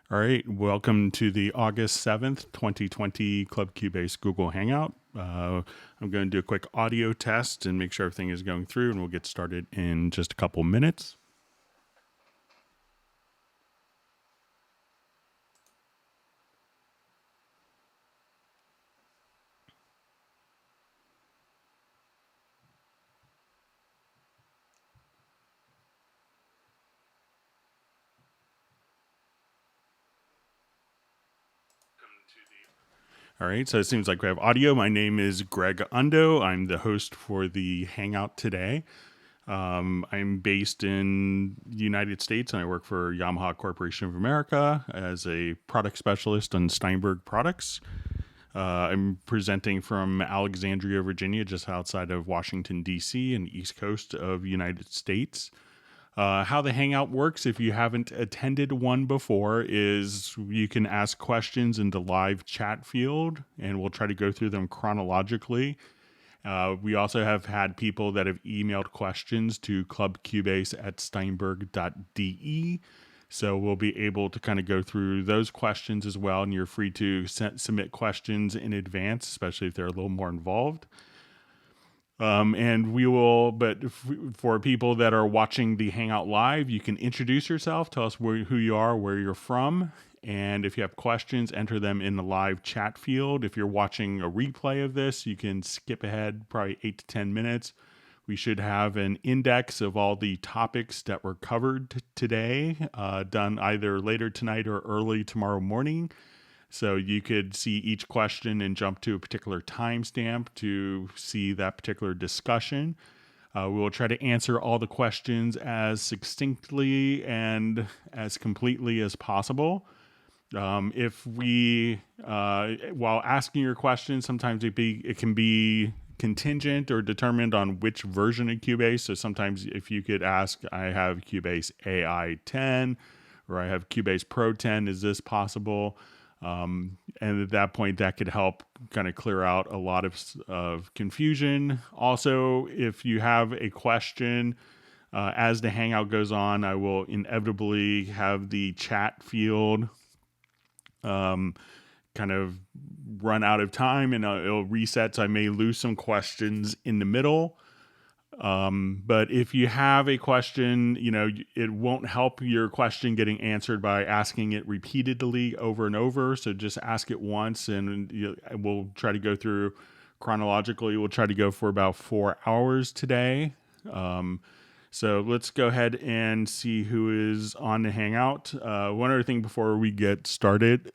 All right, welcome to the August 7th, 2020 Club Cubase Google Hangout. I'm going to do a quick audio test and make sure everything is going through, and we'll get started in just a couple minutes. All right, so it seems like we have audio. My name is Greg Ondo. I'm the host for the Hangout today. I'm based in the United States, and I work for Yamaha Corporation of America as a product specialist on Steinberg products. I'm presenting from Alexandria, Virginia, just outside of Washington, D.C., and the East Coast of the United States. How the Hangout works, if you haven't attended one before, is you can ask questions in the live chat field, and we'll try to go through them chronologically. We also have had people that have emailed questions to clubcubase@steinberg.de. So we'll be able to kind of go through those questions as well. And you're free to submit questions in advance, especially if they're a little more involved. And we will, but for people that are watching the Hangout live, you can introduce yourself, tell us who you are, where you're from. And if you have questions, enter them in the live chat field. If you're watching a replay of this, you can skip ahead probably 8 to 10 minutes. We should have an index of all the topics that were covered today, done either later tonight or early tomorrow morning. So you could see each question and jump to a particular timestamp to see that particular discussion. We will try to answer all the questions as succinctly and as completely as possible. If we, while asking your question, sometimes it can be contingent or determined on which version of Cubase. So sometimes if you could ask, I have Cubase AI 10 or I have Cubase Pro 10, is this possible? And at that point, that could help kind of clear out a lot of confusion. Also, if you have a question, as the Hangout goes on, I will inevitably have the chat field kind of run out of time, and it'll reset. So I may lose some questions in the middle. But if you have a question, it won't help your question getting answered by asking it repeatedly over and over. So just ask it once, and we'll try to go through chronologically. We'll try to go for about 4 hours today. So let's go ahead and see who is on the Hangout. One other thing before we get started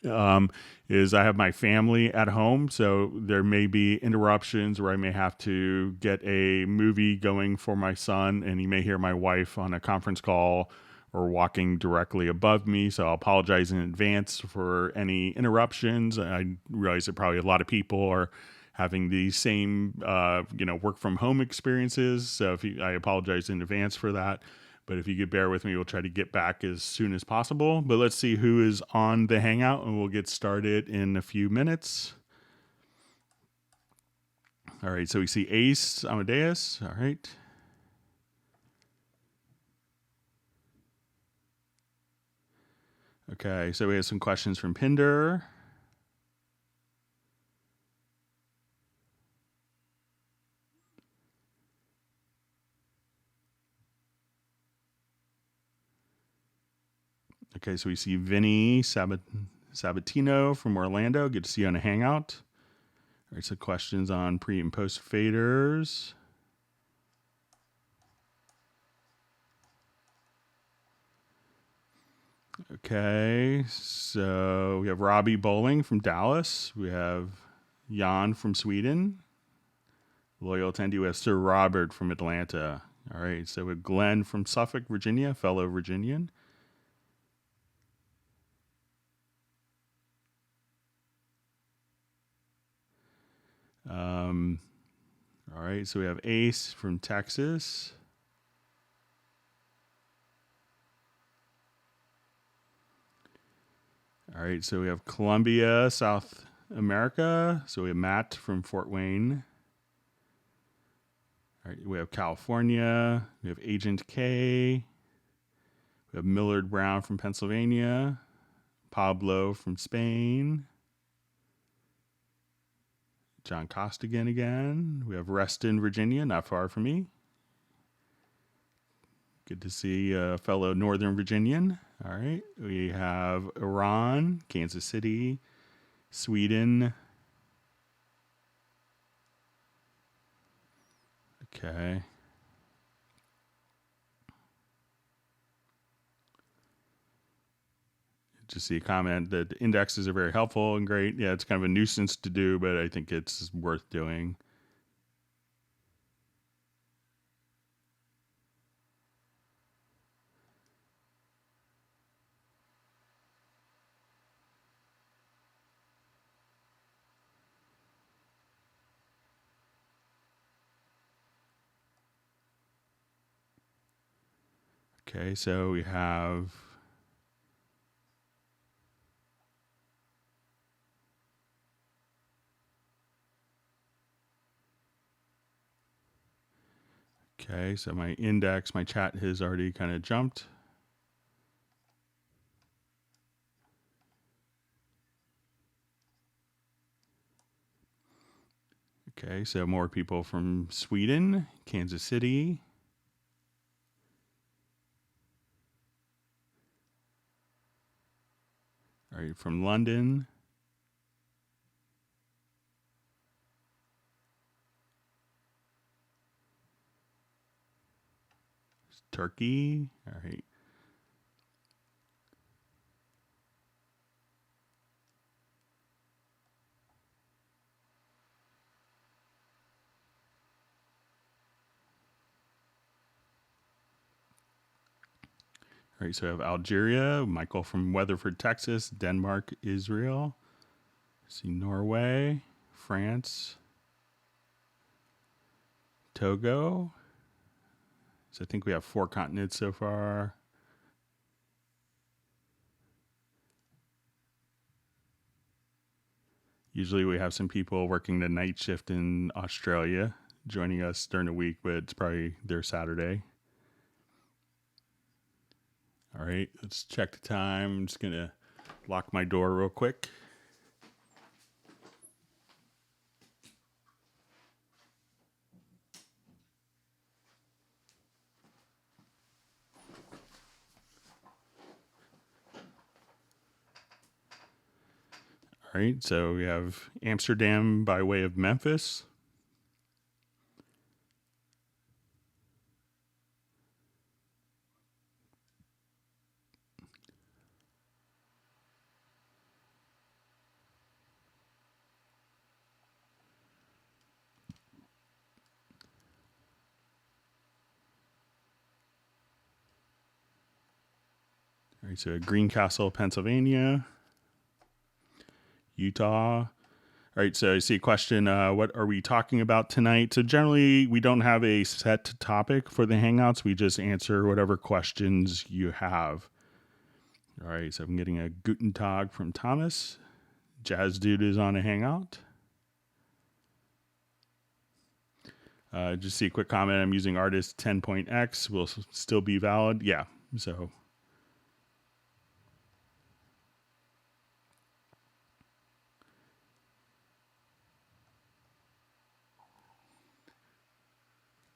is I have my family at home, so there may be interruptions where I may have to get a movie going for my son, and you may hear my wife on a conference call or walking directly above me, so I'll apologize in advance for any interruptions. I realize that probably a lot of people are having the same, work from home experiences. So I apologize in advance for that. But if you could bear with me, we'll try to get back as soon as possible. But let's see who is on the Hangout, and we'll get started in a few minutes. All right, so we see Ace Amadeus. All right. Okay, so we have some questions from Pinder. Okay, so we see Vinny Sabatino from Orlando. Good to see you on a Hangout. All right, so questions on pre and post faders. Okay, so we have Robbie Bowling from Dallas. We have Jan from Sweden. Loyal attendee, we have Sir Robert from Atlanta. All right, so we have Glenn from Suffolk, Virginia, fellow Virginian. All right, so we have Ace from Texas. All right, so we have Columbia, South America. So we have Matt from Fort Wayne. All right, we have California. We have Agent K. We have Millard Brown from Pennsylvania. Pablo from Spain. John Costigan again. We have Reston, Virginia, not far from me. Good to see a fellow Northern Virginian. All right. We have Iran, Kansas City, Sweden. Okay. Just see a comment that the indexes are very helpful and great. Yeah, it's kind of a nuisance to do, but I think it's worth doing. Okay, so we have okay, so my index, my chat has already kind of jumped. Okay, so more people from Sweden, Kansas City. All right, from London. Turkey. All right. All right, so I have Algeria, Michael from Weatherford, Texas, Denmark, Israel. See Norway, France, Togo. So I think we have 4 continents so far. Usually we have some people working the night shift in Australia joining us during the week, but it's probably their Saturday. All right, let's check the time. I'm just going to lock my door real quick. All right, so we have Amsterdam by way of Memphis. All right, so Greencastle, Pennsylvania, Utah. All right, so I see a question. What are we talking about tonight? So generally, we don't have a set topic for the Hangouts. We just answer whatever questions you have. All right, so I'm getting a Guten Tag from Thomas. Jazz Dude is on a Hangout. Just see a quick comment. I'm using artist 10.x. Will still be valid. Yeah, so...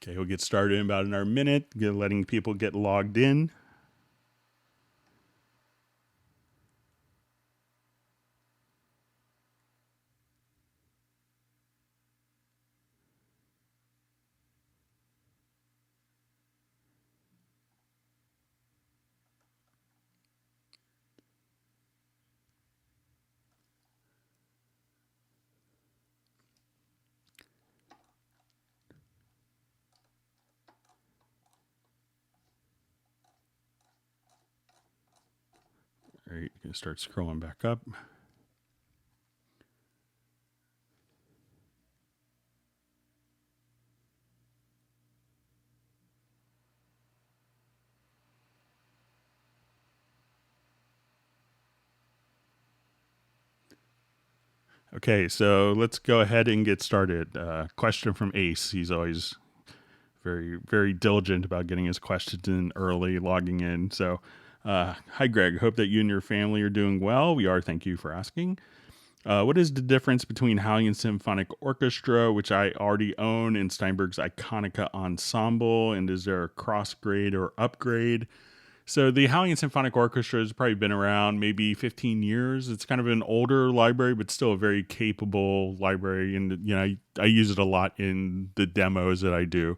Okay, we'll get started in about another minute, letting people get logged in. All right, going to start scrolling back up. Okay, so let's go ahead and get started. Question from Ace. He's always very, very diligent about getting his questions in early, logging in. So Hi, Greg. Hope that you and your family are doing well. We are. Thank you for asking. What is the difference between Hallie and Symphonic Orchestra, which I already own, and Steinberg's Iconica Ensemble? And is there a cross grade or upgrade? So the Hallie and Symphonic Orchestra has probably been around maybe 15 years. It's kind of an older library, but still a very capable library. And, I use it a lot in the demos that I do.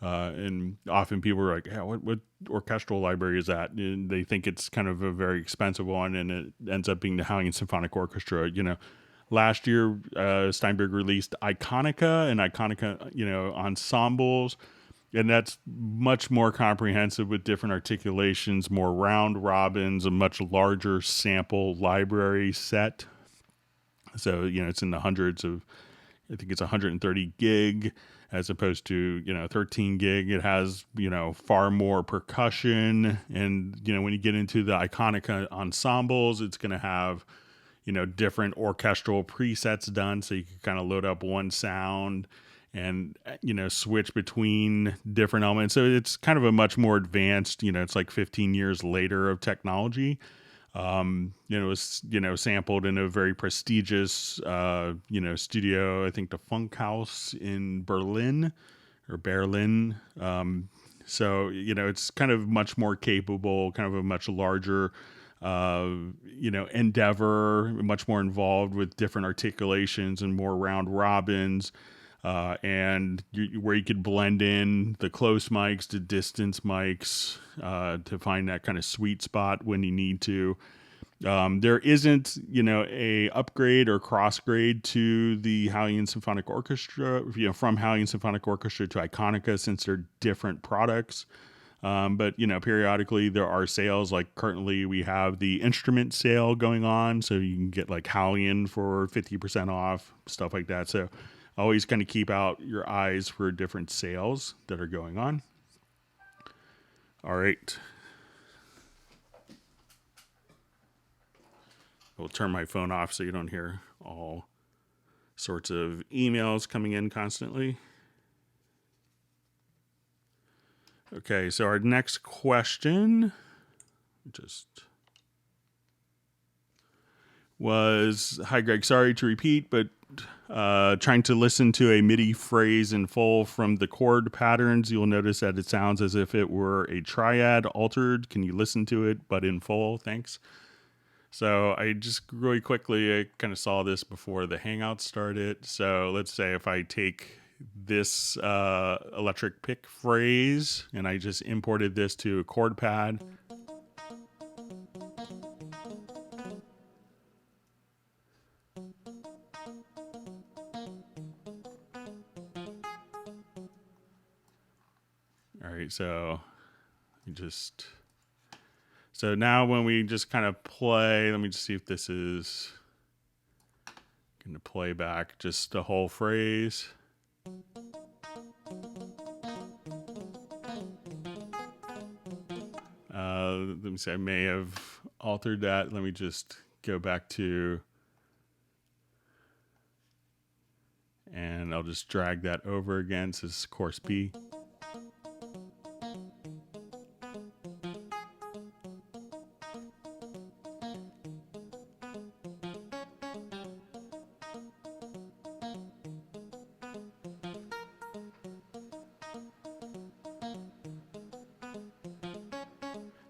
And often people are like, yeah, what orchestral library is that? And they think it's kind of a very expensive one, and it ends up being the Hallie Symphonic Orchestra. Last year, Steinberg released Iconica and Iconica, ensembles, and that's much more comprehensive with different articulations, more round robins, a much larger sample library set. So, it's in the hundreds of, I think it's 130 gig as opposed to, 13 gig. It has, far more percussion. And, when you get into the Iconica ensembles, it's going to have, different orchestral presets done. So you can kind of load up one sound and, switch between different elements. So it's kind of a much more advanced, it's like 15 years later of technology. It was, sampled in a very prestigious, studio, I think the Funk House in Berlin. So, it's kind of much more capable, kind of a much larger, endeavor, much more involved with different articulations and more round robins. Where you could blend in the close mics to distance mics to find that kind of sweet spot when you need to. There isn't, a upgrade or cross grade to the Hallie Symphonic Orchestra, from Hallie Symphonic Orchestra to Iconica, since they're different products. But periodically there are sales. Like currently we have the instrument sale going on, so you can get like Hallie for 50% off, stuff like that. So always kind of keep out your eyes for different sales that are going on. All right. I'll turn my phone off so you don't hear all sorts of emails coming in constantly. Okay, so our next question was, hi Greg, sorry to repeat, but trying to listen to a MIDI phrase in full from the chord patterns, you'll notice that it sounds as if it were a triad altered. Can you listen to it, but in full? Thanks. So I just really quickly, I kind of saw this before the Hangout started. So let's say if I take this electric pick phrase and I just imported this to a chord pad. All right, so now when we just kind of play, let me just see if this is going to play back just the whole phrase. Let me see, I may have altered that. Let me just go back to, and I'll just drag that over again. So this is course B.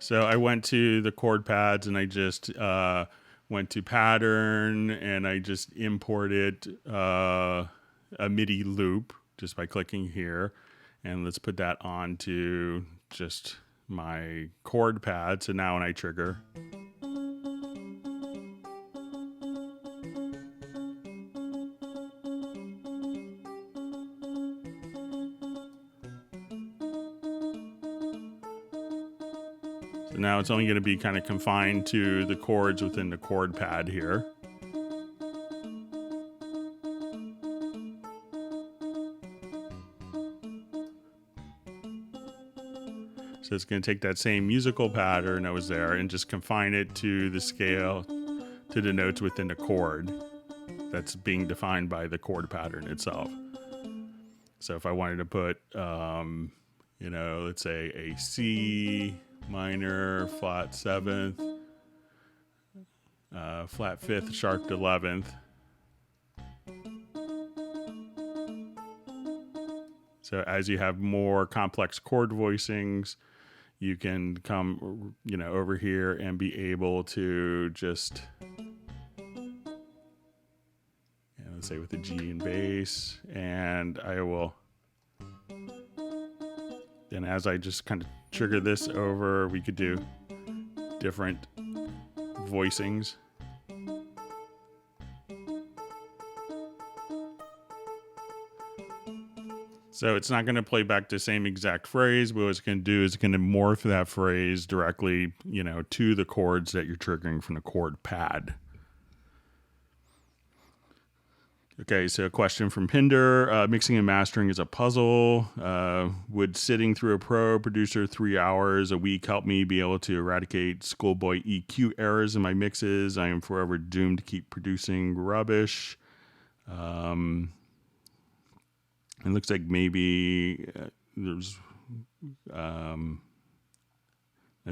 So I went to the chord pads and I just went to pattern and I just imported a MIDI loop just by clicking here. And let's put that onto just my chord pad. So now when I trigger, so now it's only going to be kind of confined to the chords within the chord pad here. So it's going to take that same musical pattern that was there and just confine it to the scale, to the notes within the chord that's being defined by the chord pattern itself. So if I wanted to put, let's say a C minor, flat 7th, flat 5th, sharp 11th. So as you have more complex chord voicings, you can come, over here and be able to just, let's say with the G and bass, and I will, then as I just kind of trigger this over, we could do different voicings. So it's not going to play back the same exact phrase, but what it's going to do is it's going to morph that phrase directly, to the chords that you're triggering from the chord pad. Okay, so a question from Pinder. Mixing and mastering is a puzzle. Would sitting through a pro producer 3 hours a week help me be able to eradicate schoolboy EQ errors in my mixes? I am forever doomed to keep producing rubbish. It looks like maybe there's, it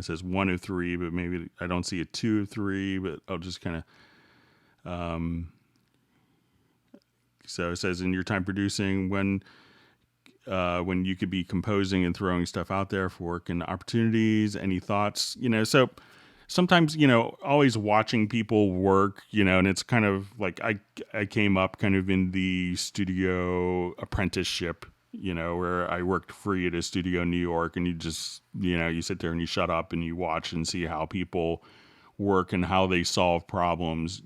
says 1 of 3, but maybe I don't see a 2 of 3, but I'll just kind of, so it says in your time producing, when you could be composing and throwing stuff out there for work and opportunities, any thoughts, so sometimes, always watching people work, and it's kind of like I came up kind of in the studio apprenticeship, where I worked free at a studio in New York, and you just, you sit there and you shut up and you watch and see how people work and how they solve problems,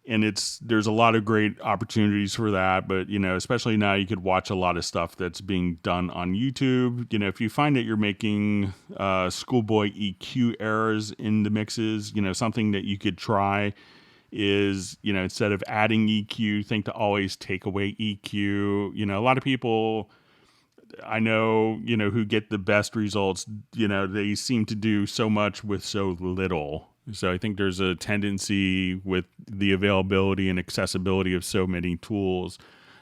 and there's a lot of great opportunities for that, but, especially now you could watch a lot of stuff that's being done on YouTube. If you find that you're making schoolboy EQ errors in the mixes, something that you could try is, instead of adding EQ, think to always take away EQ. A lot of people I know, who get the best results, they seem to do so much with so little. So I think there's a tendency with the availability and accessibility of so many tools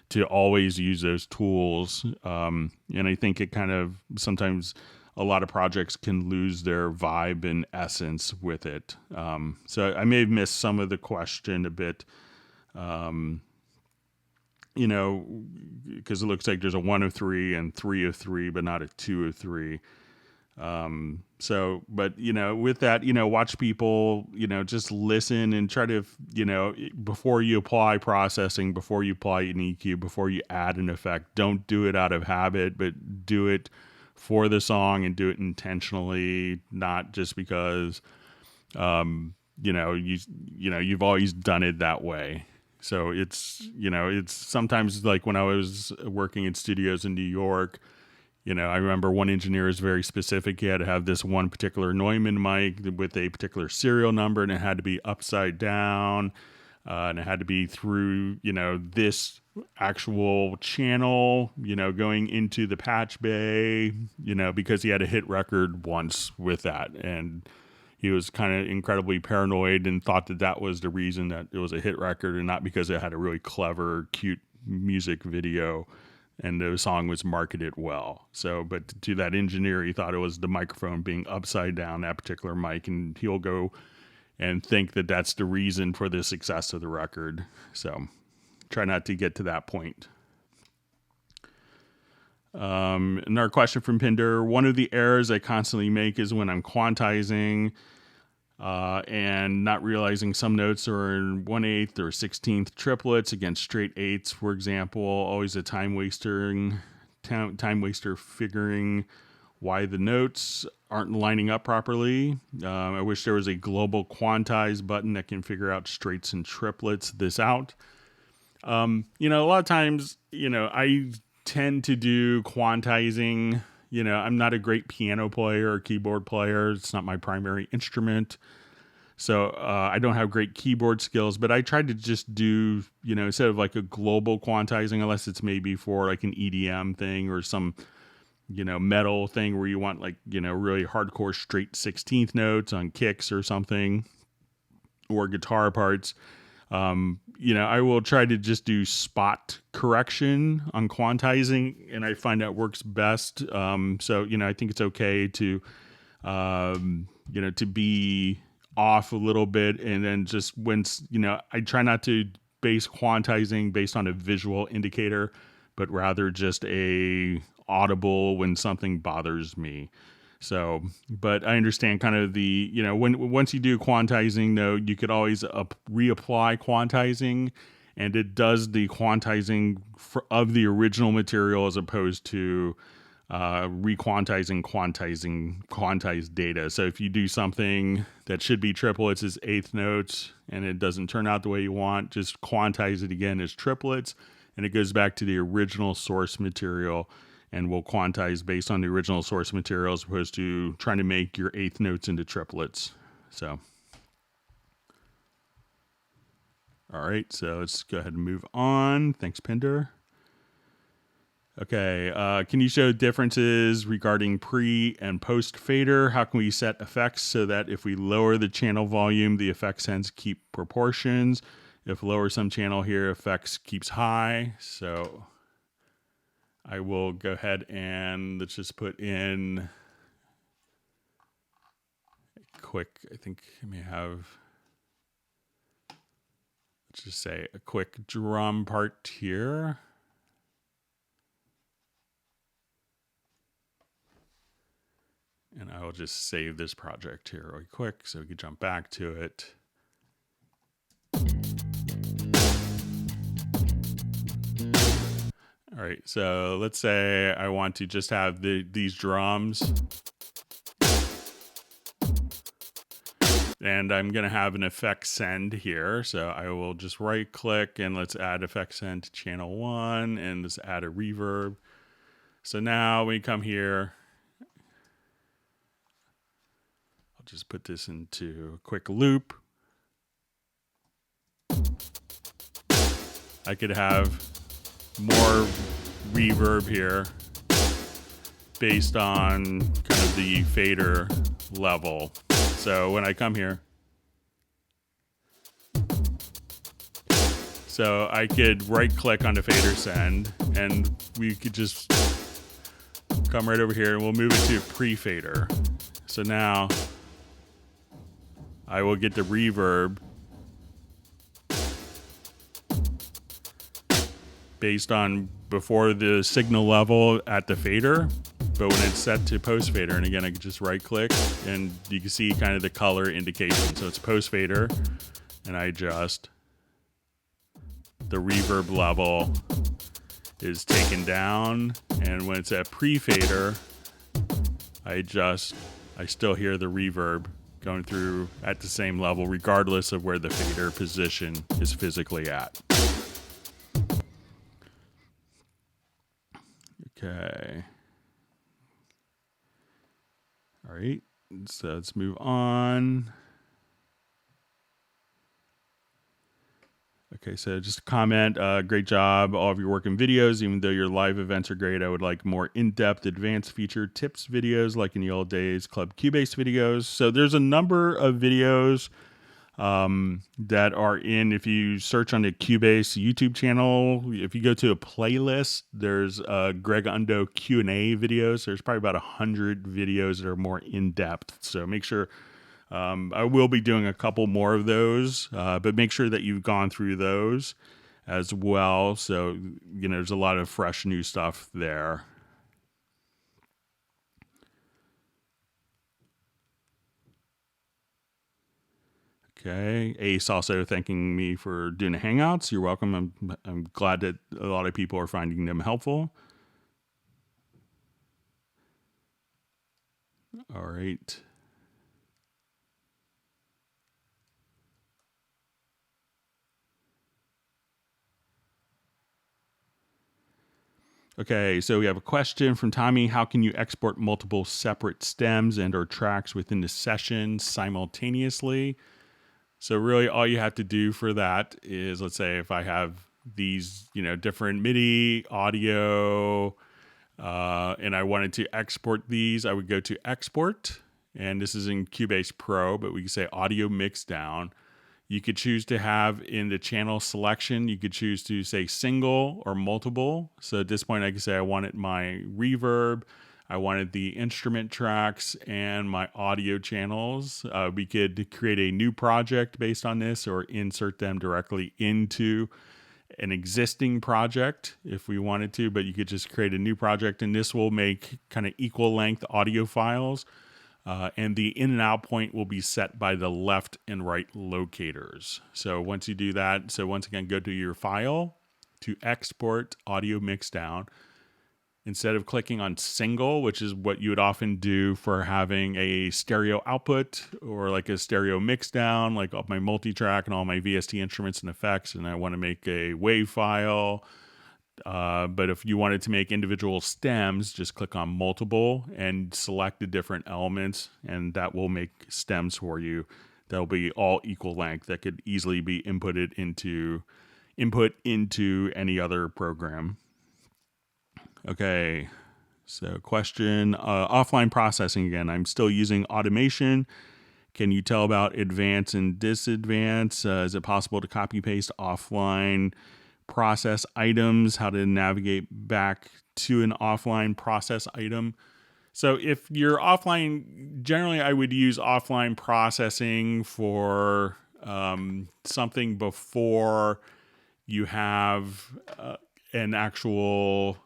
to always use those tools. And I think it kind of sometimes a lot of projects can lose their vibe and essence with it. So I may have missed some of the question a bit, because it looks like there's a 1 of 3 and 3 of 3, but not a 2 of 3. But with that, watch people, just listen and try to, before you apply processing, before you apply an EQ, before you add an effect, don't do it out of habit, but do it for the song and do it intentionally, not just because, you've always done it that way. So it's sometimes like when I was working in studios in New York, I remember one engineer is very specific. He had to have this one particular Neumann mic with a particular serial number, and it had to be upside down, and it had to be through, this actual channel, going into the patch bay, because he had a hit record once with that. And he was kind of incredibly paranoid and thought that was the reason that it was a hit record and not because it had a really clever, cute music video and the song was marketed well. So, but to that engineer, he thought it was the microphone being upside down, that particular mic, and he'll go and think that that's the reason for the success of the record. So try not to get to that point. Another question from Pinder. One of the errors I constantly make is when I'm quantizing and not realizing some notes are in 1/8 or 16th triplets against straight eighths, for example. Always a time waster figuring why the notes aren't lining up properly. I wish there was a global quantize button that can figure out straights and triplets this out. A lot of times, I tend to do quantizing. I'm not a great piano player or keyboard player. It's not my primary instrument. So I don't have great keyboard skills, but I tried to just do, instead of like a global quantizing, unless it's maybe for like an EDM thing or some, metal thing where you want like, really hardcore straight 16th notes on kicks or something, or guitar parts. I will try to just do spot correction on quantizing, and I find that works best. So I think it's okay to, to be off a little bit, and then just I try not to base quantizing based on a visual indicator, but rather just a audible when something bothers me. So, but I understand kind of the, once you do quantizing though, you could always reapply quantizing, and it does the quantizing of the original material as opposed to requantizing quantized data. So if you do something that should be triplets as eighth notes and it doesn't turn out the way you want, just quantize it again as triplets, and it goes back to the original source material, and we'll quantize based on the original source material as opposed to trying to make your eighth notes into triplets. So, all right, so let's go ahead and move on. Thanks, Pinder. Okay, can you show differences regarding pre and post fader? How can we set effects so that if we lower the channel volume, the effect sends keep proportions? If lower some channel here, effects keeps high. So I will go ahead and let's just put in a quick, I think I may have, let's just say a quick drum part here. And I will just save this project here really quick so we can jump back to it. All right, so let's say I want to just have these drums. And I'm going to have an effect send here. So I will just right click and let's add effect send to channel 1 and let's add a reverb. So now when you come here, I'll just put this into a quick loop. I could have more reverb here based on kind of the fader level. So when I come here, so I could right click on the fader send and we could just come right over here and we'll move it to pre-fader. So now I will get the reverb based on before the signal level at the fader, but when it's set to post fader, and again I can just right click and you can see kind of the color indication. So it's post fader and I adjust. The reverb level is taken down, and when it's at pre-fader, I adjust. I still hear the reverb going through at the same level regardless of where the fader position is physically at. Okay. All right, so let's move on. Okay, so just a comment, great job, all of your work in videos. Even though your live events are great, I would like more in-depth, advanced feature tips videos like in the old days, Club Cubase videos. So there's a number of videos that are in, if you search on the Cubase YouTube channel, if you go to a playlist, there's Greg Ondo Q&A videos. There's probably about 100 videos that are more in-depth. So make sure, I will be doing a couple more of those, but make sure that you've gone through those as well. So, there's a lot of fresh new stuff there. Okay, Ace also thanking me for doing the Hangouts. You're welcome. I'm glad that a lot of people are finding them helpful. All right. Okay, so we have a question from Tommy. How can you export multiple separate stems and or tracks within the session simultaneously? So really all you have to do for that is, let's say if I have these, different MIDI audio, and I wanted to export these, I would go to export, and this is in Cubase Pro, but we can say audio mix down. You could choose to have in the channel selection, you could choose to say single or multiple. So at this point, I can say I wanted my reverb, I wanted the instrument tracks, and my audio channels. We could create a new project based on this or insert them directly into an existing project if we wanted to, but you could just create a new project, and this will make kind of equal length audio files. And the in and out point will be set by the left and right locators. So once you do that, so once again, go to your file to export audio mix down. Instead of clicking on single, which is what you would often do for having a stereo output or like a stereo mix down, like my multi-track and all my VST instruments and effects, and I want to make a WAV file. But if you wanted to make individual stems, just click on multiple and select the different elements, and that will make stems for you. That'll be all equal length that could easily be input into any other program. Okay, so question, offline processing again. I'm still using automation. Can you tell about advance and disadvance? Is it possible to copy paste offline process items? How to navigate back to an offline process item? So if you're offline, generally I would use offline processing for something before you have an actual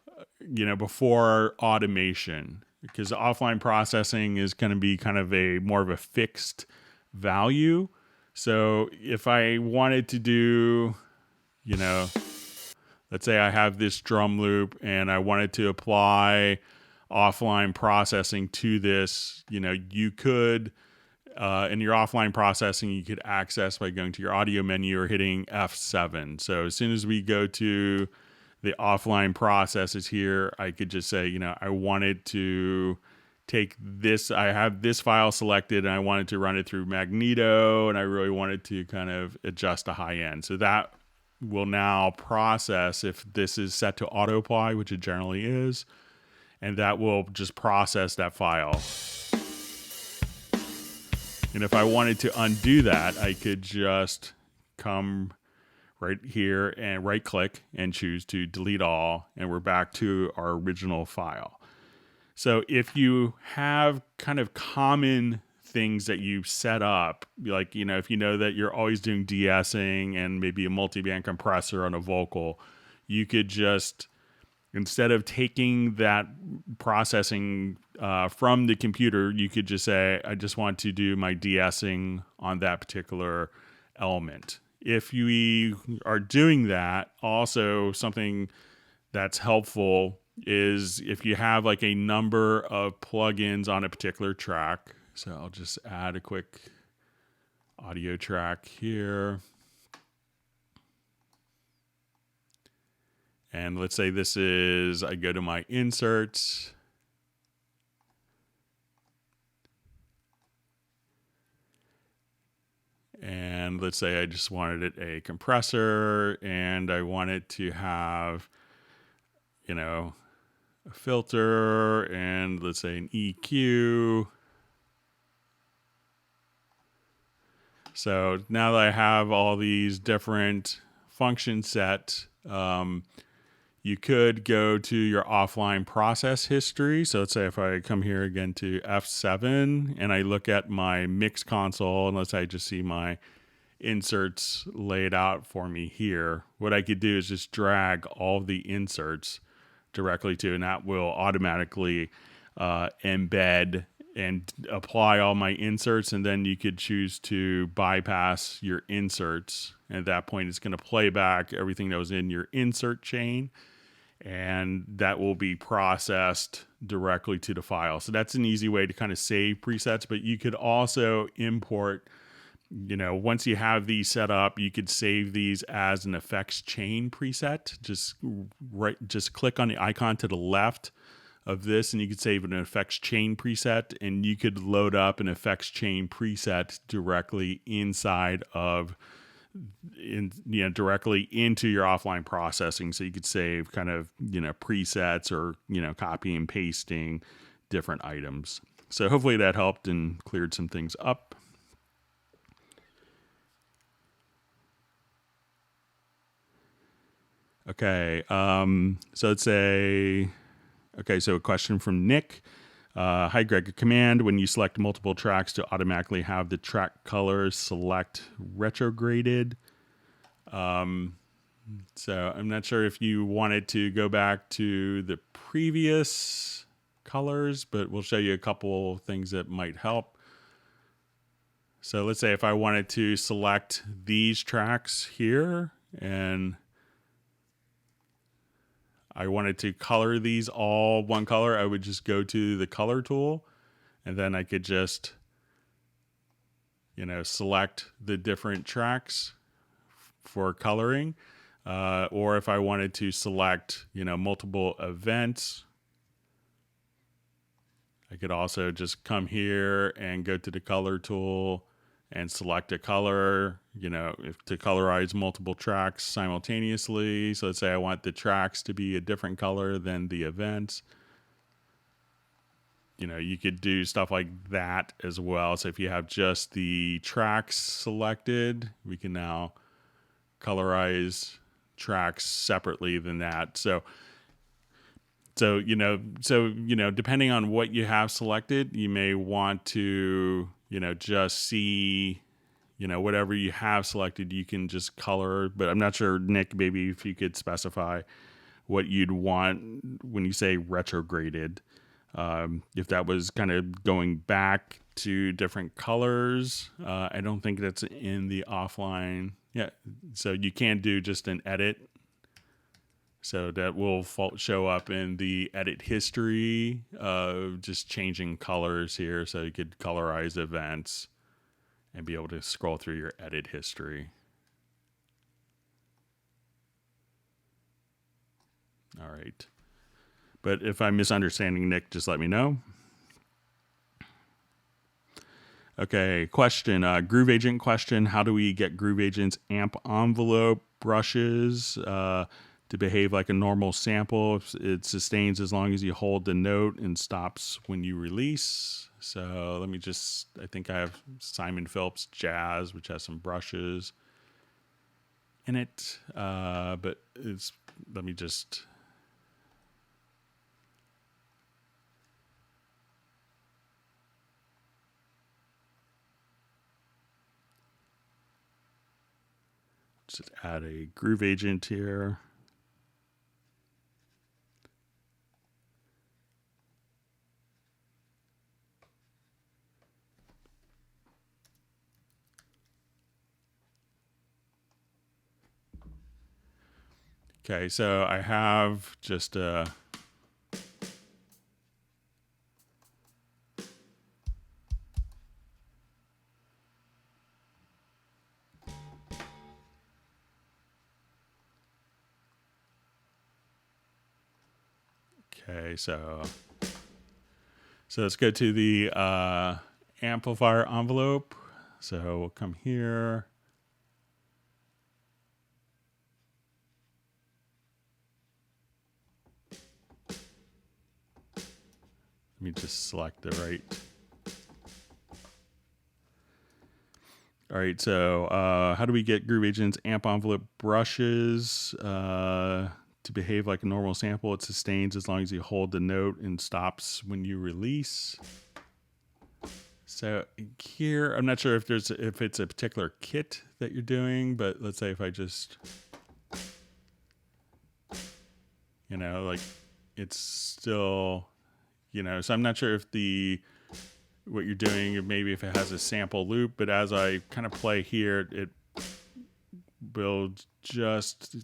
before automation, because offline processing is going to be kind of a more of a fixed value. So if I wanted to do, let's say I have this drum loop and I wanted to apply offline processing to this, you could, in your offline processing, you could access by going to your audio menu or hitting F7. So as soon as we go to the offline processes here, I could just say, I wanted to take this, I have this file selected and I wanted to run it through Magneto, and I really wanted to kind of adjust a high end. So that will now process if this is set to auto apply, which it generally is, and that will just process that file. And if I wanted to undo that, I could just come right here and right click and choose to delete all, and we're back to our original file. So if you have kind of common things that you set up, like, if you know that you're always doing de-essing and maybe a multi-band compressor on a vocal, you could just, instead of taking that processing from the computer, you could just say, I just want to do my de-essing on that particular element. If you are doing that, also something that's helpful is if you have like a number of plugins on a particular track. So I'll just add a quick audio track here. And let's say this is, I go to my inserts. And let's say I just wanted it a compressor and I wanted to have, a filter and let's say an EQ. So now that I have all these different functions set, you could go to your offline process history. So let's say if I come here again to F7 and I look at my mix console, and let's say I just see my inserts laid out for me here, what I could do is just drag all the inserts directly to, and that will automatically embed and apply all my inserts. And then you could choose to bypass your inserts. At that point, it's going to play back everything that was in your insert chain, and that will be processed directly to the file. So that's an easy way to kind of save presets, but you could also import, once you have these set up, you could save these as an effects chain preset. Just click on the icon to the left of this and you could save an effects chain preset, and you could load up an effects chain preset directly inside of directly into your offline processing. So you could save kind of, presets or, copy and pasting different items. So hopefully that helped and cleared some things up. Okay. So let's say, okay, so a question from Nick. Hi, Greg. A command when you select multiple tracks to automatically have the track colors select retrograded. So I'm not sure if you wanted to go back to the previous colors, but we'll show you a couple things that might help. So let's say if I wanted to select these tracks here and I wanted to color these all one color, I would just go to the color tool and then I could just, select the different tracks for coloring. Or if I wanted to select, multiple events, I could also just come here and go to the color tool and select a color, if to colorize multiple tracks simultaneously. So let's say I want the tracks to be a different color than the events. You could do stuff like that as well. So if you have just the tracks selected, we can now colorize tracks separately than that. So depending on what you have selected, you may want to, just see, whatever you have selected, you can just color. But I'm not sure, Nick, maybe if you could specify what you'd want when you say retrograded. If that was kind of going back to different colors, I don't think that's in the offline. Yeah, so you can do just an edit. So that will show up in the edit history of just changing colors here. So you could colorize events and be able to scroll through your edit history. All right. But if I'm misunderstanding, Nick, just let me know. Okay, question. Groove Agent question. How do we get Groove Agent's amp envelope brushes to behave like a normal sample? It sustains as long as you hold the note and stops when you release. So let me I think I have Simon Phillips Jazz, which has some brushes in it. But let me just... Just add a Groove Agent here. Okay, so I have just okay, so let's go to the amplifier envelope. So we'll come here. Let me just select the right. All right, so how do we get Groove Agent's amp envelope brushes to behave like a normal sample? It sustains as long as you hold the note and stops when you release. So here, I'm not sure if it's a particular kit that you're doing, but let's say if I just, like it's still, so I'm not sure if what you're doing, maybe if it has a sample loop, but as I kind of play here, it will just,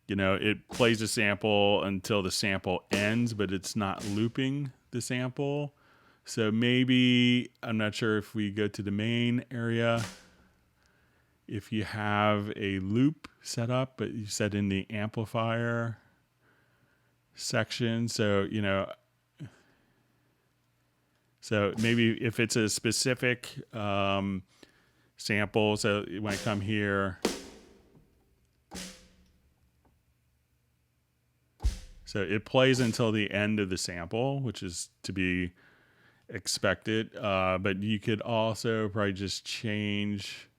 it plays a sample until the sample ends, but it's not looping the sample. So maybe, I'm not sure if we go to the main area, if you have a loop set up, but you set in the amplifier section. So, so maybe if it's a specific sample, so when I come here, so it plays until the end of the sample, which is to be expected. But you could also probably just change,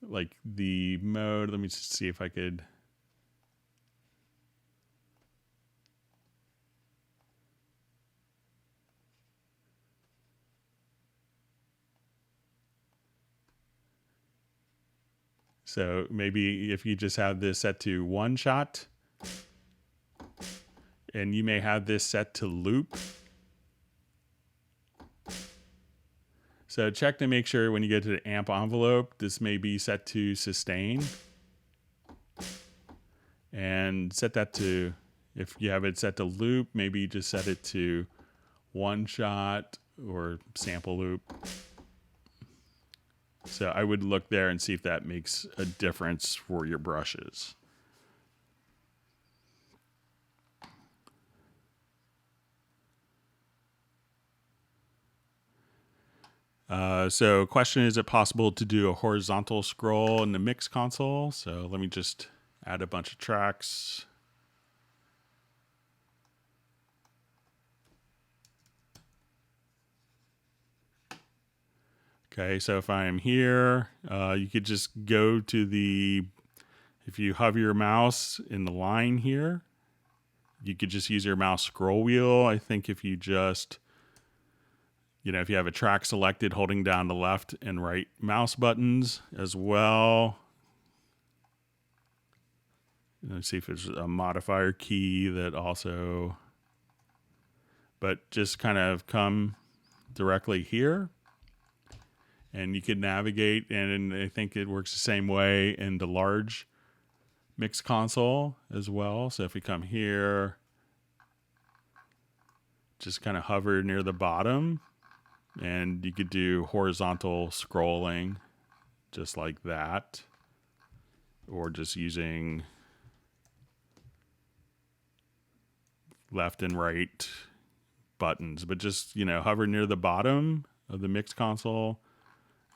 like the mode. Let me just see if I could. So maybe if you just have this set to one shot, and you may have this set to loop. So check to make sure when you get to the amp envelope, this may be set to sustain. And set that to, if you have it set to loop, maybe just set it to one shot or sample loop. So I would look there and see if that makes a difference for your brushes. So question, is it possible to do a horizontal scroll in the mix console? So let me just add a bunch of tracks. Okay, so if I'm here, you could just go to the, if you hover your mouse in the line here, you could just use your mouse scroll wheel. I think if you just, if you have a track selected, holding down the left and right mouse buttons as well. Let's see if there's a modifier key that also, but just kind of come directly here. And you can navigate, and I think it works the same way in the large mix console as well. So if we come here, just kind of hover near the bottom, and you could do horizontal scrolling just like that, or just using left and right buttons, but just, hover near the bottom of the mix console,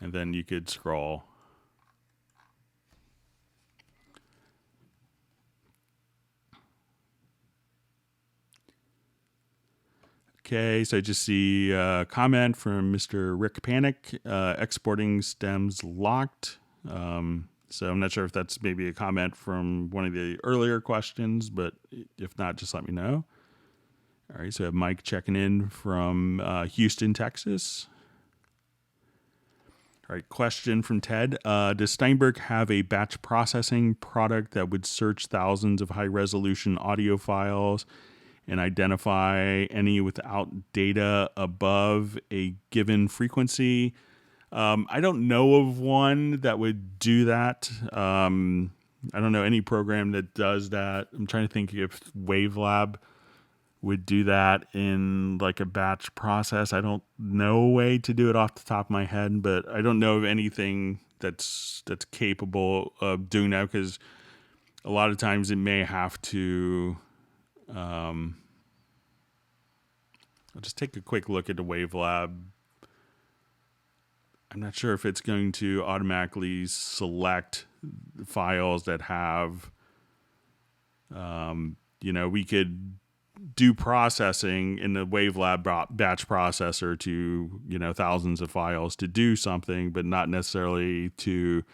and then you could scroll. Okay, so I just see a comment from Mr. Rick Panic, exporting stems locked. So I'm not sure if that's maybe a comment from one of the earlier questions, but if not, just let me know. All right, so I have Mike checking in from Houston, Texas. All right, question from Ted. Does Steinberg have a batch processing product that would search thousands of high-resolution audio files and identify any without data above a given frequency? I don't know of one that would do that. I don't know any program that does that. I'm trying to think if Wavelab would do that in like a batch process. I don't know a way to do it off the top of my head, but I don't know of anything that's capable of doing that, because a lot of times it may have to. I'll just take a quick look at the Wavelab. I'm not sure if it's going to automatically select files that have, we could do processing in the Wavelab batch processor to, thousands of files to do something, but not necessarily to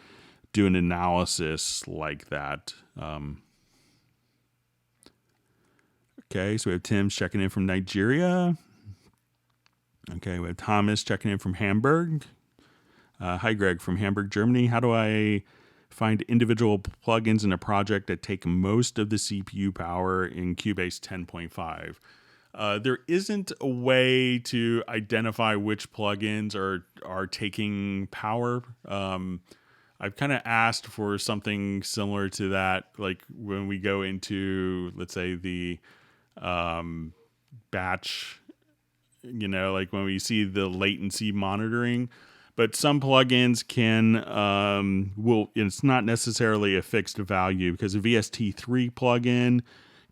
do an analysis like that. Okay, so we have Tim's checking in from Nigeria. Okay, we have Thomas checking in from Hamburg. Hi, Greg, from Hamburg, Germany. How do I find individual plugins in a project that take most of the CPU power in Cubase 10.5? There isn't a way to identify which plugins are taking power. I've kind of asked for something similar to that, like when we go into, let's say, the batch, like when we see the latency monitoring. But some plugins can, it's not necessarily a fixed value, because a VST3 plugin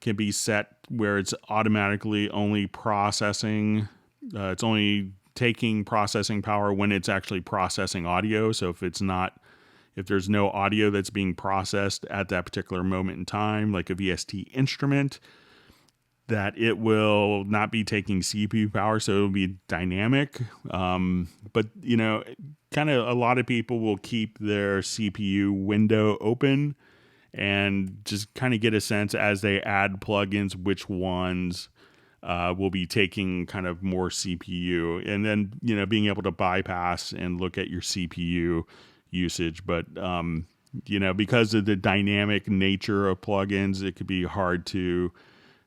can be set where it's automatically only processing, it's only taking processing power when it's actually processing audio. So if there's no audio that's being processed at that particular moment in time, like a VST instrument, that it will not be taking CPU power, so it'll be dynamic. But kind of a lot of people will keep their CPU window open and just kind of get a sense as they add plugins which ones will be taking kind of more CPU, and then being able to bypass and look at your CPU usage. But because of the dynamic nature of plugins, it could be hard to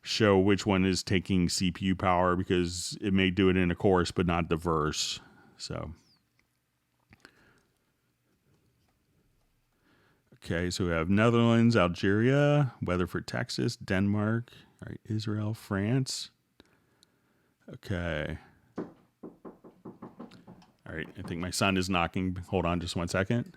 show which one is taking CPU power because it may do it in a chorus but not the verse. So okay, so we have Netherlands, Algeria, Weatherford, Texas, Denmark, all right, Israel, France. Okay. All right, I think my son is knocking. Hold on just 1 second.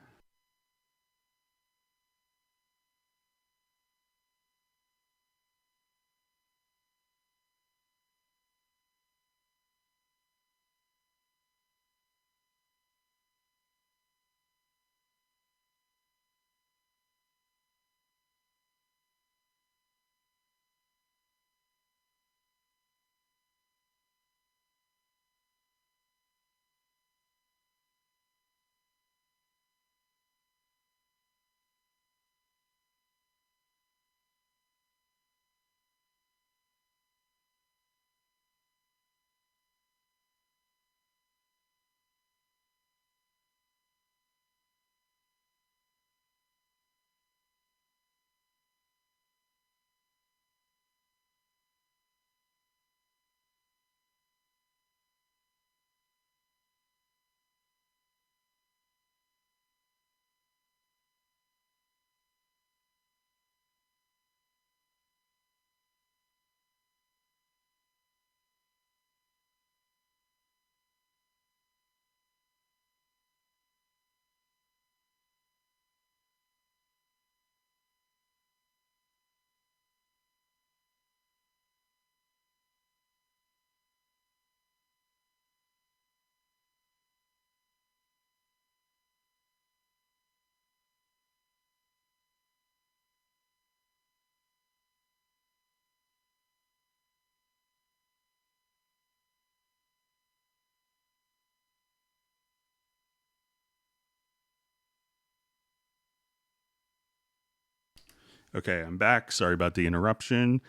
Okay, I'm back. Sorry about the interruption.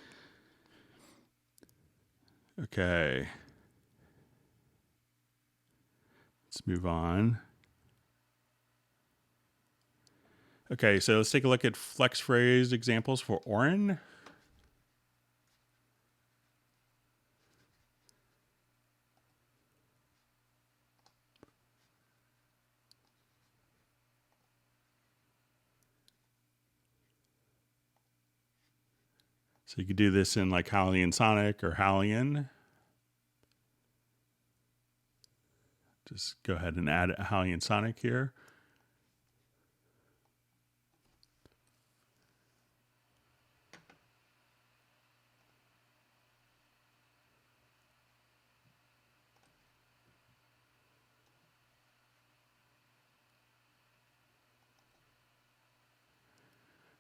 Okay. Let's move on. Okay, so let's take a look at flex phrase examples for Orin. So you could do this in like Hallie and Sonic or Hallian. Just go ahead and add Hallie and Sonic here.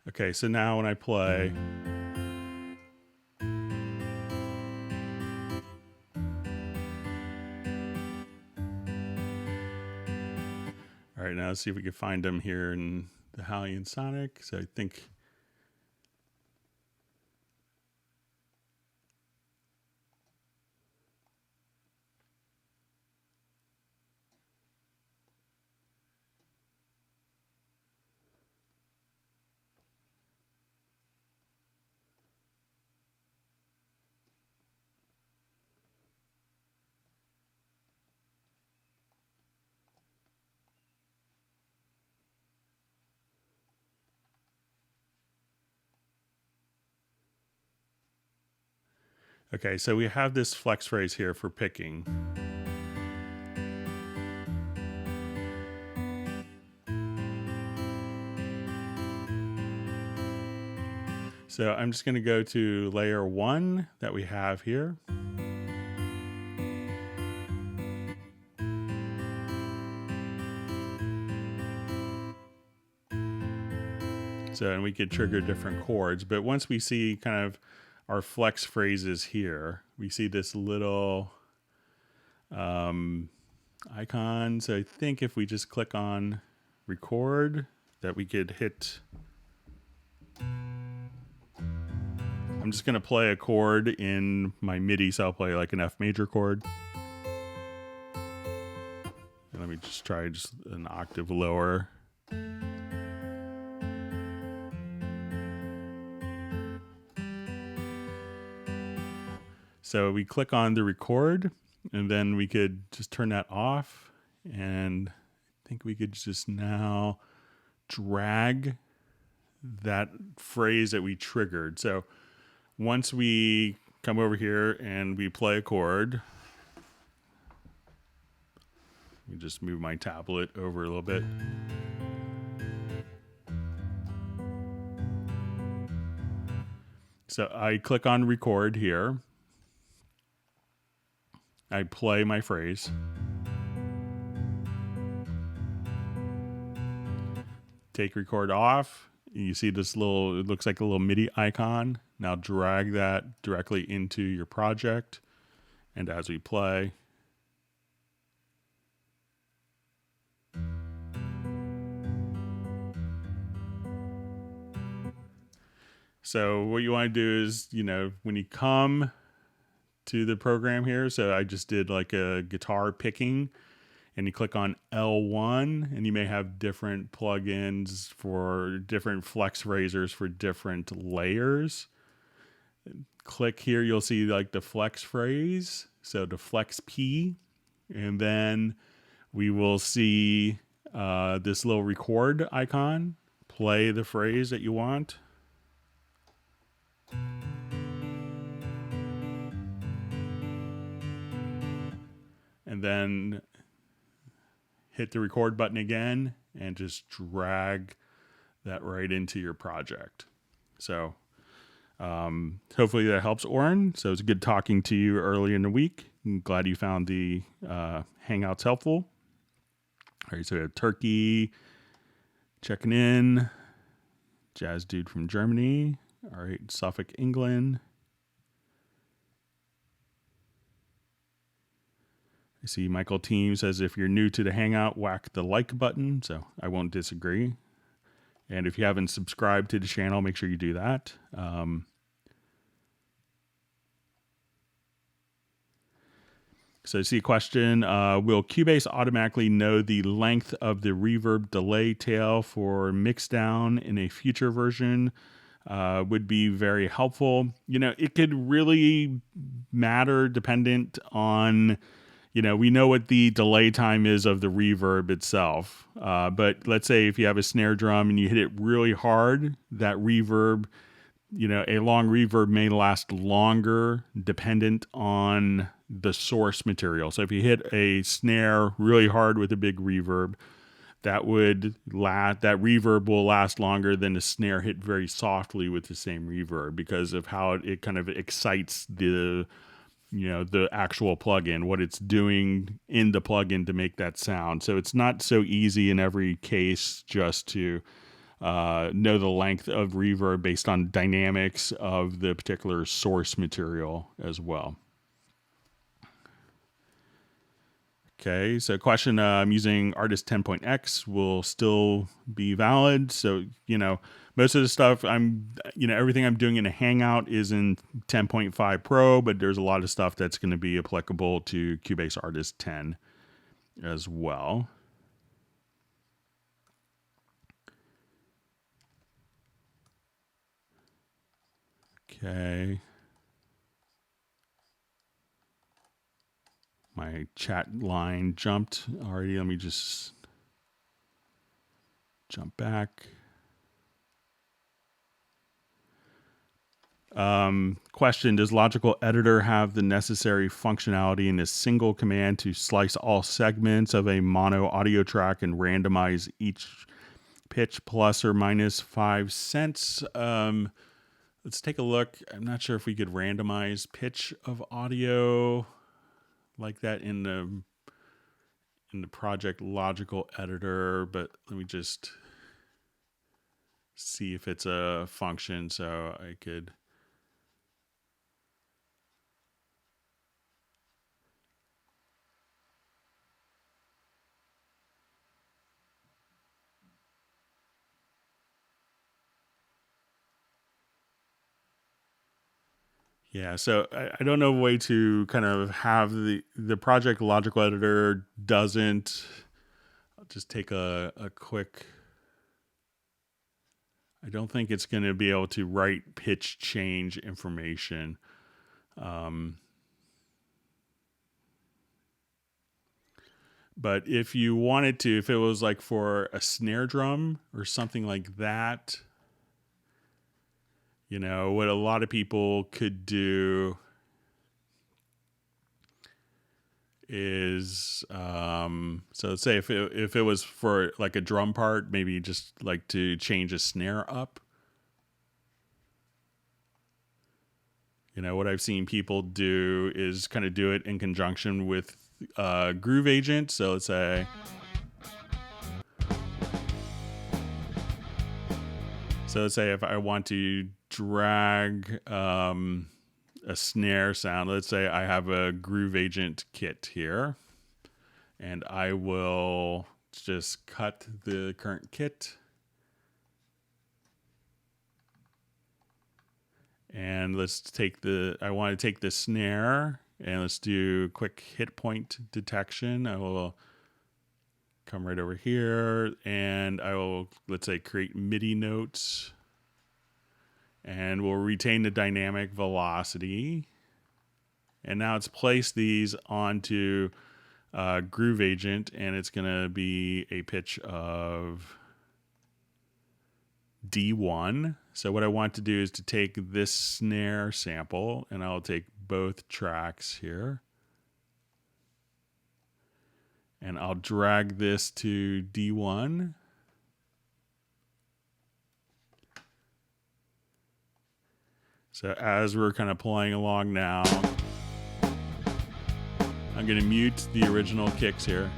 Okay, so now when I play, all right, now let's see if we can find them here in the Hallie and Sonic. So I think, okay, so we have this flex phrase here for picking. So I'm just going to go to layer 1 that we have here. So, and we could trigger different chords, but once we see kind of our flex phrases here, we see this little icon. So I think if we just click on record, that we could hit. I'm just going to play a chord in my MIDI, so I'll play like an F major chord. And let me just try just an octave lower. So we click on the record, and then we could just turn that off. And I think we could just now drag that phrase that we triggered. So once we come over here and we play a chord, let me just move my tablet over a little bit. So I click on record here. I play my phrase. Take record off. You see this little, it looks like a little MIDI icon. Now drag that directly into your project. And as we play, so what you want to do is, when you come to the program here, so I just did like a guitar picking, and you click on L1, and you may have different plugins for different flex phrasers for different layers. Click here, you'll see like the flex phrase, so the flex P, and then we will see this little record icon. Play the phrase that you want. And then hit the record button again and just drag that right into your project. So hopefully that helps, Oren. So it's good talking to you early in the week. I'm glad you found the Hangouts helpful. All right, so we have Turkey checking in. Jazz dude from Germany. All right, Suffolk, England. I see Michael Team says, if you're new to the Hangout, whack the like button. So I won't disagree. And if you haven't subscribed to the channel, make sure you do that. So I see a question. Will Cubase automatically know the length of the reverb delay tail for mixdown in a future version? Would be very helpful. It could really matter dependent on, we know what the delay time is of the reverb itself. But let's say if you have a snare drum and you hit it really hard, that reverb, a long reverb may last longer dependent on the source material. So if you hit a snare really hard with a big reverb, that reverb will last longer than a snare hit very softly with the same reverb, because of how it kind of excites the actual plugin, what it's doing in the plugin to make that sound. So it's not so easy in every case just to know the length of reverb based on dynamics of the particular source material as well. Okay, so question, I'm using Artist 10.x will still be valid. So, most of the stuff everything I'm doing in a Hangout is in 10.5 Pro, but there's a lot of stuff that's going to be applicable to Cubase Artist 10 as well. Okay. My chat line jumped already. Let me just jump back. Question, does Logical Editor have the necessary functionality in a single command to slice all segments of a mono audio track and randomize each pitch plus or minus 5 cents? Let's take a look. I'm not sure if we could randomize pitch of audio like that in the project Logical Editor, but let me just see if it's a function so I could Yeah, so I don't know a way to kind of have the project logical editor doesn't. I'll just take a quick. I don't think it's going to be able to write pitch change information. But if you wanted to, if it was like for a snare drum or something like that, what a lot of people could do is, so let's say if it was for like a drum part, maybe just like to change a snare up. What I've seen people do is kind of do it in conjunction with Groove Agent. So let's say, if I want to drag a snare sound, let's say I have a Groove Agent kit here, and I will just cut the current kit. And let's take I want to take the snare and let's do quick hit point detection. I will come right over here and I will, let's say, create MIDI notes, and we'll retain the dynamic velocity. And now it's placed these onto Groove Agent, and it's going to be a pitch of D1. So what I want to do is to take this snare sample, and I'll take both tracks here, and I'll drag this to D1. So as we're kind of playing along now, I'm going to mute the original kicks here.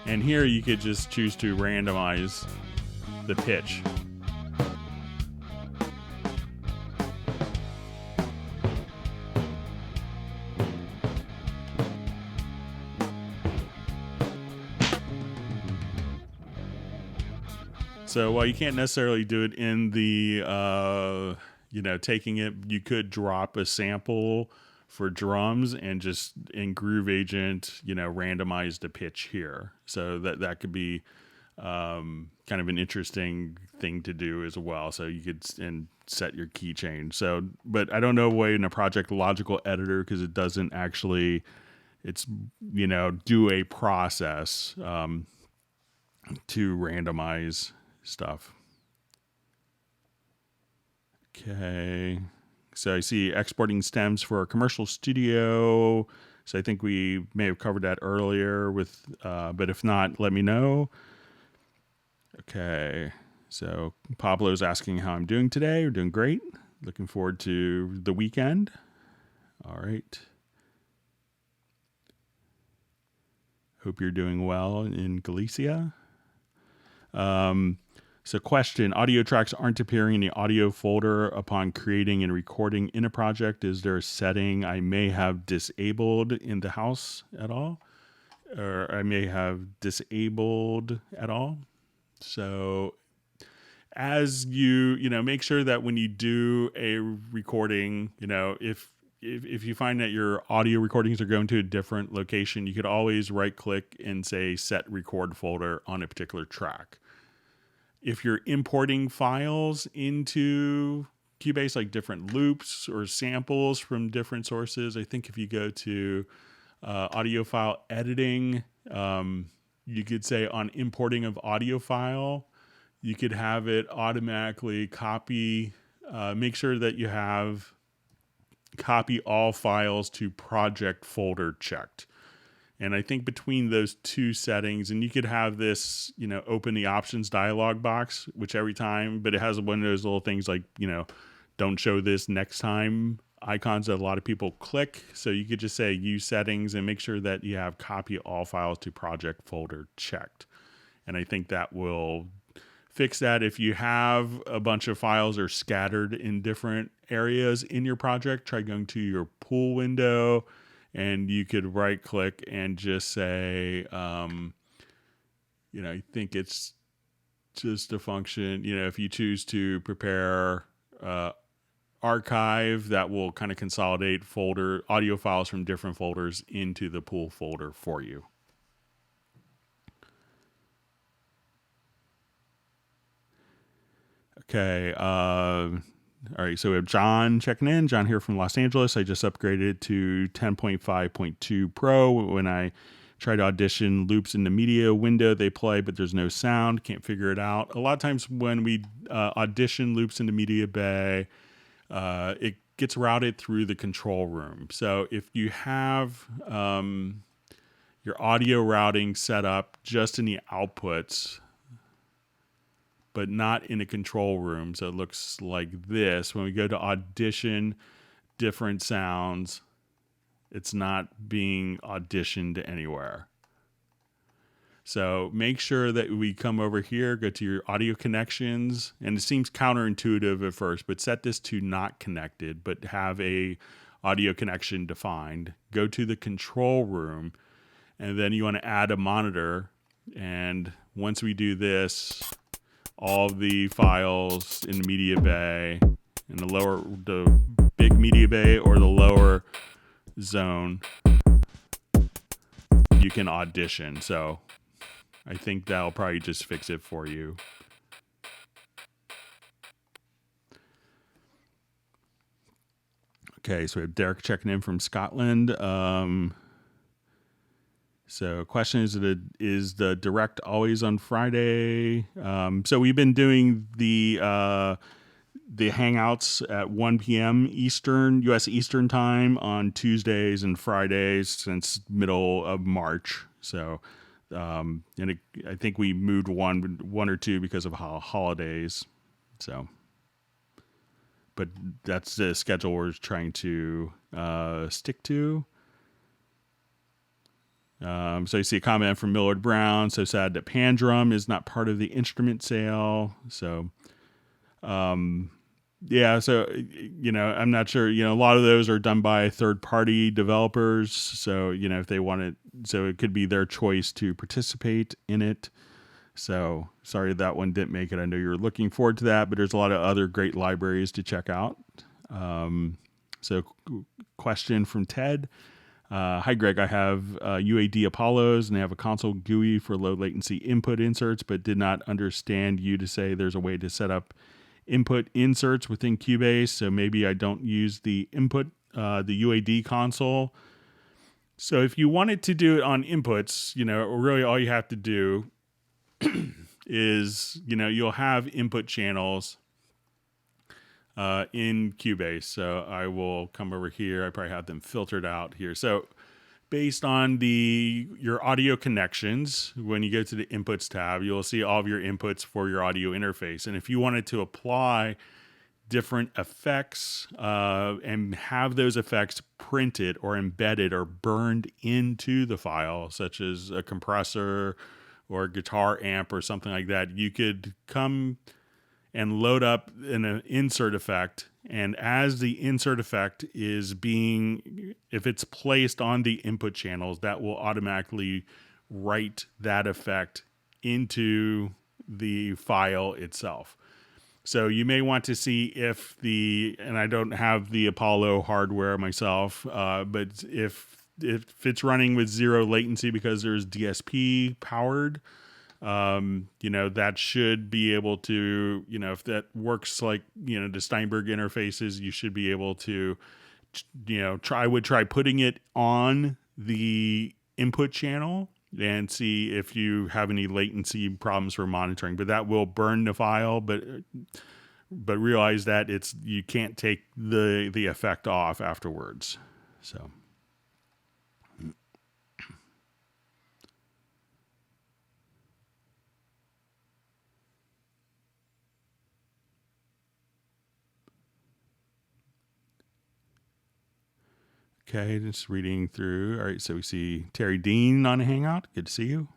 And here you could just choose to randomize the pitch. So while you can't necessarily do it in the, taking it, you could drop a sample for drums and just in Groove Agent, randomize the pitch here. So that could be kind of an interesting thing to do as well. So you could set your key change. So, but I don't know a way in a project logical editor because it doesn't actually, it's, do a process to randomize stuff. Okay. So I see exporting stems for a commercial studio. So I think we may have covered that earlier with, but if not, let me know. Okay. So Pablo's asking how I'm doing today. We're doing great. Looking forward to the weekend. All right. Hope you're doing well in Galicia. So question, audio tracks aren't appearing in the audio folder upon creating and recording in a project. Is there a setting I may have disabled in the house at all? Or I may have disabled at all? So as you make sure that when you do a recording, if you find that your audio recordings are going to a different location, you could always right click and say set record folder on a particular track. If you're importing files into Cubase, like different loops or samples from different sources, I think if you go to audio file editing, you could say on importing of audio file, you could have it automatically copy, make sure that you have copy all files to project folder checked. And I think between those two settings, and you could have this, open the options dialog box, which every time, but it has one of those little things like, don't show this next time icons that a lot of people click. So you could just say use settings and make sure that you have copy all files to project folder checked. And I think that will fix that. If you have a bunch of files are scattered in different areas in your project, try going to your pool window, and you could right click and just say, I think it's just a function. If you choose to prepare archive, that will kind of consolidate audio files from different folders into the pool folder for you. Okay. All right. So we have John checking in. John here from Los Angeles. I just upgraded to 10.5.2 Pro. When I try to audition loops in the media window, they play, but there's no sound. Can't figure it out. A lot of times when we audition loops in the media bay, it gets routed through the control room. So if you have your audio routing set up just in the outputs, but not in a control room, so it looks like this. When we go to audition different sounds, it's not being auditioned anywhere. So make sure that we come over here, go to your audio connections, and it seems counterintuitive at first, but set this to not connected, but have a audio connection defined. Go to the control room, and then you want to add a monitor. And once we do this, all the files in the media bay, in the big media bay or the lower zone, you can audition. So I think that'll probably just fix it for you. Okay, so we have Derek checking in from Scotland. So question is the direct always on Friday? So we've been doing the Hangouts at 1 p.m. Eastern, U.S. Eastern time on Tuesdays and Fridays since middle of March. So, I think we moved one or two because of holidays. So, but that's the schedule we're trying to stick to. So you see a comment from Millard Brown. So sad that pan drum is not part of the instrument sale. So, yeah. So, I'm not sure, a lot of those are done by third-party developers. So, if they want it, so it could be their choice to participate in it. So sorry that one didn't make it. I know you're looking forward to that, but there's a lot of other great libraries to check out. So question from Ted. Hi, Greg. I have UAD Apollos, and they have a console GUI for low latency input inserts, but did not understand you to say there's a way to set up input inserts within Cubase. So maybe I don't use the the UAD console. So if you wanted to do it on inputs, really all you have to do is, you'll have input channels in Cubase. So I will come over here. I probably have them filtered out here. So based on your audio connections, when you go to the inputs tab, you'll see all of your inputs for your audio interface. And if you wanted to apply different effects and have those effects printed or embedded or burned into the file, such as a compressor or a guitar amp or something like that, you could come and load up an insert effect. And as the insert effect is if it's placed on the input channels, that will automatically write that effect into the file itself. So you may want to see and I don't have the Apollo hardware myself, but if it's running with zero latency because there's DSP powered, that should be able to, if that works like, the Steinberg interfaces, you should be able to, try putting it on the input channel and see if you have any latency problems for monitoring. But that will burn the file, but realize that you can't take the effect off afterwards. So. Okay, just reading through. All right, so we see Terry Dean on Hangout. Good to see you.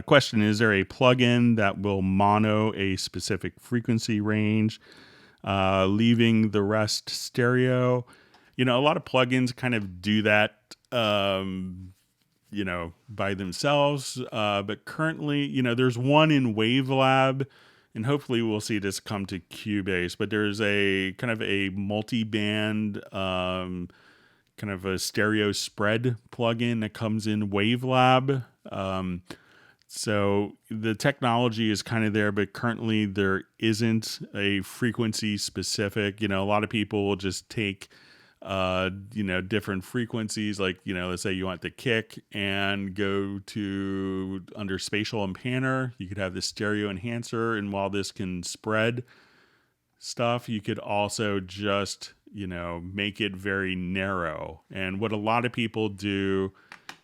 Question, is there a plugin that will mono a specific frequency range, leaving the rest stereo? a lot of plugins kind of do that, by themselves. But currently, there's one in Wavelab, and hopefully we'll see this come to Cubase, but there's a kind of a multi-band, kind of a stereo spread plugin that comes in Wavelab. So the technology is kind of there, but currently there isn't a frequency specific. A lot of people will just take, different frequencies, like, let's say you want the kick and go to under spatial and panner, you could have the stereo enhancer. And while this can spread stuff, you could also just, make it very narrow. And what a lot of people do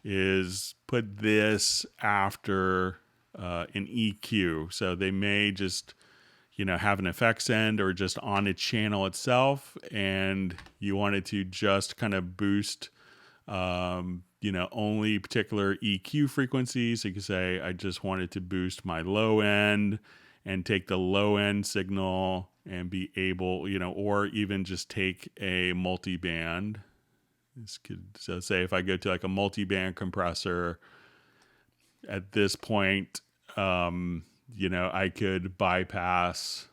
is put this after an EQ. So they may just, have an effects end or just on a channel itself, and you wanted to just kind of boost, only particular EQ frequencies. So you can say, I just wanted to boost my low end and take the low end signal and be able, or even just take a multi-band. So say if I go to like a multi-band compressor at this point, I could bypass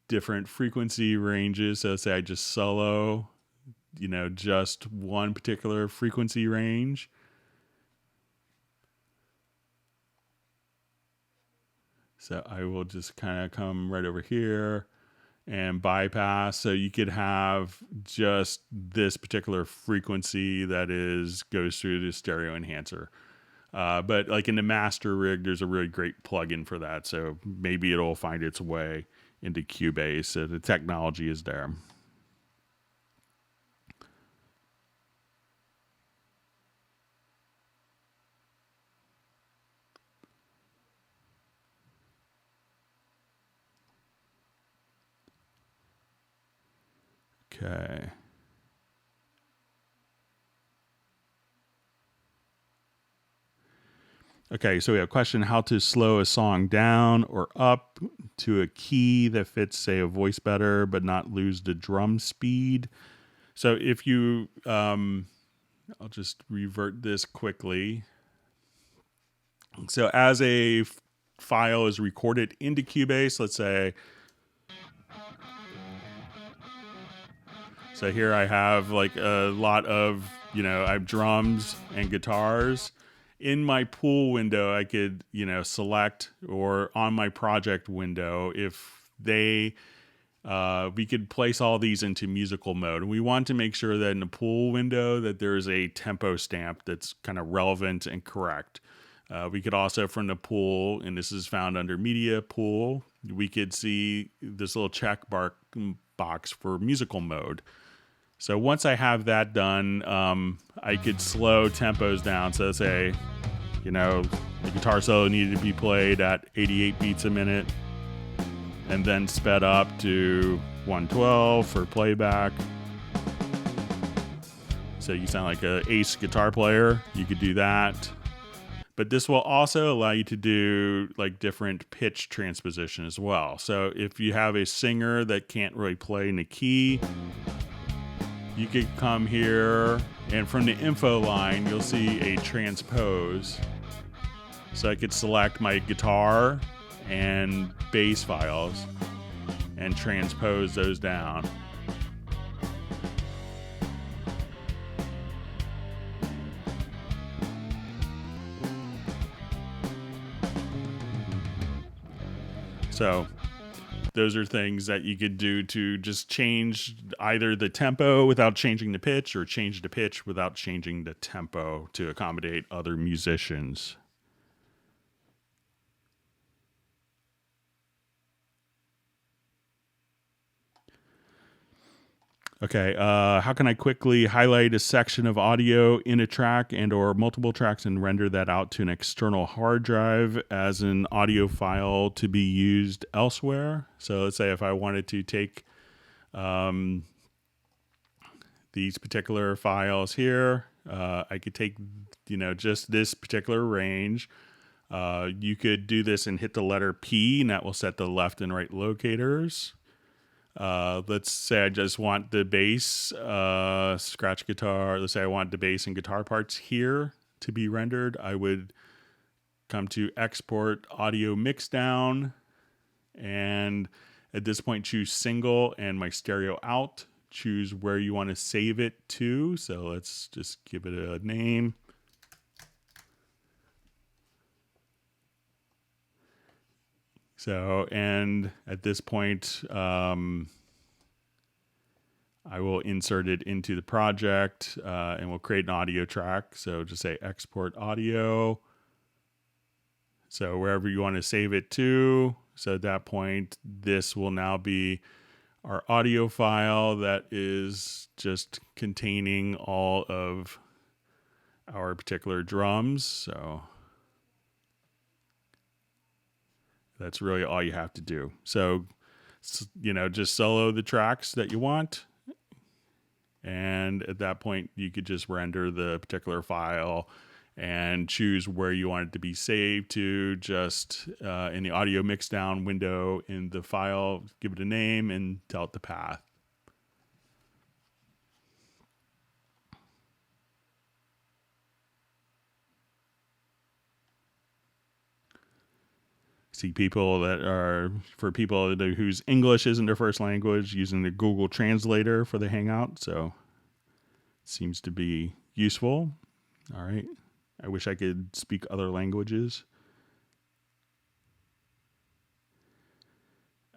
different frequency ranges. So say I just solo, just one particular frequency range. So I will just kind of come right over here and bypass. So you could have just this particular frequency that goes through the stereo enhancer. But like in the master rig, there's a really great plugin for that. So maybe it'll find its way into Cubase. So the technology is there. Okay. Okay, so we have a question: how to slow a song down or up to a key that fits, say, a voice better, but not lose the drum speed. So if you, I'll just revert this quickly. So as a file is recorded into Cubase, let's say, so here I have like a lot of, I have drums and guitars. In my pool window, I could, select, or on my project window, if we could place all these into musical mode. And we want to make sure that in the pool window that there's a tempo stamp that's kind of relevant and correct. We could also, from the pool, and this is found under media pool, we could see this little check box for musical mode. So once I have that done, I could slow tempos down. So say, the guitar solo needed to be played at 88 beats a minute and then sped up to 112 for playback. So you sound like an ace guitar player. You could do that. But this will also allow you to do like different pitch transposition as well. So if you have a singer that can't really play in a key, you could come here, and from the info line, you'll see a transpose. So I could select my guitar and bass files and transpose those down. So those are things that you could do to just change either the tempo without changing the pitch, or change the pitch without changing the tempo to accommodate other musicians. Okay, how can I quickly highlight a section of audio in a track and or multiple tracks and render that out to an external hard drive as an audio file to be used elsewhere? So let's say if I wanted to take these particular files here, I could take, just this particular range. You could do this and hit the letter P, and that will set the left and right locators. Let's say I just want the bass, scratch guitar. Let's say I want the bass and guitar parts here to be rendered. I would come to export audio mixdown, and at this point choose single and my stereo out. Choose where you want to save it to. So let's just give it a name. So, and at this point, I will insert it into the project, and we'll create an audio track. So just say export audio. So wherever you want to save it to. So at that point, this will now be our audio file that is just containing all of our particular drums. So that's really all you have to do. So, just solo the tracks that you want. And at that point, you could just render the particular file and choose where you want it to be saved to, just in the audio mixdown window in the file, give it a name and tell it the path. See people for people whose English isn't their first language, using the Google Translator for the Hangout. So it seems to be useful. All right. I wish I could speak other languages.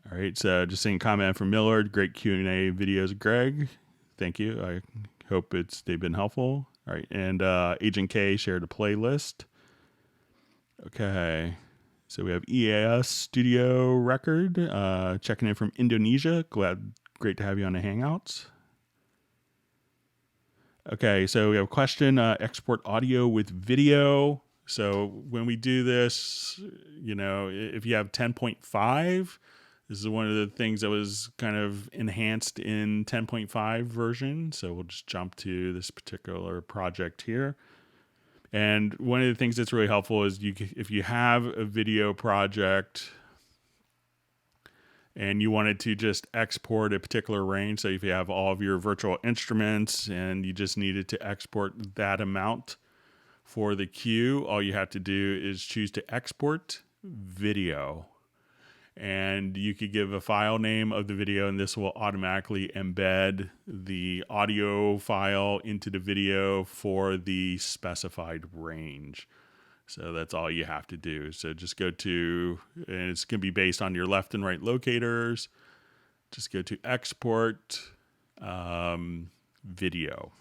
All right, so just saying comment from Millard. Great Q&A videos, Greg. Thank you. I hope they've been helpful. All right, and Agent K shared a playlist. Okay, so we have EAS Studio Record checking in from Indonesia. Great to have you on the Hangouts. Okay, so we have a question, export audio with video. So when we do this, if you have 10.5, this is one of the things that was kind of enhanced in 10.5 version. So we'll just jump to this particular project here. And one of the things that's really helpful is if you have a video project and you wanted to just export a particular range, so if you have all of your virtual instruments and you just needed to export that amount for the cue, all you have to do is choose to export video. And you could give a file name of the video, and this will automatically embed the audio file into the video for the specified range. So that's all you have to do. So just go to, and it's going to be based on your left and right locators. Just go to export video.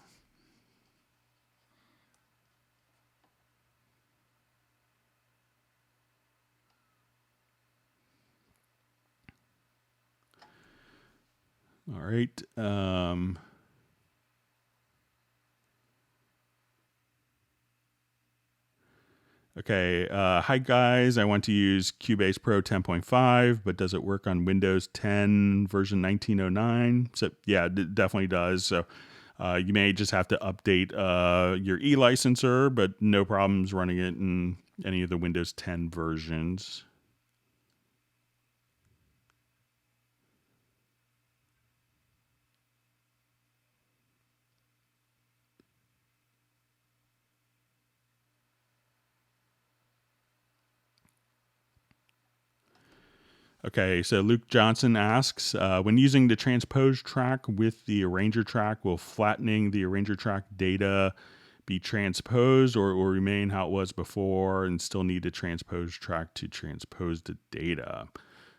All right. Okay. Hi, guys. I want to use Cubase Pro 10.5, but does it work on Windows 10 version 1909? So, yeah, it definitely does. So you may just have to update your e-licenser, but no problems running it in any of the Windows 10 versions. Okay, so Luke Johnson asks, when using the transpose track with the arranger track, will flattening the arranger track data be transposed or remain how it was before and still need a transpose track to transpose the data?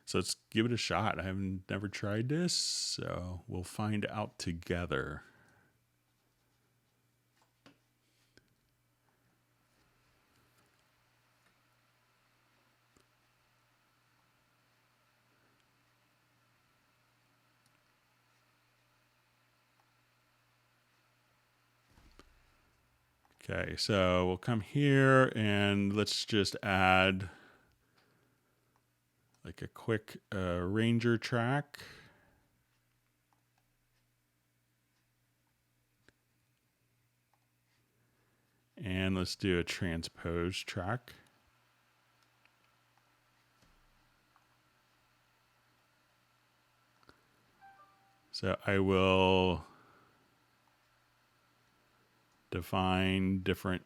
So let's give it a shot. I haven't never tried this, so we'll find out together. Okay, so we'll come here and let's just add like a quick arranger track. And let's do a transpose track. So I will define different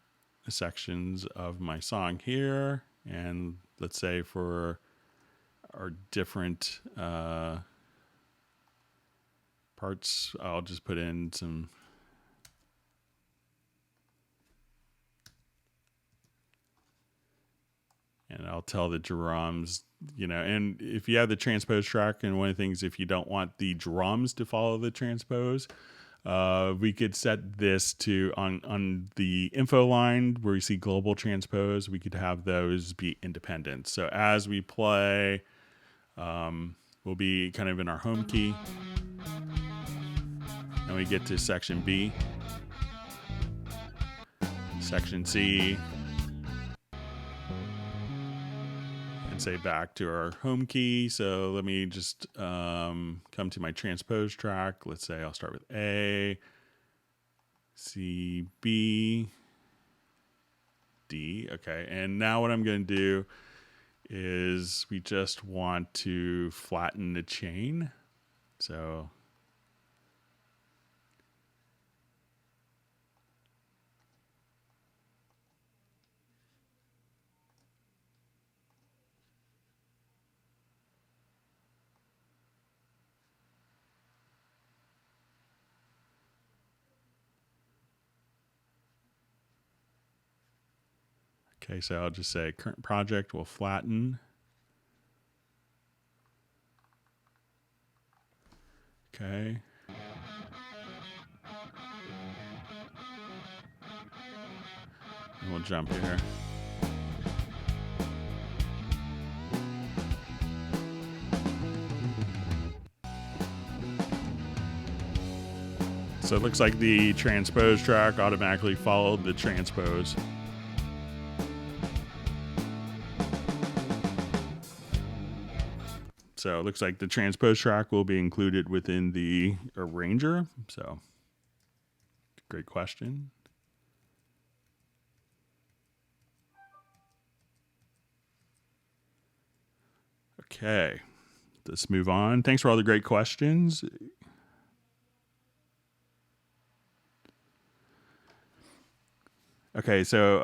sections of my song here. And let's say for our different parts, I'll just put in some and I'll tell the drums, and if you have the transpose track, and one of the things, if you don't want the drums to follow the transpose, we could set this to on the info line where you see global transpose, we could have those be independent. So as we play, we'll be kind of in our home key, and we get to section B, section C, say back to our home key. So let me just come to my transpose track. Let's say I'll start with A, C, B, D. Okay. And now what I'm going to do is we just want to flatten the chain. So okay, so I'll just say current project will flatten. Okay. And we'll jump here. So it looks like the transpose track automatically followed the transpose. So it looks like the transpose track will be included within the arranger. So great question. Okay, let's move on. Thanks for all the great questions. Okay, so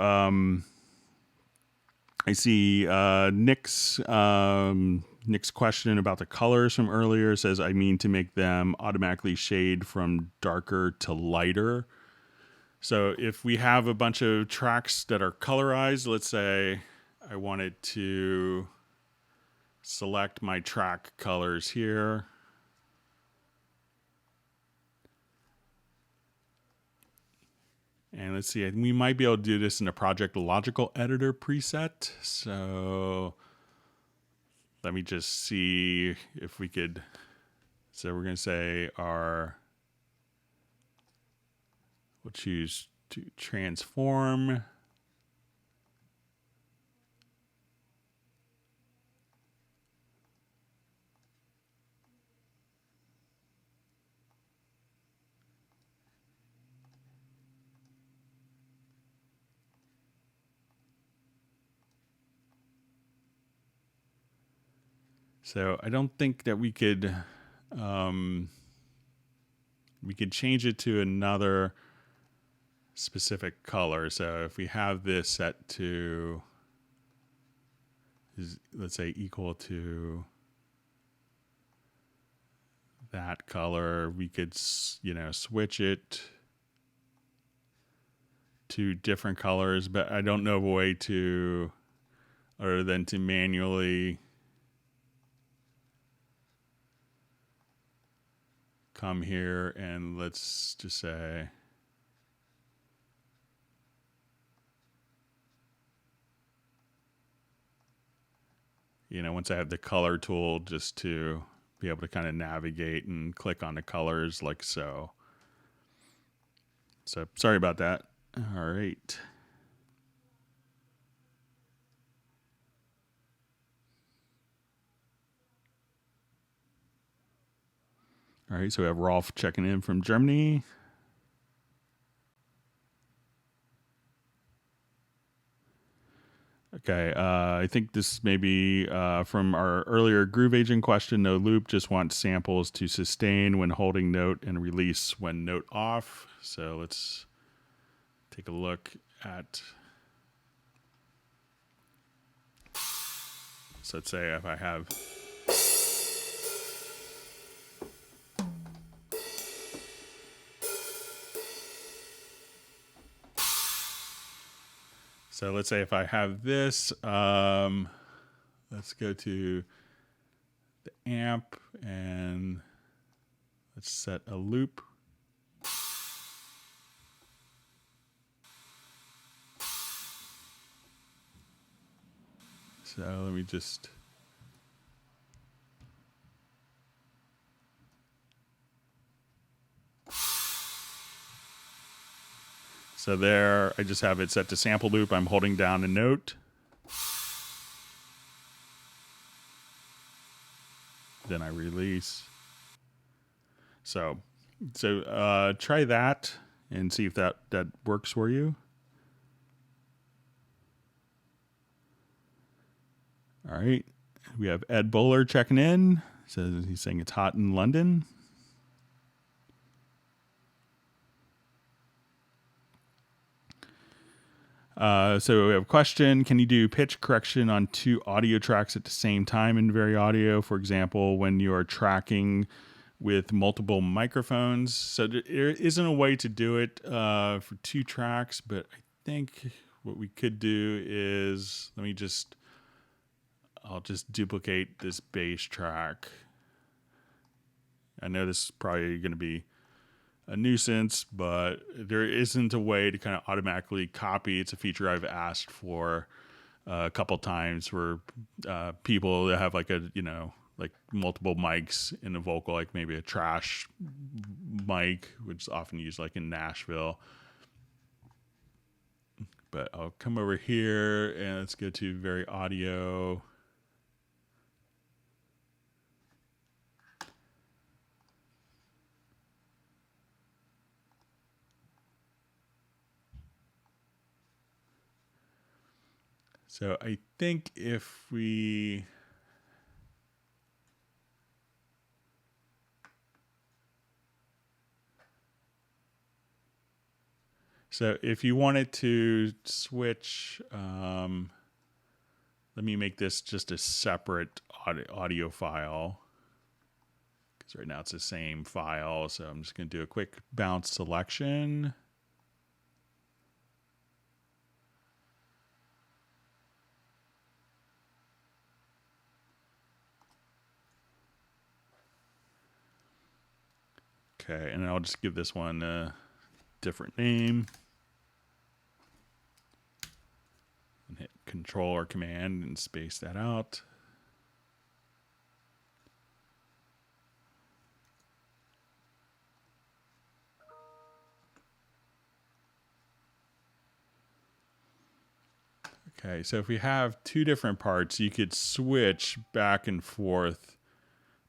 I see Nick's question about the colors from earlier says, I mean to make them automatically shade from darker to lighter. So if we have a bunch of tracks that are colorized, let's say I wanted to select my track colors here. And let's see, we might be able to do this in a Project Logical Editor preset. So let me just see if we could. So we're going to say we'll choose to transform. So I don't think that we could change it to another specific color. So if we have this set to, let's say, equal to that color, we could, switch it to different colors, but I don't know of a way to, other than to manually come here and let's just say, once I have the color tool, just to be able to kind of navigate and click on the colors like so. So sorry about that. All right. All right, so we have Rolf checking in from Germany. Okay, I think this may be from our earlier groove agent question. No loop, just wants samples to sustain when holding note and release when note off. So let's take a look at, so let's say if I have, so let's say if I have this, let's go to the amp and let's set a loop. So let me just, so there, I just have it set to sample loop. I'm holding down a note. Then I release. So try that and see if that works for you. All right. We have Ed Bowler checking in. Says he's saying it's hot in London. So we have a question. Can you do pitch correction on 2 audio tracks at the same time in Very Audio? For example, when you are tracking with multiple microphones. So there isn't a way to do it for 2 tracks, but I think what we could do is, I'll just duplicate this bass track. I know this is probably going to be a nuisance, but there isn't a way to kind of automatically copy. It's a feature I've asked for a couple times for people that have like like multiple mics in a vocal, like maybe a trash mic, which is often used like in Nashville. But I'll come over here and let's go to Very Audio. So I think if we, so if you wanted to switch, let me make this just a separate audio file, because right now it's the same file. So I'm just going to do a quick bounce selection. Okay, and I'll just give this one a different name. And hit Control or Command and space that out. Okay, so if we have 2 different parts, you could switch back and forth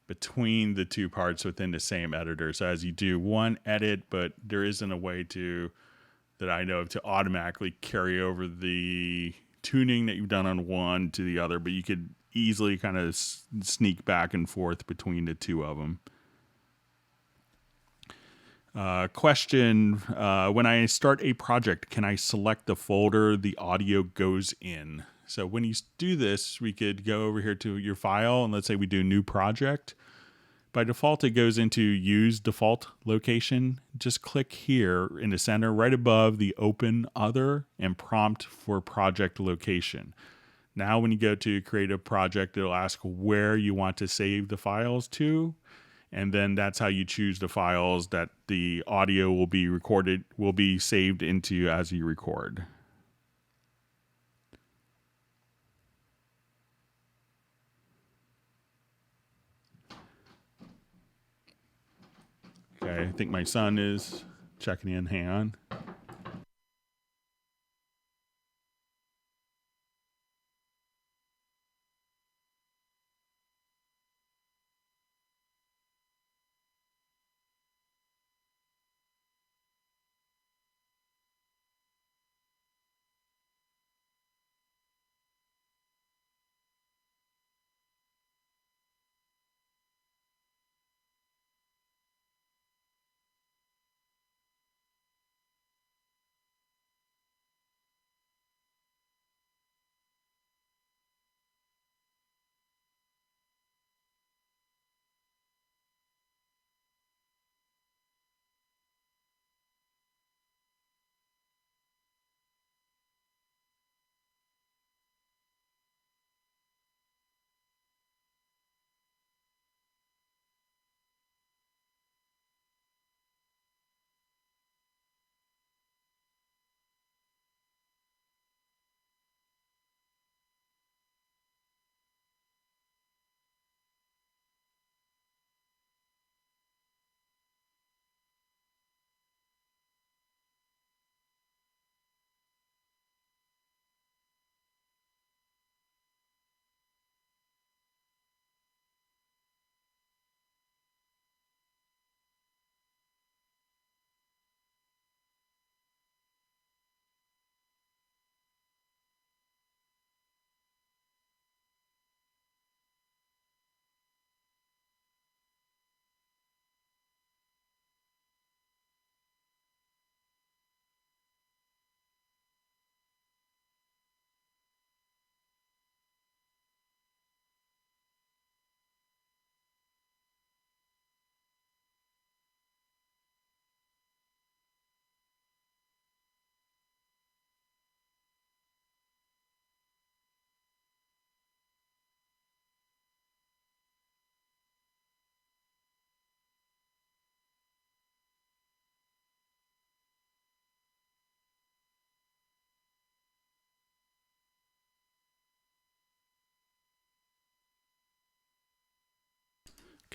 between the 2 parts within the same editor. So as you do one edit, but there isn't a way to, that I know of, to automatically carry over the tuning that you've done on one to the other, but you could easily kind of sneak back and forth between the 2 of them. Question, when I start a project, can I select the folder the audio goes in? So when you do this, we could go over here to your file, and let's say we do new project. By default, it goes into use default location. Just click here in the center right above the open other and prompt for project location. Now when you go to create a project, it'll ask where you want to save the files to. And then that's how you choose the files that the audio will be saved into as you record. Okay, I think my son is checking in. Hang on.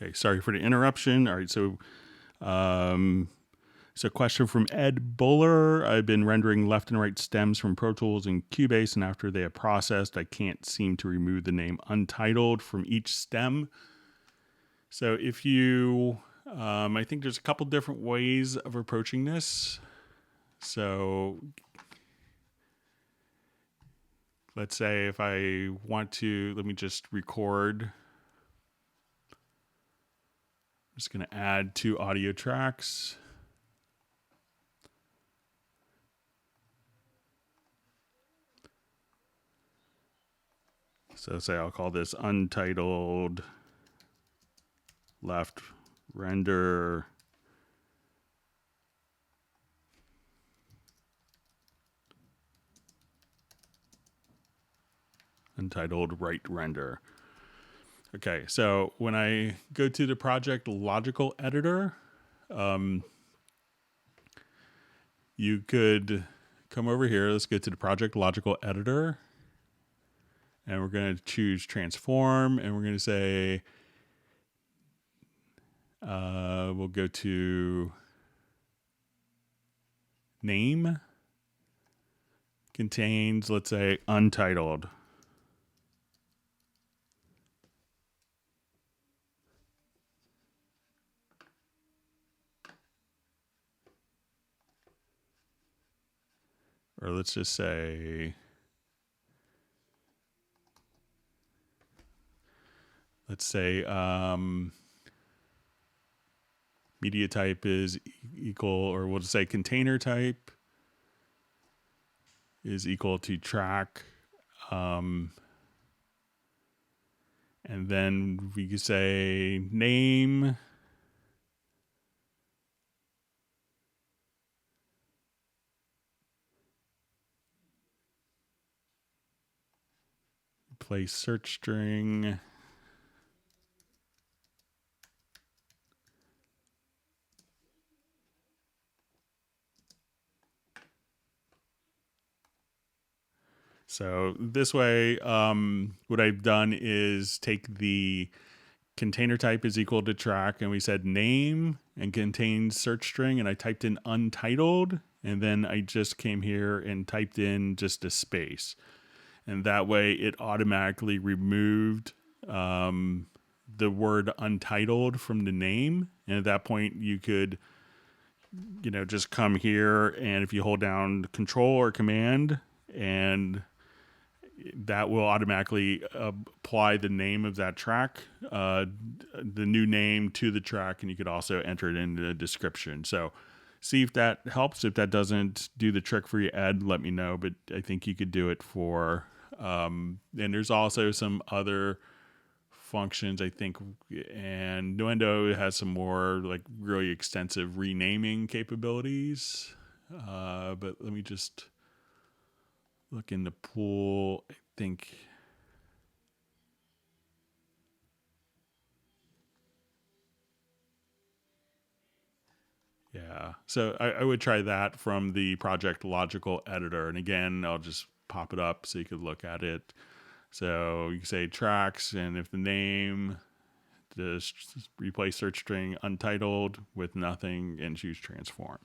Okay, sorry for the interruption. All right, so question from Ed Buller. I've been rendering left and right stems from Pro Tools and Cubase, and after they have processed, I can't seem to remove the name Untitled from each stem. So if you, I think there's a couple different ways of approaching this. So let's say if I want to, let me just record. I'm just going to add 2 audio tracks. So say I'll call this Untitled Left Render. Untitled Right Render. Okay, so when I go to the project logical editor, you could come over here. Let's go to the project logical editor. And we're going to choose transform. And we're going to say, we'll go to name. Contains, let's say, untitled. Or let's just say, media type is equal, or we'll just say container type is equal to track. And then we could say name. Place search string. So this way, what I've done is take the container type is equal to track, and we said name and contains search string, and I typed in untitled, and then I just came here and typed in just a space. And that way it automatically removed the word untitled from the name. And at that point you could, just come here, and if you hold down control or command, and that will automatically apply the name of that track, the new name to the track, and you could also enter it in the description. So see if that helps. If that doesn't do the trick for you, Ed, let me know. But I think you could do it for, and there's also some other functions, I think, and Ondo has some more like really extensive renaming capabilities. But let me just look in the pool. I think. Yeah. So I would try that from the project logical editor. And again, I'll just pop it up so you could look at it. So you can say tracks, and if the name, just replace search string untitled with nothing and choose transform.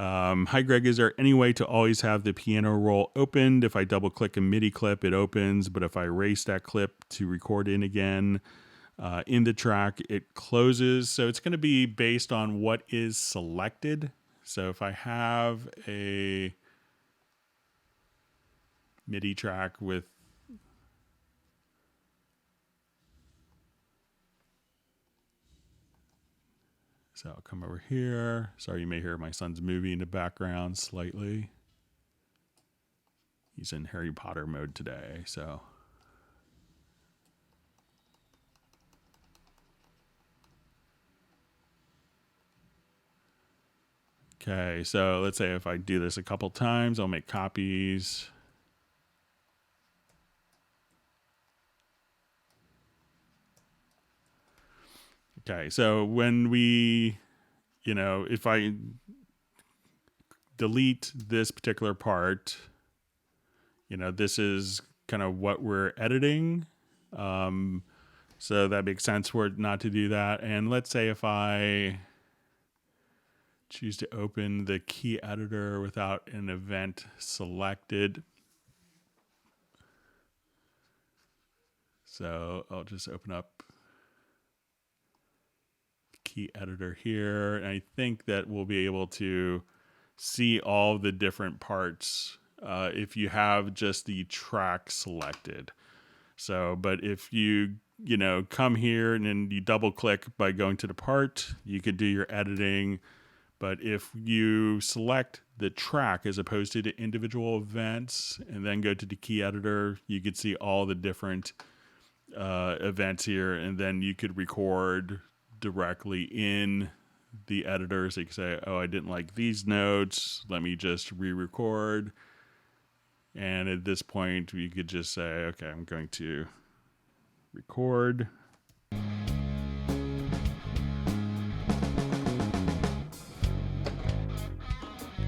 Hi, Greg. Is there any way to always have the piano roll opened? If I double click a MIDI clip, it opens, but if I erase that clip to record in again in the track, it closes. So it's going to be based on what is selected. So if I have a MIDI track with So I'll come over here. Sorry, you may hear my son's movie in the background slightly. He's in Harry Potter mode today, so. Okay, so let's say if I do this a couple times, I'll make copies. Okay, so when we if I delete this particular part, this is kind of what we're editing. So that makes sense for it not to do that. And let's say if I choose to open the key editor without an event selected. So I'll just open up the key editor here. And I think that we'll be able to see all the different parts if you have just the track selected. So, but if you come here and then you double click by going to the part, you could do your editing. But if you select the track as opposed to the individual events and then go to the key editor, you could see all the different events here. And then you could record directly in the editor. So you can say, oh, I didn't like these notes. Let me just re-record. And at this point, you could just say, okay, I'm going to record.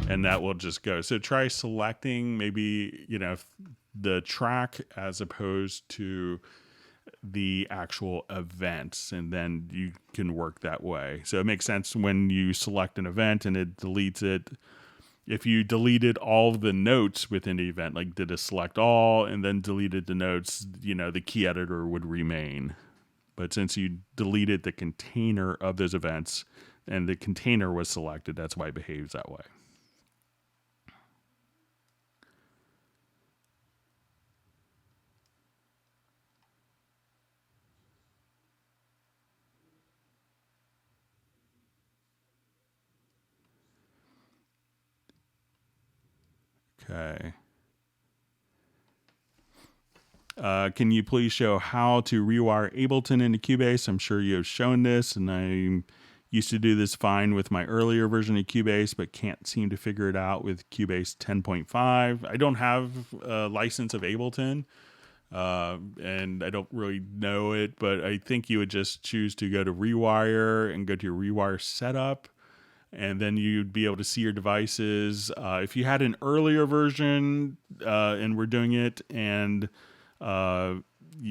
And that will just go. So try selecting maybe, the track as opposed to the actual events, and then you can work that way. So it makes sense when you select an event and it deletes it. If you deleted all the notes within the event, like did a select all and then deleted the notes, the key editor would remain. But since you deleted the container of those events and the container was selected, that's why it behaves that way. Okay. Can you please show how to rewire Ableton into Cubase? I'm sure you have shown this, and I used to do this fine with my earlier version of Cubase, but can't seem to figure it out with Cubase 10.5. I don't have a license of Ableton, and I don't really know it, but I think you would just choose to go to Rewire and go to your Rewire setup, and then you'd be able to see your devices. If you had an earlier version and we're doing it, and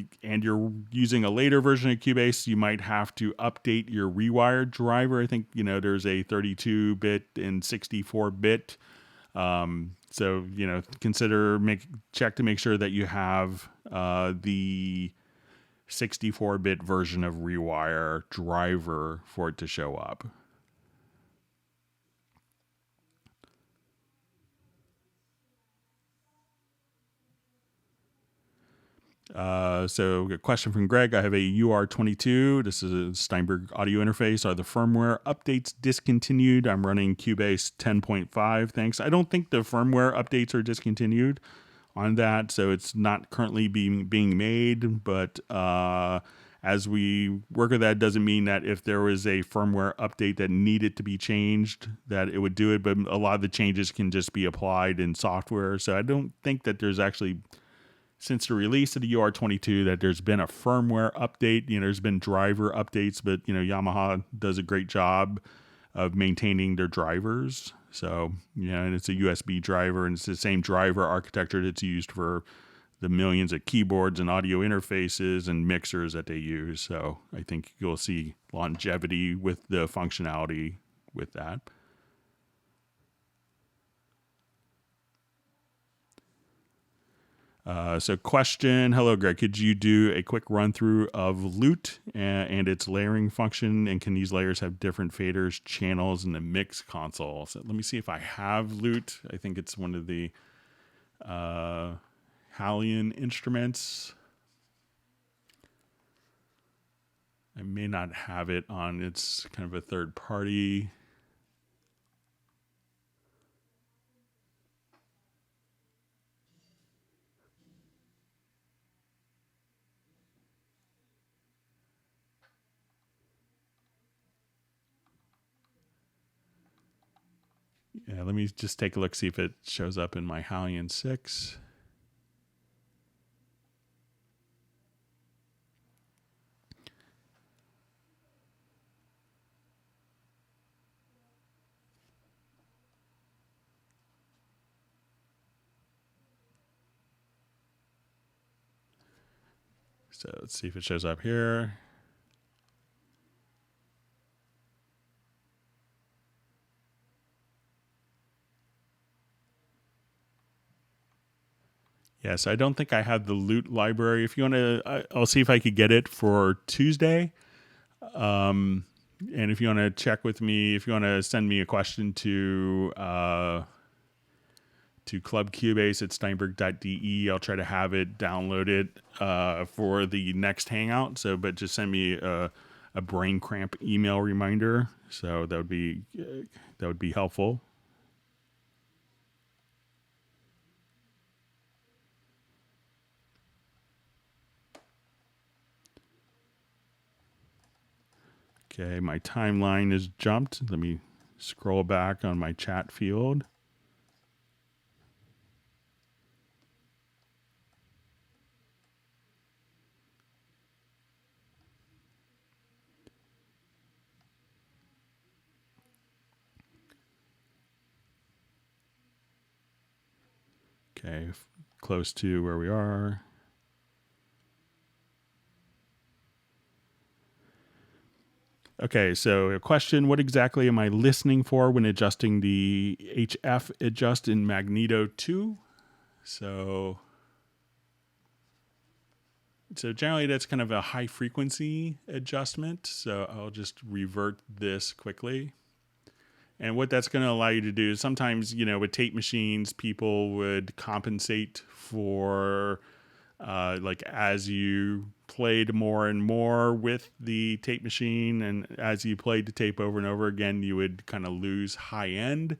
you're using a later version of Cubase, you might have to update your Rewire driver. I think there's a 32-bit and 64-bit. So check to make sure that you have the 64-bit version of Rewire driver for it to show up. So a question from Greg. I have a UR22. This is a Steinberg audio interface. Are the firmware updates discontinued? I'm running Cubase 10.5. Thanks. I don't think the firmware updates are discontinued on that, so it's not currently being made. But as we work with that, doesn't mean that if there was a firmware update that needed to be changed, that it would do it. But a lot of the changes can just be applied in software. So I don't think that there's actually, since the release of the UR22, that there's been a firmware update. There's been driver updates, but Yamaha does a great job of maintaining their drivers. So and it's a USB driver, and it's the same driver architecture that's used for the millions of keyboards and audio interfaces and mixers that they use. So I think you'll see longevity with the functionality with that. So question, hello Greg, could you do a quick run through of Lute and its layering function, and can these layers have different faders, channels in the mix console? So let me see if I have Lute. I think it's one of the Hallie instruments. I may not have it on, it's kind of a third party. Yeah, let me just take a look, see if it shows up in my Hallie 6. So let's see if it shows up here. Yes, I don't think I have the loot library. If you want to, I'll see if I could get it for Tuesday. And if you want to check with me, if you want to send me a question to Club Cubase at steinberg.de, I'll try to have it downloaded for the next Hangout. So, but just send me a brain cramp email reminder. So that would be helpful. Okay, my timeline is jumped. Let me scroll back on my chat field. Okay, close to where we are. Okay, so a question, what exactly am I listening for when adjusting the HF adjust in Magneto 2? So generally that's kind of a high frequency adjustment. So I'll just revert this quickly. And what that's going to allow you to do is sometimes, with tape machines, people would compensate for like as you played more and more with the tape machine, and as you played the tape over and over again, you would kind of lose high end,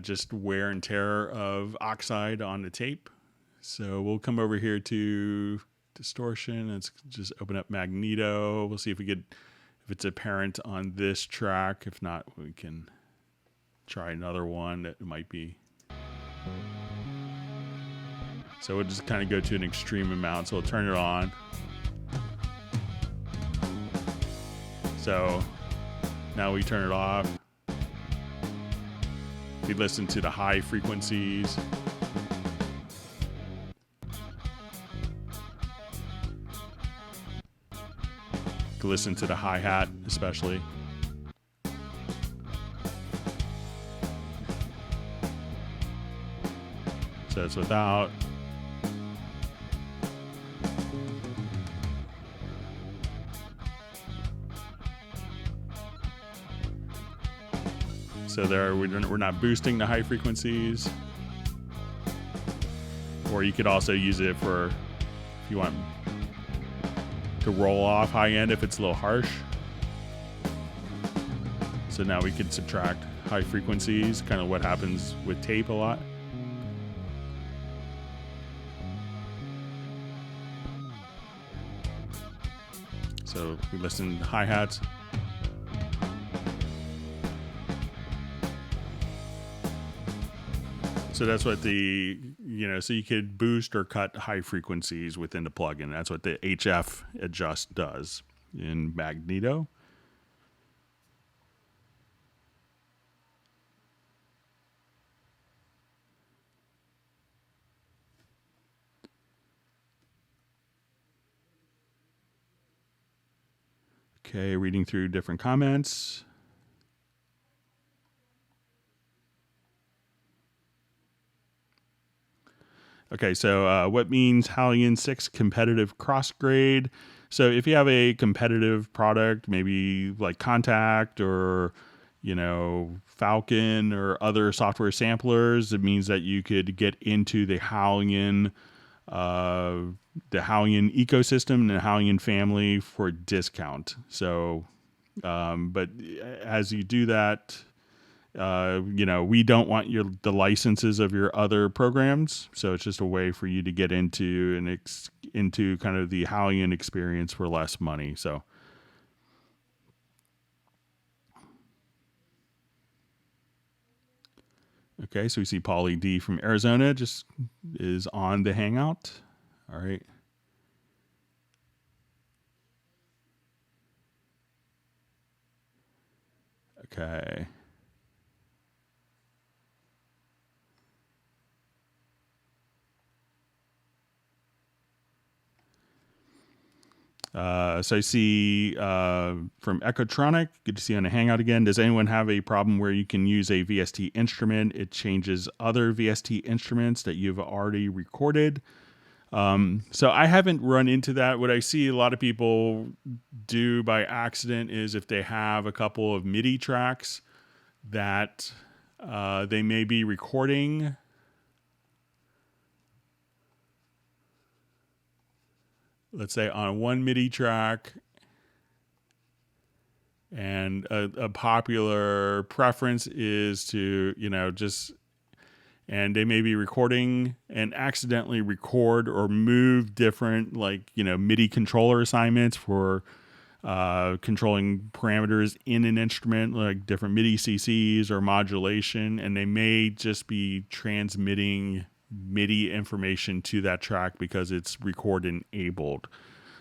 just wear and tear of oxide on the tape. So we'll come over here to distortion. Let's just open up Magneto. We'll see if it's apparent on this track. If not, we can try another one that might be. So we'll just kind of go to an extreme amount. So we'll turn it on. So now we turn it off. We listen to the high frequencies. Listen to the hi-hat especially. So it's without. So there we're not boosting the high frequencies. Or you could also use it for, if you want to roll off high end if it's a little harsh. So now we can subtract high frequencies, kind of what happens with tape a lot. So we listen to hi-hats. So that's what so you could boost or cut high frequencies within the plugin. That's what the HF adjust does in Magneto. Okay, reading through different comments. Okay, so what means Hallian 6 competitive cross-grade? So if you have a competitive product, maybe like Contact or, Falcon or other software samplers, it means that you could get into the Hallian ecosystem and the Hallian family for a discount. So, but as you do that, we don't want the licenses of your other programs, so it's just a way for you to get into into kind of the Hallian experience for less money. So, okay, so we see Paulie D from Arizona just is on the Hangout. All right. Okay. So I see from Echotronic, good to see you on a Hangout again. Does anyone have a problem where you can use a VST instrument? It changes other VST instruments that you've already recorded. So I haven't run into that. What I see a lot of people do by accident is if they have a couple of MIDI tracks that they may be recording. Let's say on one MIDI track, and a popular preference is to, and they may be recording and accidentally record or move different, MIDI controller assignments for controlling parameters in an instrument, like different MIDI CCs or modulation, and they may just be transmitting MIDI information to that track because it's record enabled.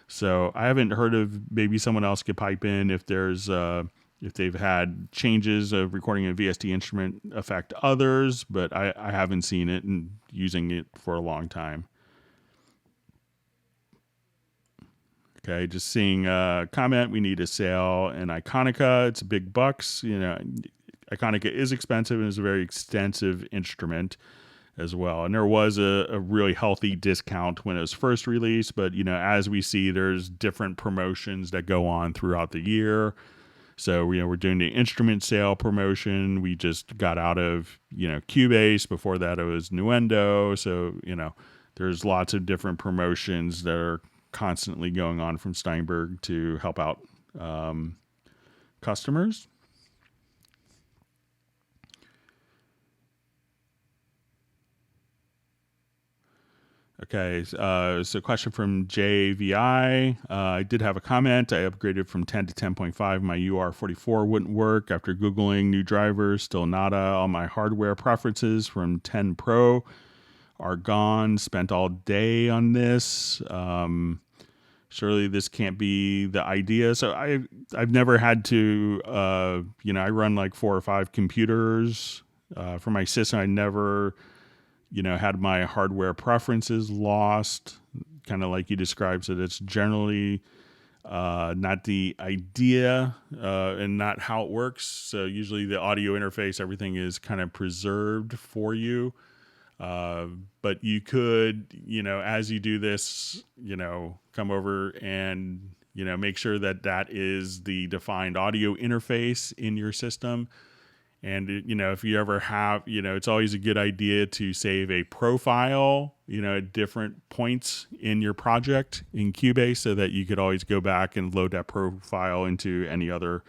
So I haven't heard of, maybe someone else could pipe in if there's if they've had changes of recording a VST instrument affect others, but I haven't seen it and using it for a long time. Okay, just seeing a comment. We need a sale in Iconica. It's big bucks. Iconica is expensive and is a very extensive instrument as well. And there was a really healthy discount when it was first released. But, as we see, there's different promotions that go on throughout the year. So, we're doing the instrument sale promotion. We just got out of, Cubase. Before that, it was Nuendo. So, there's lots of different promotions that are constantly going on from Steinberg to help out customers. Okay, so question from JVI. I did have a comment. I upgraded from 10 to 10.5. My UR44 wouldn't work. After Googling new drivers, still nada. All my hardware preferences from 10 Pro are gone. Spent all day on this. Surely this can't be the idea. So I've never had to, I run like 4 or 5 computers for my system. I never had my hardware preferences lost, kind of like you described. So that's generally not the idea and not how it works. So usually the audio interface, everything is kind of preserved for you. But you could, as you do this, come over and, make sure that that is the defined audio interface in your system. And, if you ever have, it's always a good idea to save a profile, at different points in your project in Cubase so that you could always go back and load that profile into any other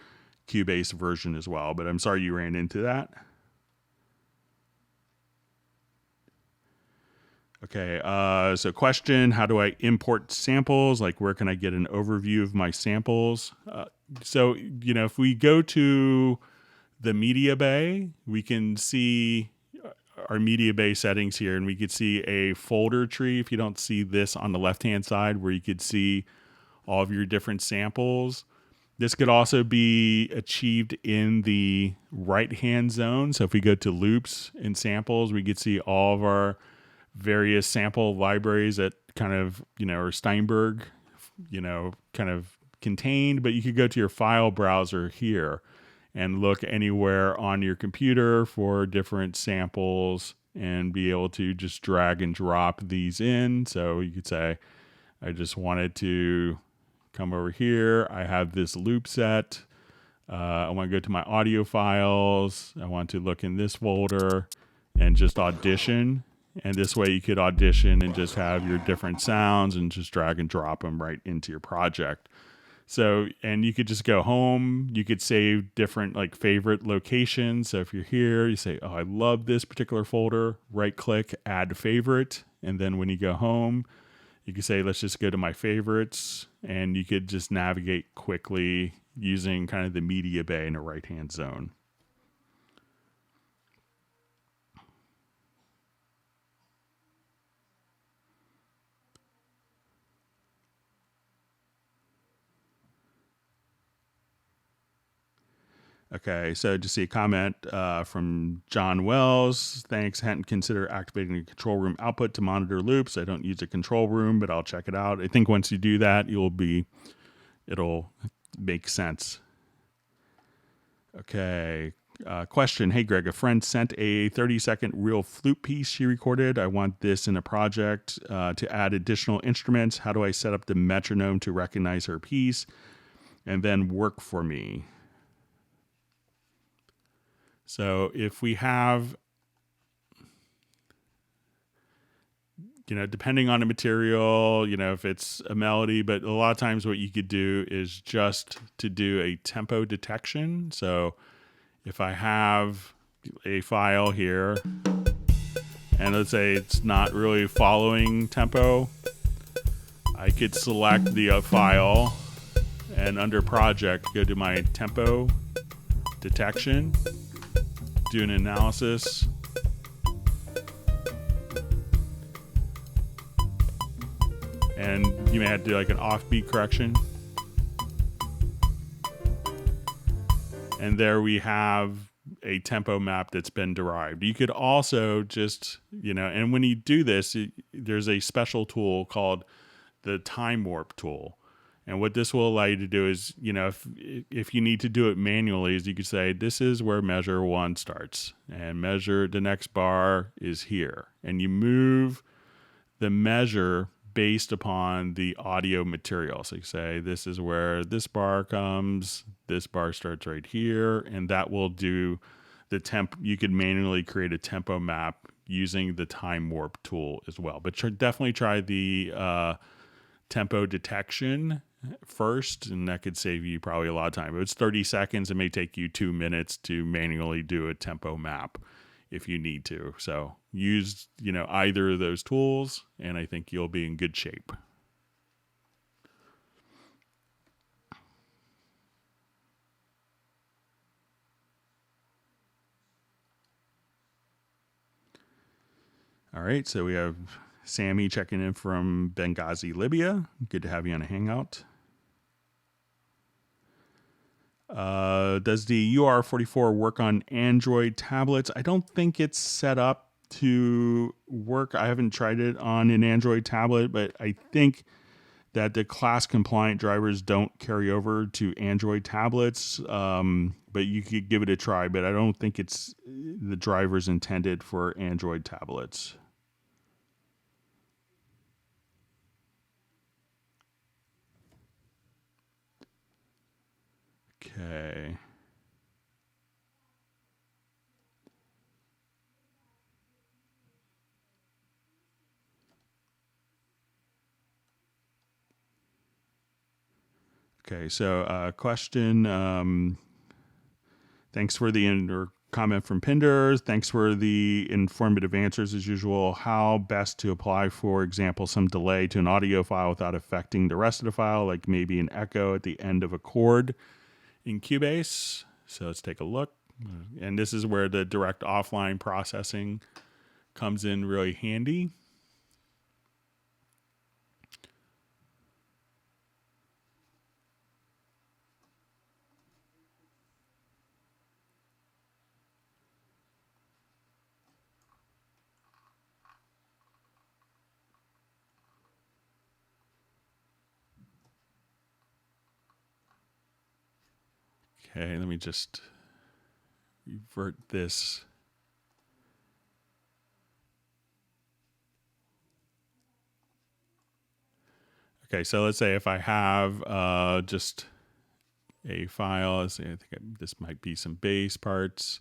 Cubase version as well. But I'm sorry you ran into that. Okay, so question, how do I import samples? Like, where can I get an overview of my samples? So, if we go to the media bay, we can see our media bay settings here, and we could see a folder tree. If you don't see this on the left-hand side, where you could see all of your different samples. This could also be achieved in the right-hand zone. So if we go to loops and samples, we could see all of our various sample libraries that kind of, are Steinberg, kind of contained, but you could go to your file browser here and look anywhere on your computer for different samples and be able to just drag and drop these in. So you could say, I just wanted to come over here. I have this loop set. I want to go to my audio files. I want to look in this folder and just audition. And this way you could audition and just have your different sounds and just drag and drop them right into your project. So, and you could just go home. You could save different like favorite locations. So if you're here, you say, oh, I love this particular folder, right click, add favorite. And then when you go home, you could say, let's just go to my favorites. And you could just navigate quickly using kind of the media bay in the right-hand zone. Okay, so just see a comment from John Wells. Thanks. Hadn't considered activating a control room output to monitor loops. I don't use a control room, but I'll check it out. I think once you do that, you'll be it'll make sense. Okay. Question. Hey, Greg, a friend sent a 30-second real flute piece she recorded. I want this in a project to add additional instruments. How do I set up the metronome to recognize her piece and then work for me? So if we have, depending on the material, if it's a melody, but a lot of times what you could do is just to do a tempo detection. So if I have a file here, and let's say it's not really following tempo, I could select the file and under project, go to my tempo detection, do an analysis. And you may have to do like an offbeat correction. And there we have a tempo map that's been derived. You could also just, and when you do this, there's a special tool called the time warp tool. And what this will allow you to do is, if you need to do it manually, is you could say, this is where measure 1 starts, and measure the next bar is here. And you move the measure based upon the audio material. So you say, this is where this bar comes, this bar starts right here, and that will do the temp. You could manually create a tempo map using the time warp tool as well. But definitely try the tempo detection first, and that could save you probably a lot of time. If it's 30 seconds, it may take you 2 minutes to manually do a tempo map if you need to. So use, either of those tools, and I think you'll be in good shape. All right, so we have Sammy checking in from Benghazi, Libya. Good to have you on a Hangout. Does the UR44 work on Android tablets? I don't think it's set up to work. I haven't tried it on an Android tablet, but I think that the class compliant drivers don't carry over to Android tablets. But you could give it a try, but I don't think it's the drivers intended for Android tablets. Okay. Okay, so question. Thanks for the comment from Pinder. Thanks for the informative answers as usual. How best to apply, for example, some delay to an audio file without affecting the rest of the file, like maybe an echo at the end of a chord in Cubase. So let's take a look. And this is where the direct offline processing comes in really handy. Okay, let me just revert this. Okay, so let's say if I have just a file, let's say I think this might be some bass parts.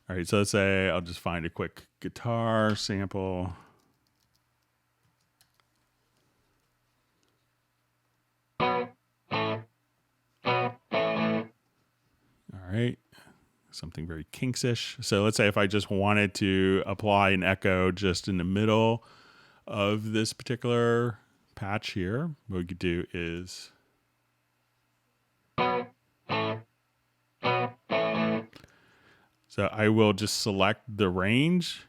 All right, so let's say I'll just find a quick guitar sample. All right, something very Kinks-ish. So let's say if I just wanted to apply an echo just in the middle of this particular patch here, what we could do is so I will just select the range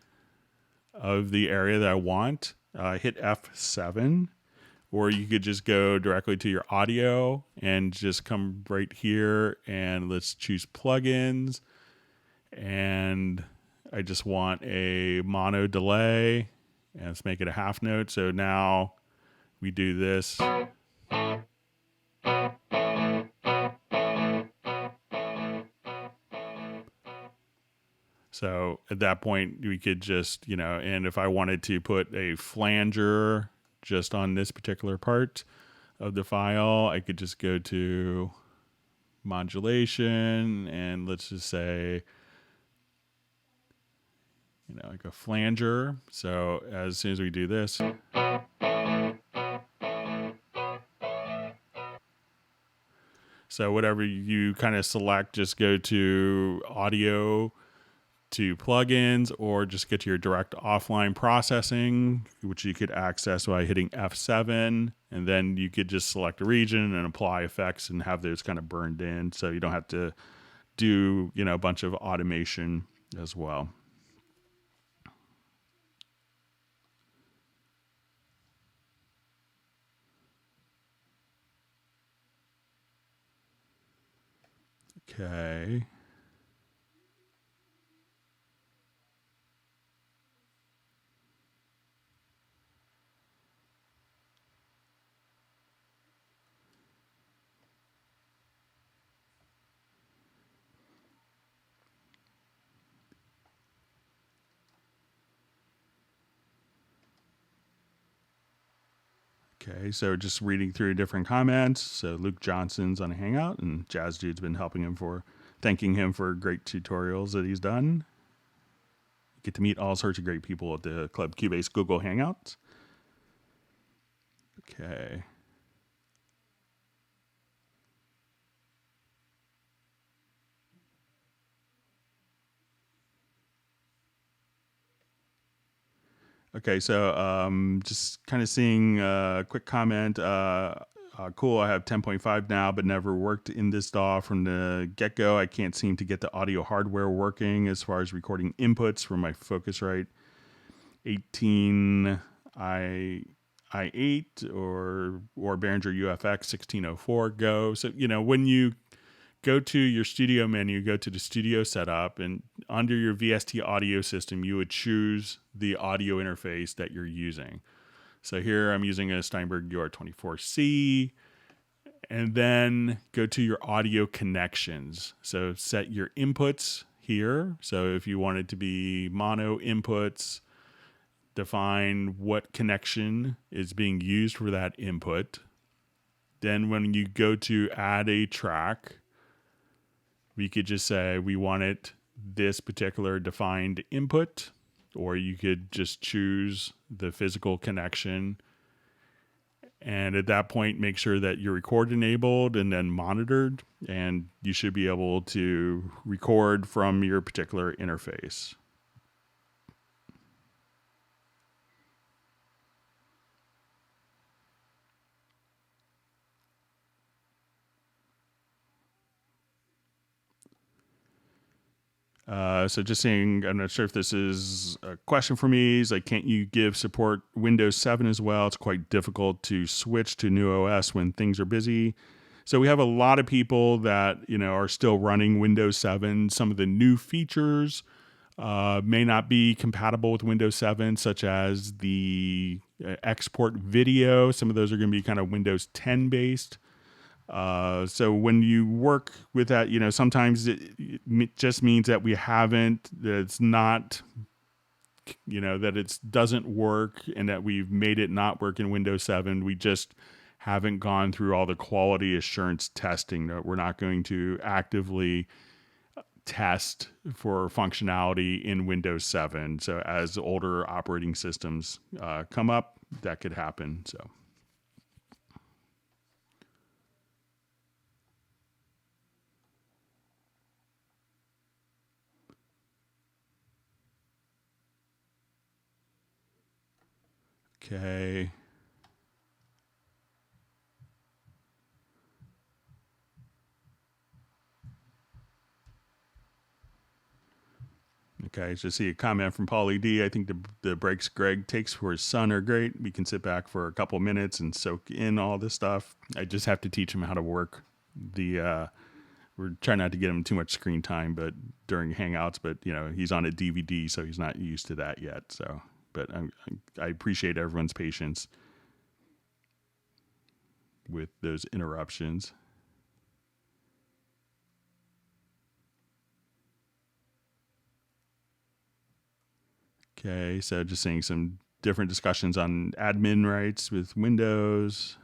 of the area that I want, hit F7, or you could just go directly to your audio and just come right here and let's choose plugins. And I just want a mono delay, and let's make it a half note. So now we do this. So at that point, we could just, and if I wanted to put a flanger just on this particular part of the file, I could just go to modulation and let's just say, like a flanger. So as soon as we do this, so whatever you kind of select, just go to audio, to plugins, or just get to your direct offline processing, which you could access by hitting F7, and then you could just select a region and apply effects and have those kind of burned in, so you don't have to do a bunch of automation as well. Okay. Okay, so just reading through different comments. So Luke Johnson's on Hangout, and Jazz Dude's been thanking him for great tutorials that he's done. Get to meet all sorts of great people at the Club Cubase Google Hangouts. Okay. Okay, so just kind of seeing a quick comment. Cool, I have 10.5 now, but never worked in this DAW from the get-go. I can't seem to get the audio hardware working as far as recording inputs from my Focusrite 18 i8 or Behringer UFX 1604 Go. So, when you go to your studio menu, go to the studio setup, and under your VST audio system, you would choose the audio interface that you're using. So here I'm using a Steinberg UR24C, and then go to your audio connections. So set your inputs here. So if you want it to be mono inputs, define what connection is being used for that input. Then when you go to add a track, we could just say we want it this particular defined input, or you could just choose the physical connection. And at that point, make sure that you're record enabled and then monitored, and you should be able to record from your particular interface. So just saying, I'm not sure if this is a question for me. Is like, can't you give support Windows 7 as well? It's quite difficult to switch to new OS when things are busy. So we have a lot of people that are still running Windows 7. Some of the new features may not be compatible with Windows 7, such as the export video. Some of those are going to be kind of Windows 10 based. So when you work with that, sometimes it just means that that it's not, that it doesn't work and that we've made it not work in Windows 7. We just haven't gone through all the quality assurance testing. That we're not going to actively test for functionality in Windows 7. So as older operating systems come up, that could happen. So. Okay. Okay, so see a comment from Paulie D. I think the breaks Greg takes for his son are great. We can sit back for a couple minutes and soak in all this stuff. I just have to teach him how to work the we're trying not to get him too much screen time, but during Hangouts, but he's on a DVD, so he's not used to that yet. So, but I appreciate everyone's patience with those interruptions. Okay, so just seeing some different discussions on admin rights with Windows.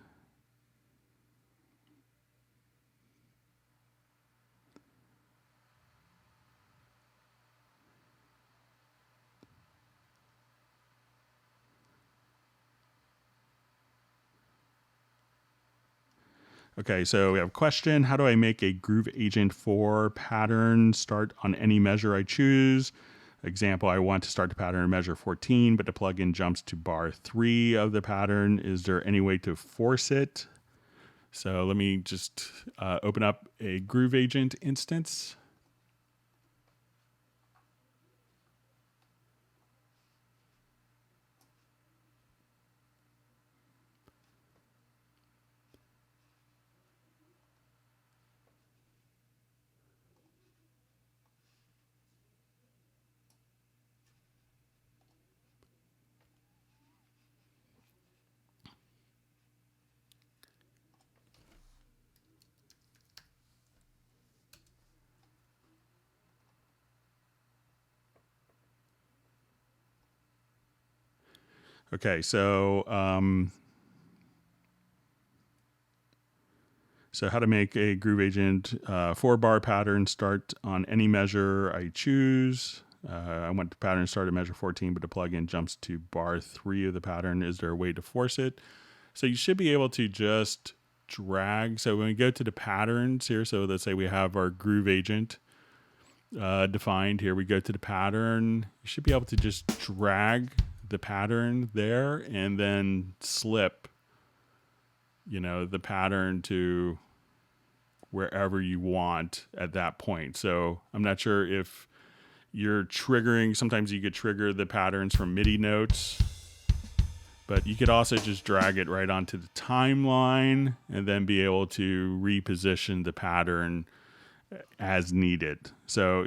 Okay, so we have a question. How do I make a groove agent for pattern start on any measure I choose? Example, I want to start the pattern in measure 14, but the plugin jumps to bar 3 of the pattern. Is there any way to force it? So let me just open up a groove agent instance. Okay, so how to make a groove agent 4-bar pattern start on any measure I choose. I want the pattern to start at measure 14, but the plugin jumps to bar 3 of the pattern. Is there a way to force it? So you should be able to just drag. So when we go to the patterns here, so let's say we have our groove agent defined here. We go to the pattern. You should be able to just drag the pattern there and then slip, the pattern to wherever you want at that point. So I'm not sure if you're triggering, sometimes you could trigger the patterns from MIDI notes, but you could also just drag it right onto the timeline and then be able to reposition the pattern as needed. So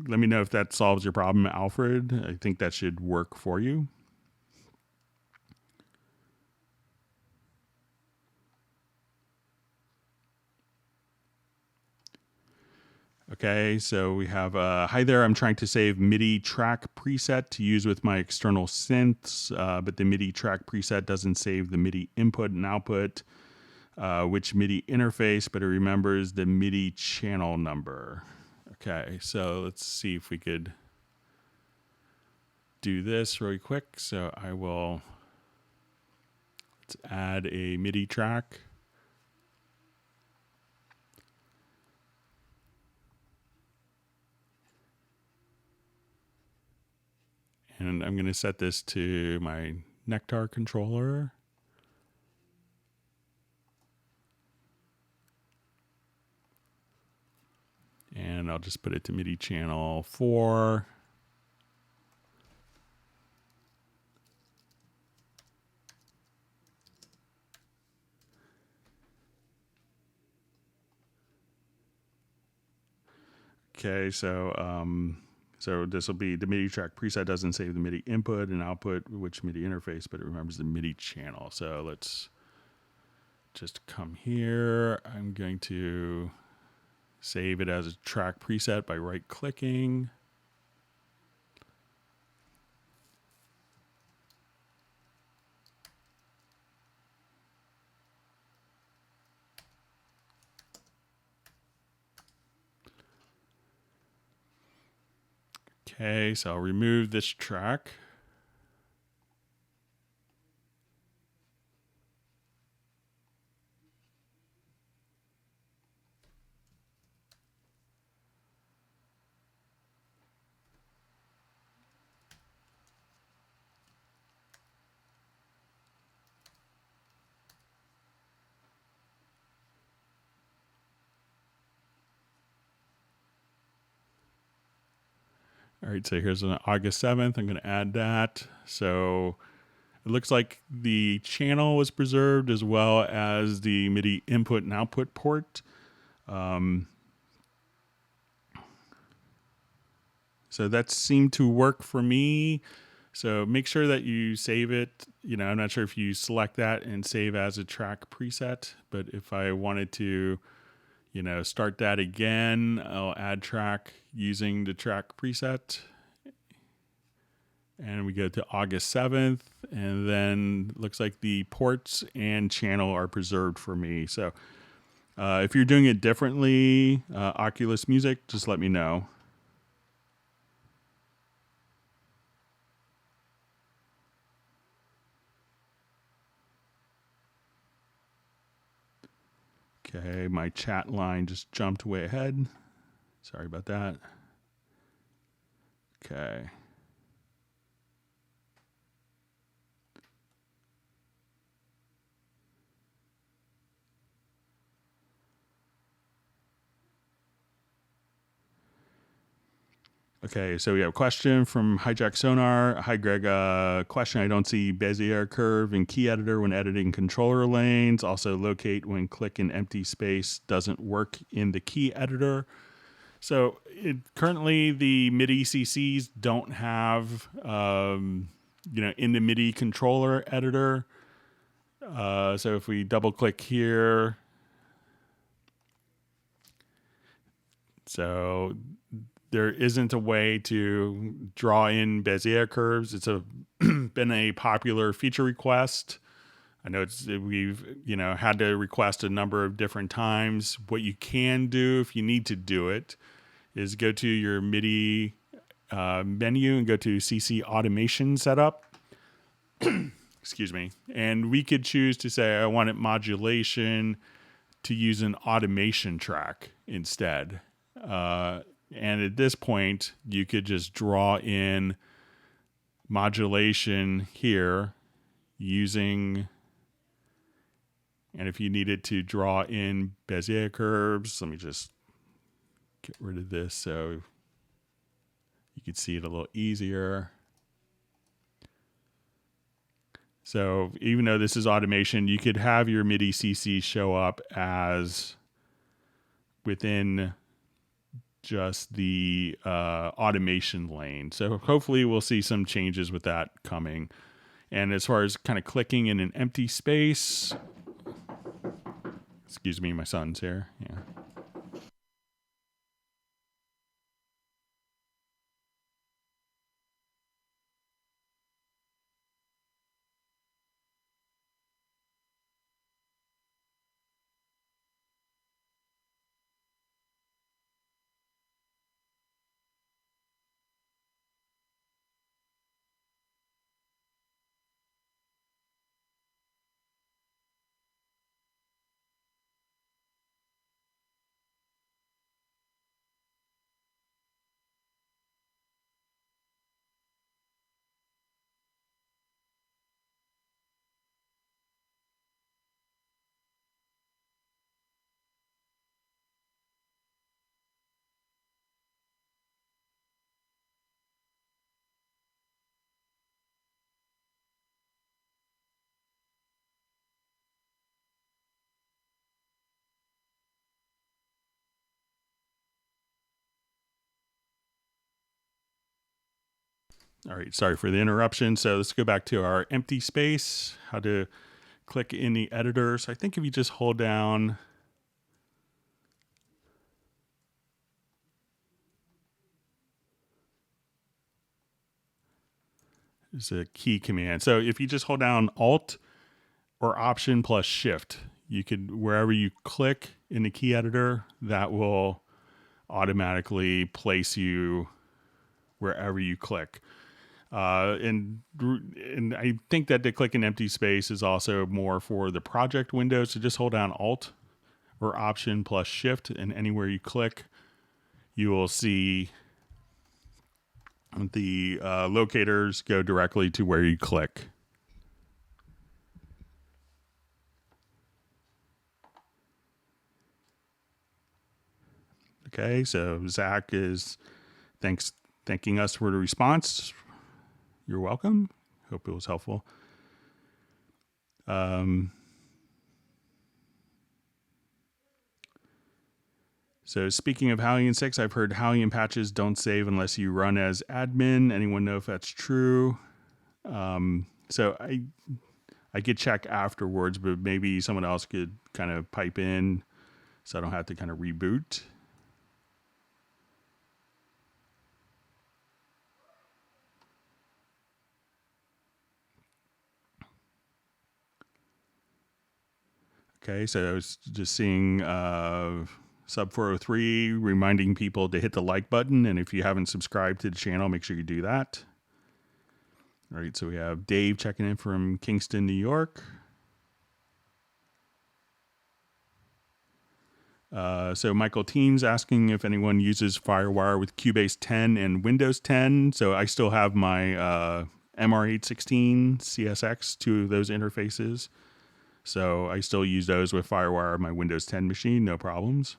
let me know if that solves your problem, Alfred. I think that should work for you. Okay, so we have, hi there, I'm trying to save MIDI track preset to use with my external synths, but the MIDI track preset doesn't save the MIDI input and output, which MIDI interface, but it remembers the MIDI channel number. Okay, so let's see if we could do this really quick. So let's add a MIDI track. And I'm going to set this to my Nectar controller. And I'll just put it to MIDI channel 4. Okay, so this will be the MIDI track preset doesn't save the MIDI input and output, which MIDI interface, but it remembers the MIDI channel. So let's just come here. I'm going to save it as a track preset by right-clicking. Okay, so I'll remove this track. All right, so here's an August 7th. I'm going to add that. So it looks like the channel was preserved as well as the MIDI input and output port. So that seemed to work for me. So make sure that you save it. I'm not sure if you select that and save as a track preset, but if I wanted to, start that again, I'll add track using the track preset. And we go to August 7th, and then looks like the ports and channel are preserved for me. So if you're doing it differently, Oculus Music, just let me know. Okay, my chat line just jumped way ahead. Sorry about that. Okay. Okay, so we have a question from Hijack Sonar. Hi, Greg. Question: I don't see Bezier curve in key editor when editing controller lanes. Also, locate when click in empty space doesn't work in the key editor. So currently, the MIDI CCs don't have, in the MIDI controller editor. So if we double click here, so there isn't a way to draw in Bezier curves. It's been a popular feature request. I know we've had to request a number of different times. What you can do if you need to do it is go to your MIDI menu and go to CC Automation Setup. Excuse me. And we could choose to say I want it modulation to use an automation track instead. And at this point, you could just draw in modulation here using, and if you needed to draw in Bezier curves, let me just get rid of this so you could see it a little easier. So even though this is automation, you could have your MIDI CC show up as within just the automation lane. So hopefully we'll see some changes with that coming. And as far as kind of clicking in an empty space, excuse me, my son's here. Yeah. All right, sorry for the interruption. So let's go back to our empty space, how to click in the editor. So I think if you just hold down is a key command. So if you just hold down Alt or Option plus Shift, you could, wherever you click in the key editor, that will automatically place you wherever you click. And I think that the click in empty space is also more for the project window. So just hold down Alt or Option plus Shift, and anywhere you click, you will see the locators go directly to where you click. Okay, so Zach is thanking us for the response. You're welcome. Hope it was helpful. So speaking of Hallie and 6, I've heard Hallie and patches don't save unless you run as admin. Anyone know if that's true? So I could check afterwards, but maybe someone else could kind of pipe in so I don't have to kind of reboot. Okay, so I was just seeing Sub 403 reminding people to hit the like button, and if you haven't subscribed to the channel, make sure you do that. All right, so we have Dave checking in from Kingston, New York. So Michael Teams asking if anyone uses FireWire with Cubase 10 and Windows 10. So I still have my MR816 CSX, two of those interfaces. So I still use those with FireWire on my Windows 10 machine, no problems.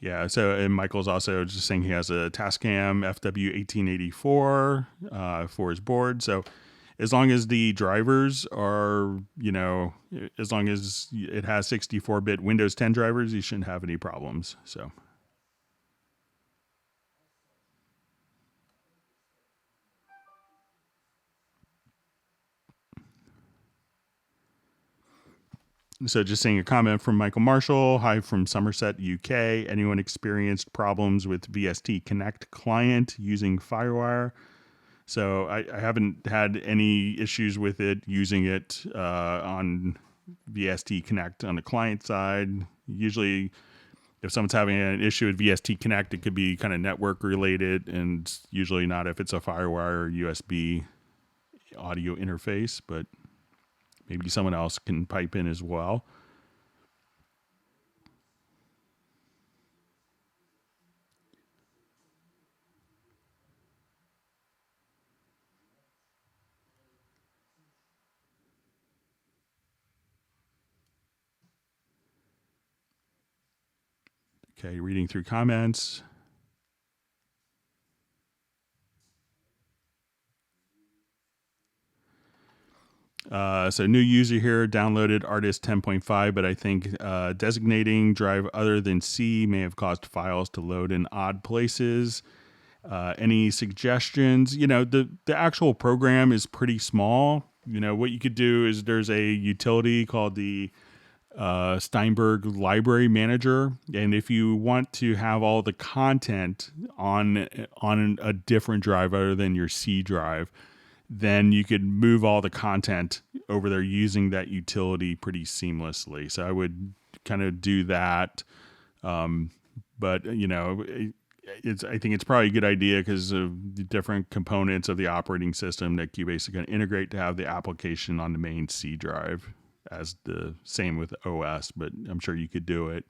Yeah, so and Michael's also just saying he has a Tascam FW1884 for his board. So as long as the drivers are, as long as it has 64-bit Windows 10 drivers, you shouldn't have any problems. So just seeing a comment from Michael Marshall. Hi from Somerset, UK. Anyone experienced problems with VST Connect client using FireWire? So I haven't had any issues with it using it on VST Connect on the client side. Usually if someone's having an issue with VST Connect, it could be kind of network related, and usually not if it's a FireWire or USB audio interface, but maybe someone else can pipe in as well. Okay, reading through comments. So new user here downloaded Artist 10.5, but I think designating drive other than C may have caused files to load in odd places. Any suggestions? The actual program is pretty small. What you could do is there's a utility called the Steinberg Library Manager, and if you want to have all the content on a different drive other than your C drive, then you could move all the content over there using that utility pretty seamlessly. So I would kind of do that. But I think it's probably a good idea because of the different components of the operating system that Cubase is going to integrate to have the application on the main C drive as the same with OS, but I'm sure you could do it.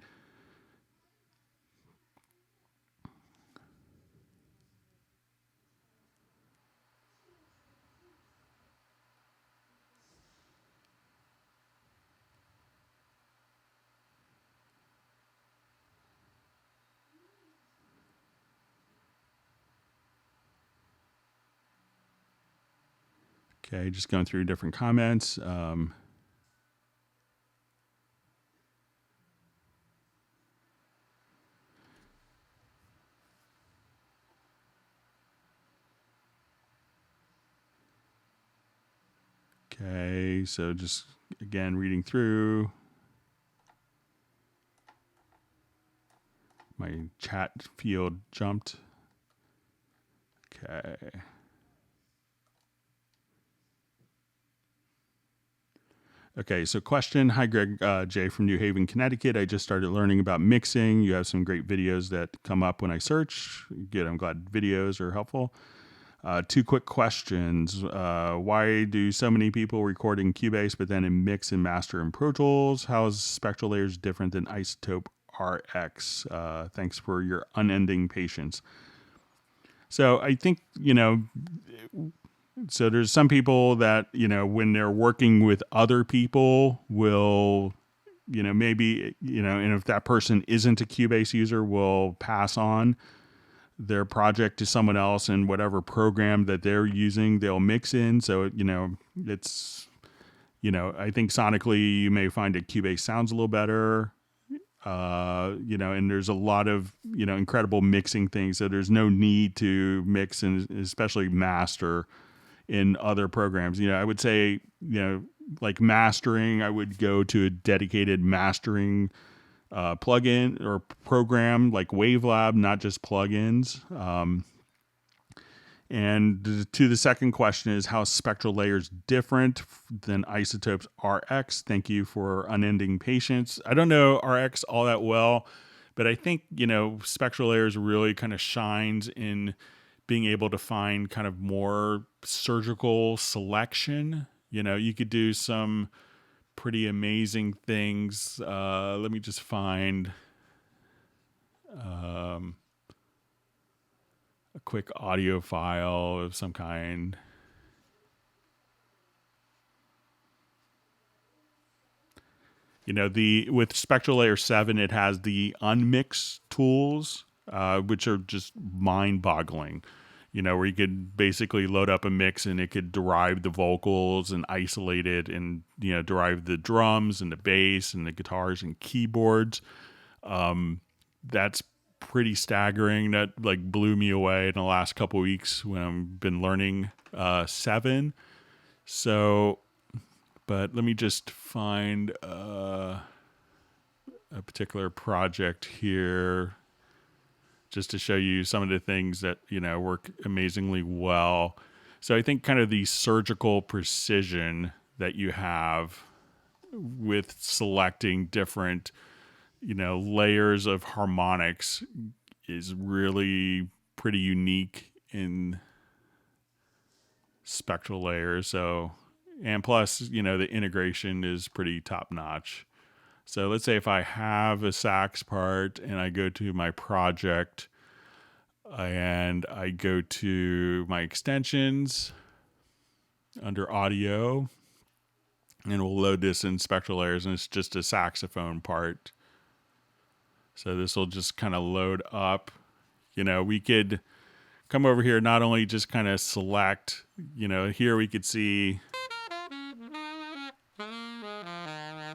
Okay, just going through different comments. Okay, so just again reading through. My chat field jumped. Okay. Okay, so question. Hi, Greg J. from New Haven, Connecticut. I just started learning about mixing. You have some great videos that come up when I search. Good, I'm glad videos are helpful. Two quick questions. Why do so many people record in Cubase but then in mix and master in Pro Tools? How is Spectral Layers different than Isotope RX? Thanks for your unending patience. So I think, so there's some people that, when they're working with other people will, maybe, and if that person isn't a Cubase user, will pass on their project to someone else in whatever program that they're using, they'll mix in. So, it's, I think sonically you may find that Cubase sounds a little better. And there's a lot of, incredible mixing things. So there's no need to mix and especially master in other programs. I would say, like mastering, I would go to a dedicated mastering plugin or program like Wavelab, not just plugins. And to the second question is how spectral layers different than Isotope's RX. Thank you for unending patience. I don't know RX all that well, but I think, spectral layers really kind of shines in being able to find kind of more surgical selection. You could do some pretty amazing things. Let me just find a quick audio file of some kind. With Spectral Layer 7, it has the unmix tools, which are just mind-boggling. Where you could basically load up a mix and it could derive the vocals and isolate it and, derive the drums and the bass and the guitars and keyboards. That's pretty staggering. That like blew me away in the last couple of weeks when I've been learning 7. So, but let me just find a particular project here just to show you some of the things that, work amazingly well. So I think kind of the surgical precision that you have with selecting different, layers of harmonics is really pretty unique in spectral layers. So, and plus, the integration is pretty top notch. So let's say if I have a sax part and I go to my project and I go to my extensions under audio, and we'll load this in spectral layers, and it's just a saxophone part. So this will just kind of load up. We could come over here, not only just kind of select, here we could see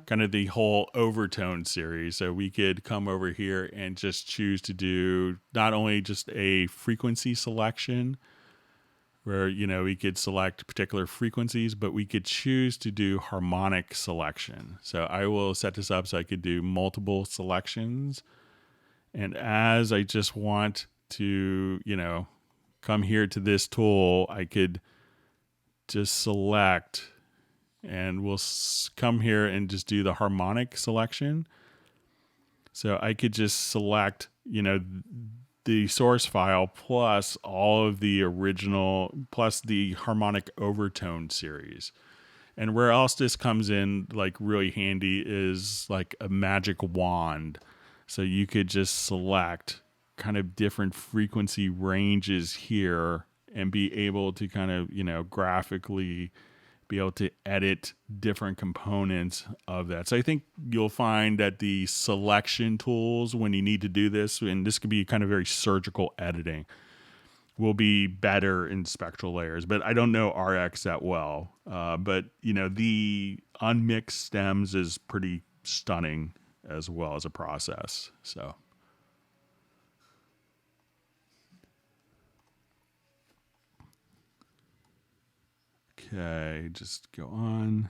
kind of the whole overtone series. So we could come over here and just choose to do not only just a frequency selection where, we could select particular frequencies, but we could choose to do harmonic selection. So I will set this up so I could do multiple selections. And as I just want to, come here to this tool, I could just select and we'll come here and just do the harmonic selection. So I could just select, the source file plus all of the original, plus the harmonic overtone series. And where else this comes in like really handy is like a magic wand. So you could just select kind of different frequency ranges here and be able to kind of, graphically be able to edit different components of that. So I think you'll find that the selection tools when you need to do this, and this could be kind of very surgical editing, will be better in spectral layers. But I don't know RX that well. But, the unmixed stems is pretty stunning as well as a process. So. Okay, just go on.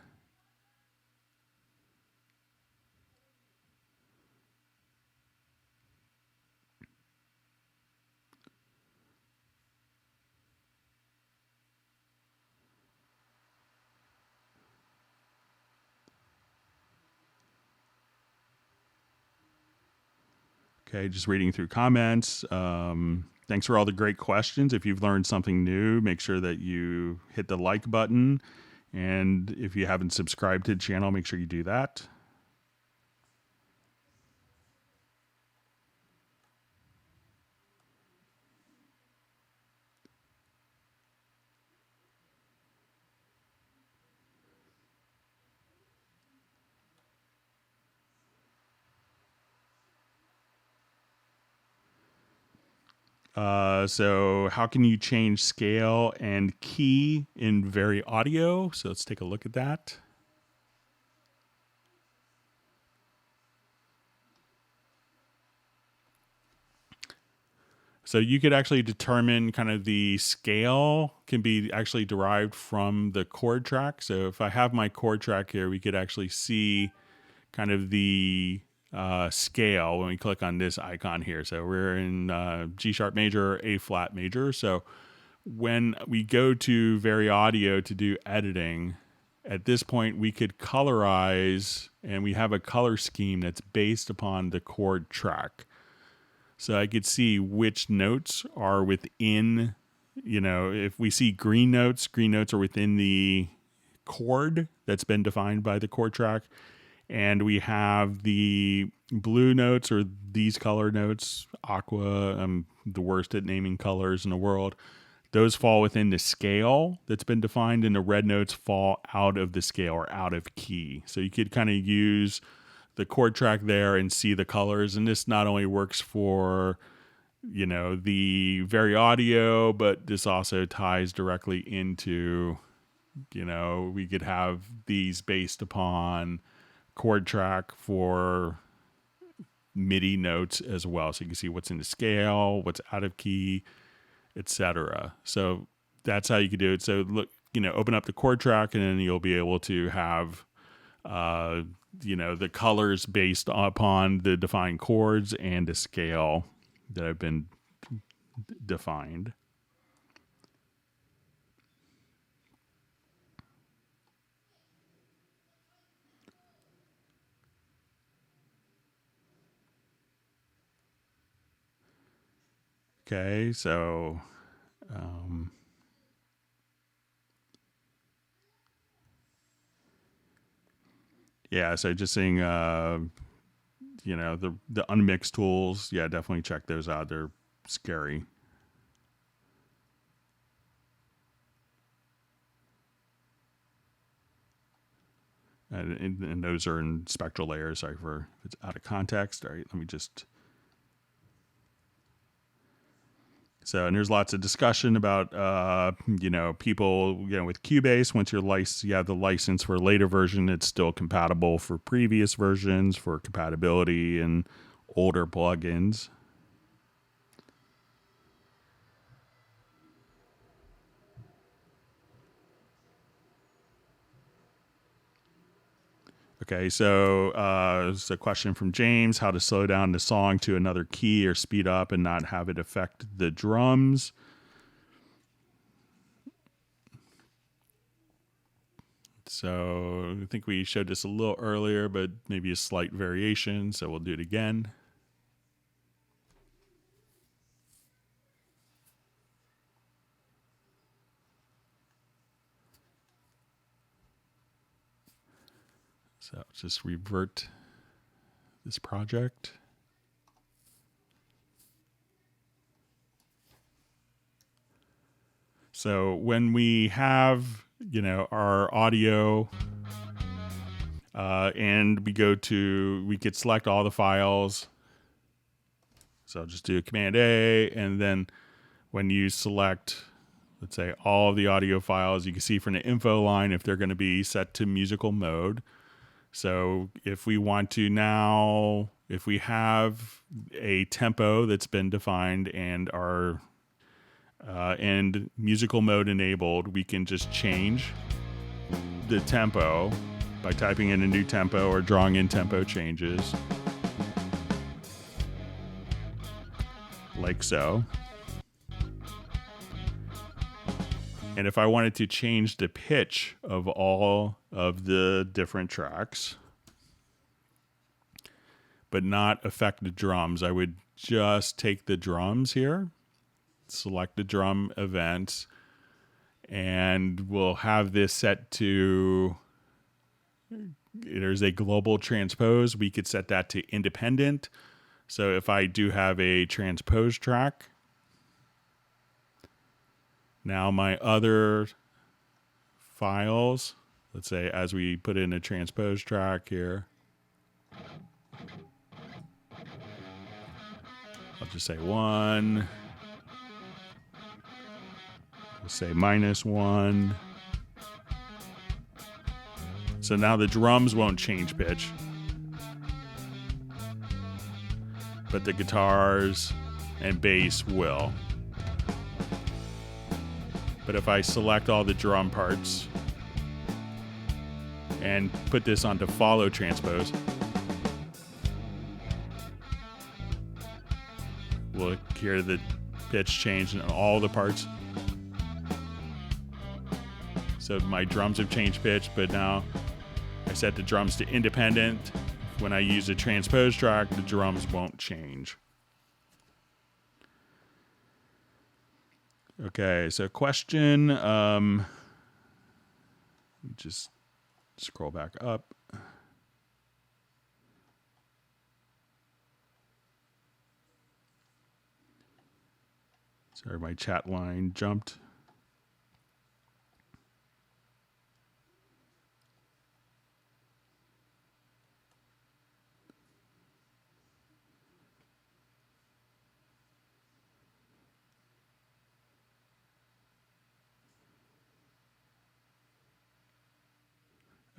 Okay, just reading through comments. Thanks for all the great questions. If you've learned something new, make sure that you hit the like button. And if you haven't subscribed to the channel, make sure you do that. So how can you change scale and key in Very Audio? So let's take a look at that. So you could actually determine kind of the scale can be actually derived from the chord track. So if I have my chord track here, we could actually see kind of the scale when we click on this icon here. So we're in G sharp major, A flat major. So when we go to Very Audio to do editing, at this point we could colorize, and we have a color scheme that's based upon the chord track. So I could see which notes are within, if we see green notes are within the chord that's been defined by the chord track. And we have the blue notes, or these color notes, aqua, I'm the worst at naming colors in the world. Those fall within the scale that's been defined, and the red notes fall out of the scale or out of key. So you could kind of use the chord track there and see the colors. And this not only works for, the Very Audio, but this also ties directly into, we could have these based upon chord track for MIDI notes as well. So you can see what's in the scale, what's out of key, etc. So that's how you can do it. So look, open up the chord track, and then you'll be able to have the colors based upon the defined chords and the scale that have been defined. Okay, so yeah, so just seeing the unmixed tools, yeah, definitely check those out. They're scary. And those are in spectral layers. Sorry for if it's out of context. All right, let me just. So, and there's lots of discussion about, people, with Cubase, once you have the license for a later version, it's still compatible for previous versions for compatibility and older plugins. Okay, so it's a question from James: how to slow down the song to another key or speed up and not have it affect the drums. So I think we showed this a little earlier, but maybe a slight variation. So we'll do it again. So just revert this project. So when we have, our audio, and we could select all the files. So I'll just do Command A, and then when you select, let's say, all of the audio files, you can see from the info line if they're going to be set to musical mode. So if we want to now, if we have a tempo that's been defined and and musical mode enabled, we can just change the tempo by typing in a new tempo or drawing in tempo changes, like so. And if I wanted to change the pitch of all of the different tracks, but not affect the drums, I would just take the drums here, select the drum events, and we'll have this set to, there's a global transpose. We could set that to independent. So if I do have a transpose track, now my other files, let's say as we put in a transpose track here, I'll just say 1, We'll say -1. So now the drums won't change pitch, but the guitars and bass will. But if I select all the drum parts and put this onto follow transpose, we'll hear the pitch change in all the parts. So my drums have changed pitch, but now I set the drums to independent. When I use a transpose track, the drums won't change. Okay, so question. Just scroll back up. Sorry, my chat line jumped.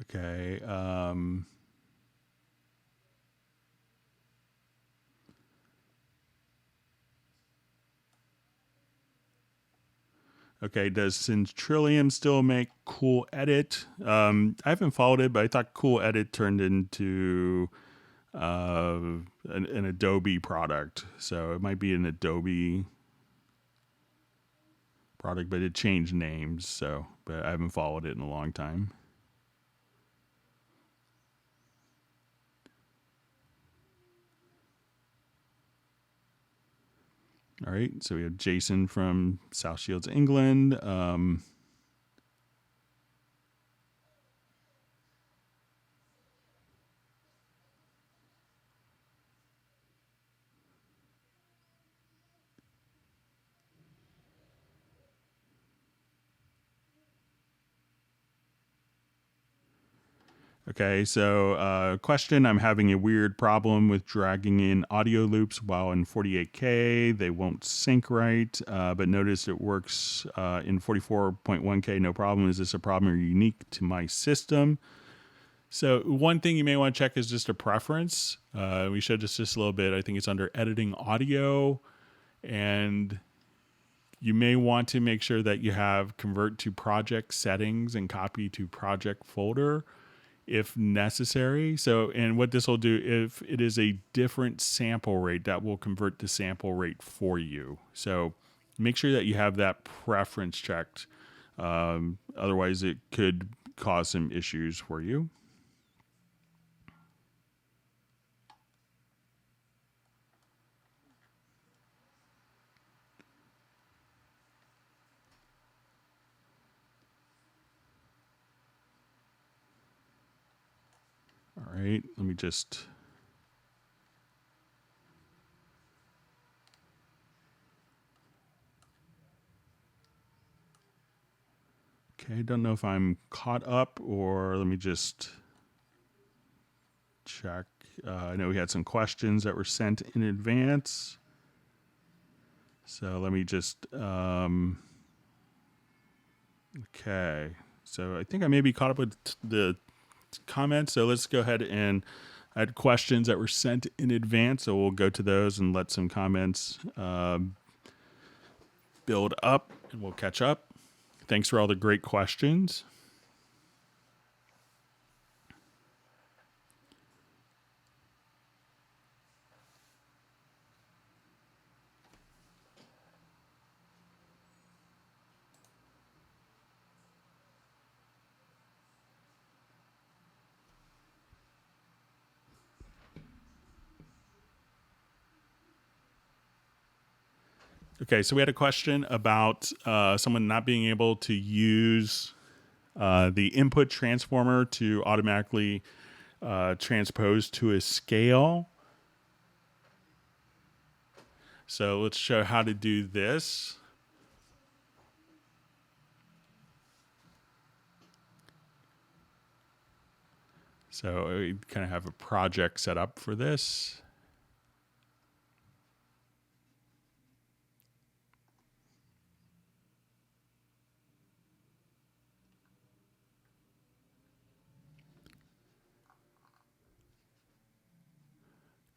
Okay. Okay, does Centrillium still make Cool Edit? I haven't followed it, but I thought Cool Edit turned into an Adobe product. So it might be an Adobe product, but it changed names. So, but I haven't followed it in a long time. All right, so we have Jason from South Shields, England. Okay, so question, I'm having a weird problem with dragging in audio loops while in 48K. They won't sync right, but notice it works in 44.1K, no problem. Is this a problem or unique to my system? So one thing you may want to check is just a preference. We showed this just a little bit. I think it's under editing audio, and you may want to make sure that you have convert to project settings and copy to project folder if necessary. So, and what this will do, if it is a different sample rate, that will convert the sample rate for you. So make sure that you have that preference checked. Otherwise it could cause some issues for you. All right, let me just... Okay, don't know if I'm caught up, or let me just check. I know we had some questions that were sent in advance. So let me just... okay, so I think I may be caught up with the comments. So let's go ahead, and I had questions that were sent in advance, so we'll go to those and let some comments build up, and we'll catch up. Thanks for all the great questions. Okay, so we had a question about someone not being able to use the input transformer to automatically transpose to a scale. So let's show how to do this. So we kind of have a project set up for this.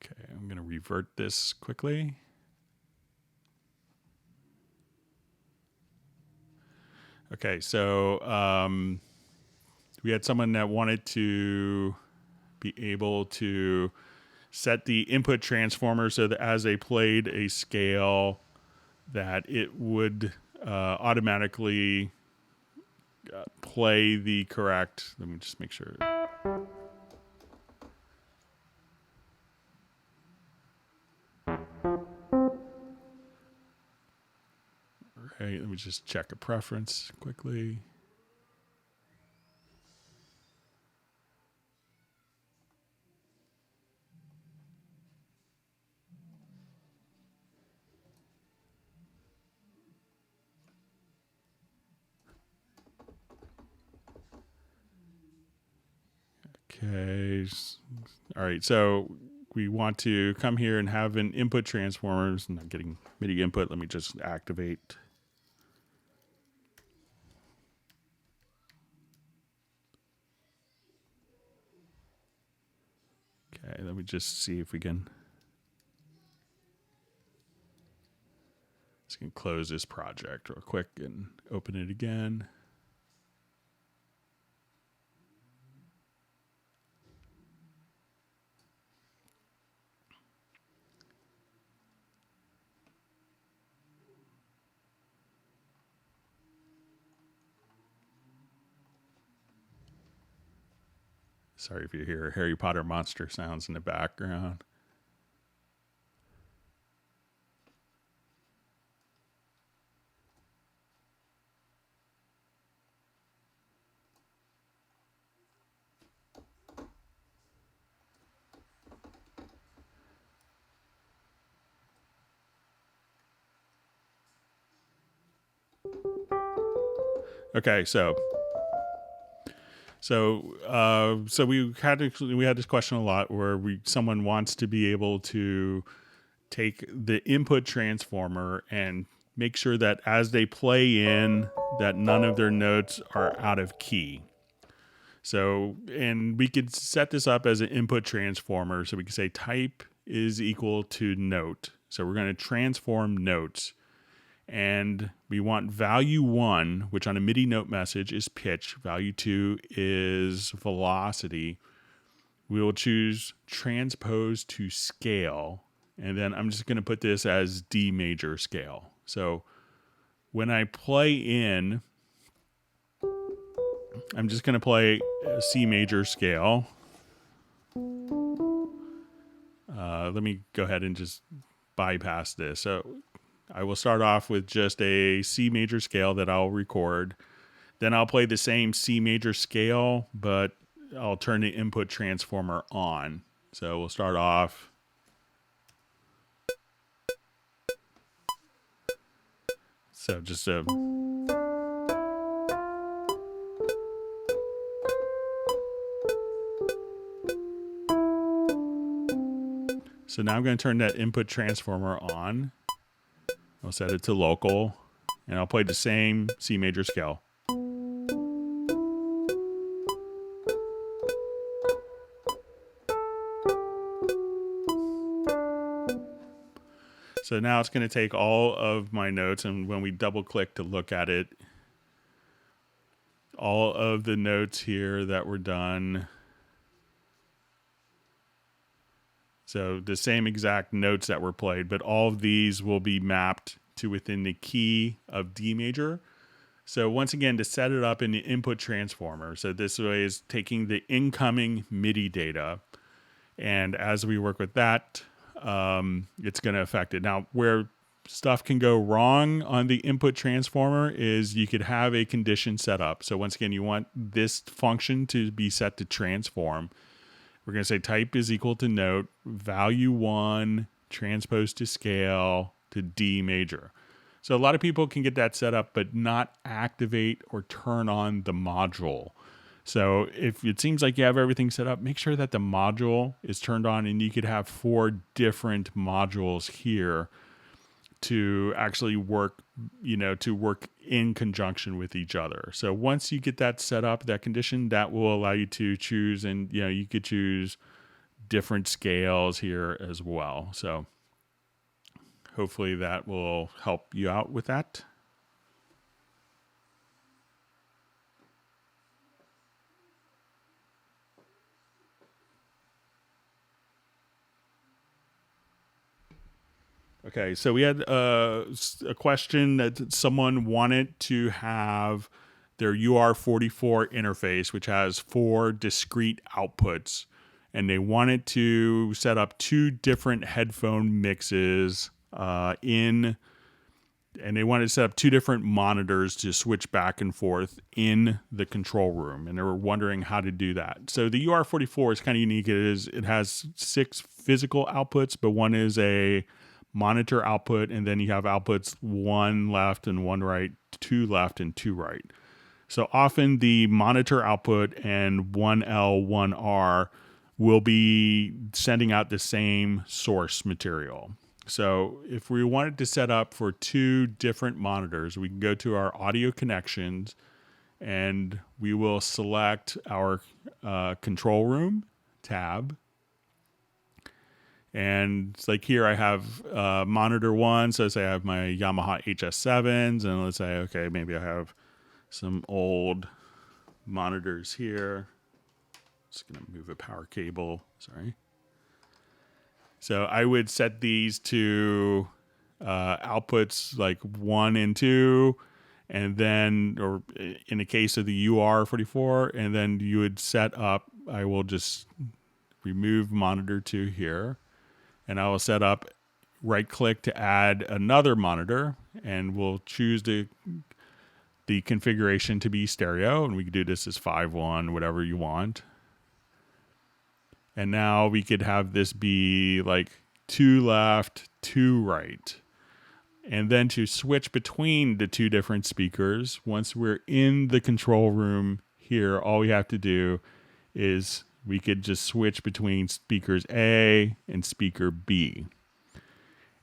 Okay, I'm going to revert this quickly. Okay, so we had someone that wanted to be able to set the input transformer so that as they played a scale, that it would automatically play the correct. Let me just make sure. Right, let me just check a preference quickly. Okay. All right. So we want to come here and have an input transformer. I'm not getting MIDI input. Let me just activate. Okay. Let me just see if we can. Just gonna close this project real quick and open it again. Sorry if you hear Harry Potter monster sounds in the background. Okay, so we had this question a lot where someone wants to be able to take the input transformer and make sure that as they play in that none of their notes are out of key. So, and we could set this up as an input transformer. So we could say type is equal to note. So we're going to transform notes. And we want value 1, which on a MIDI note message is pitch. Value 2 is velocity. We will choose transpose to scale. And then I'm just going to put this as D major scale. So when I play in, I'm just going to play a C major scale. Let me go ahead and just bypass this. So I will start off with just a C major scale that I'll record. Then I'll play the same C major scale, but I'll turn the input transformer on. So we'll start off. So just a. So now I'm going to turn that input transformer on. I'll set it to local, and I'll play the same C major scale. So now it's going to take all of my notes, and when we double click to look at it, all of the notes here that were done. So the same exact notes that were played, but all of these will be mapped to within the key of D major. So once again, to set it up in the input transformer, so this way is taking the incoming MIDI data, and as we work with that, it's going to affect it. Now, where stuff can go wrong on the input transformer is you could have a condition set up. So once again, you want this function to be set to transform. We're going to say type is equal to note, value 1, transpose to scale to D major. So a lot of people can get that set up, but not activate or turn on the module. So if it seems like you have everything set up, make sure that the module is turned on, and you could have 4 different modules here to actually work, to work in conjunction with each other. So once you get that set up, that condition, that will allow you to choose, and you could choose different scales here as well. So hopefully that will help you out with that. Okay, so we had a question that someone wanted to have their UR44 interface, which has 4 discrete outputs, and they wanted to set up 2 different headphone mixes and they wanted to set up 2 different monitors to switch back and forth in the control room, and they were wondering how to do that. So the UR44 is kind of unique. It has 6 physical outputs, but one is a monitor output, and then you have outputs 1 left and 1 right, 2 left and 2 right. So often the monitor output and 1L, 1R will be sending out the same source material. So if we wanted to set up for 2 different monitors, we can go to our audio connections and we will select our control room tab. And it's like here I have monitor 1, so say I have my Yamaha HS7s, and let's say, okay, maybe I have some old monitors here. Just going to move a power cable, sorry. So I would set these to outputs like 1 and 2, and then, or in the case of the UR44, and then you would set up, I will just remove monitor 2 here. And I will set up, right click to add another monitor, and we'll choose the configuration to be stereo, and we can do this as 5-1, whatever you want. And now we could have this be like 2 left, 2 right. And then to switch between the 2 different speakers, once we're in the control room here, all we have to do is we could just switch between speakers A and speaker B.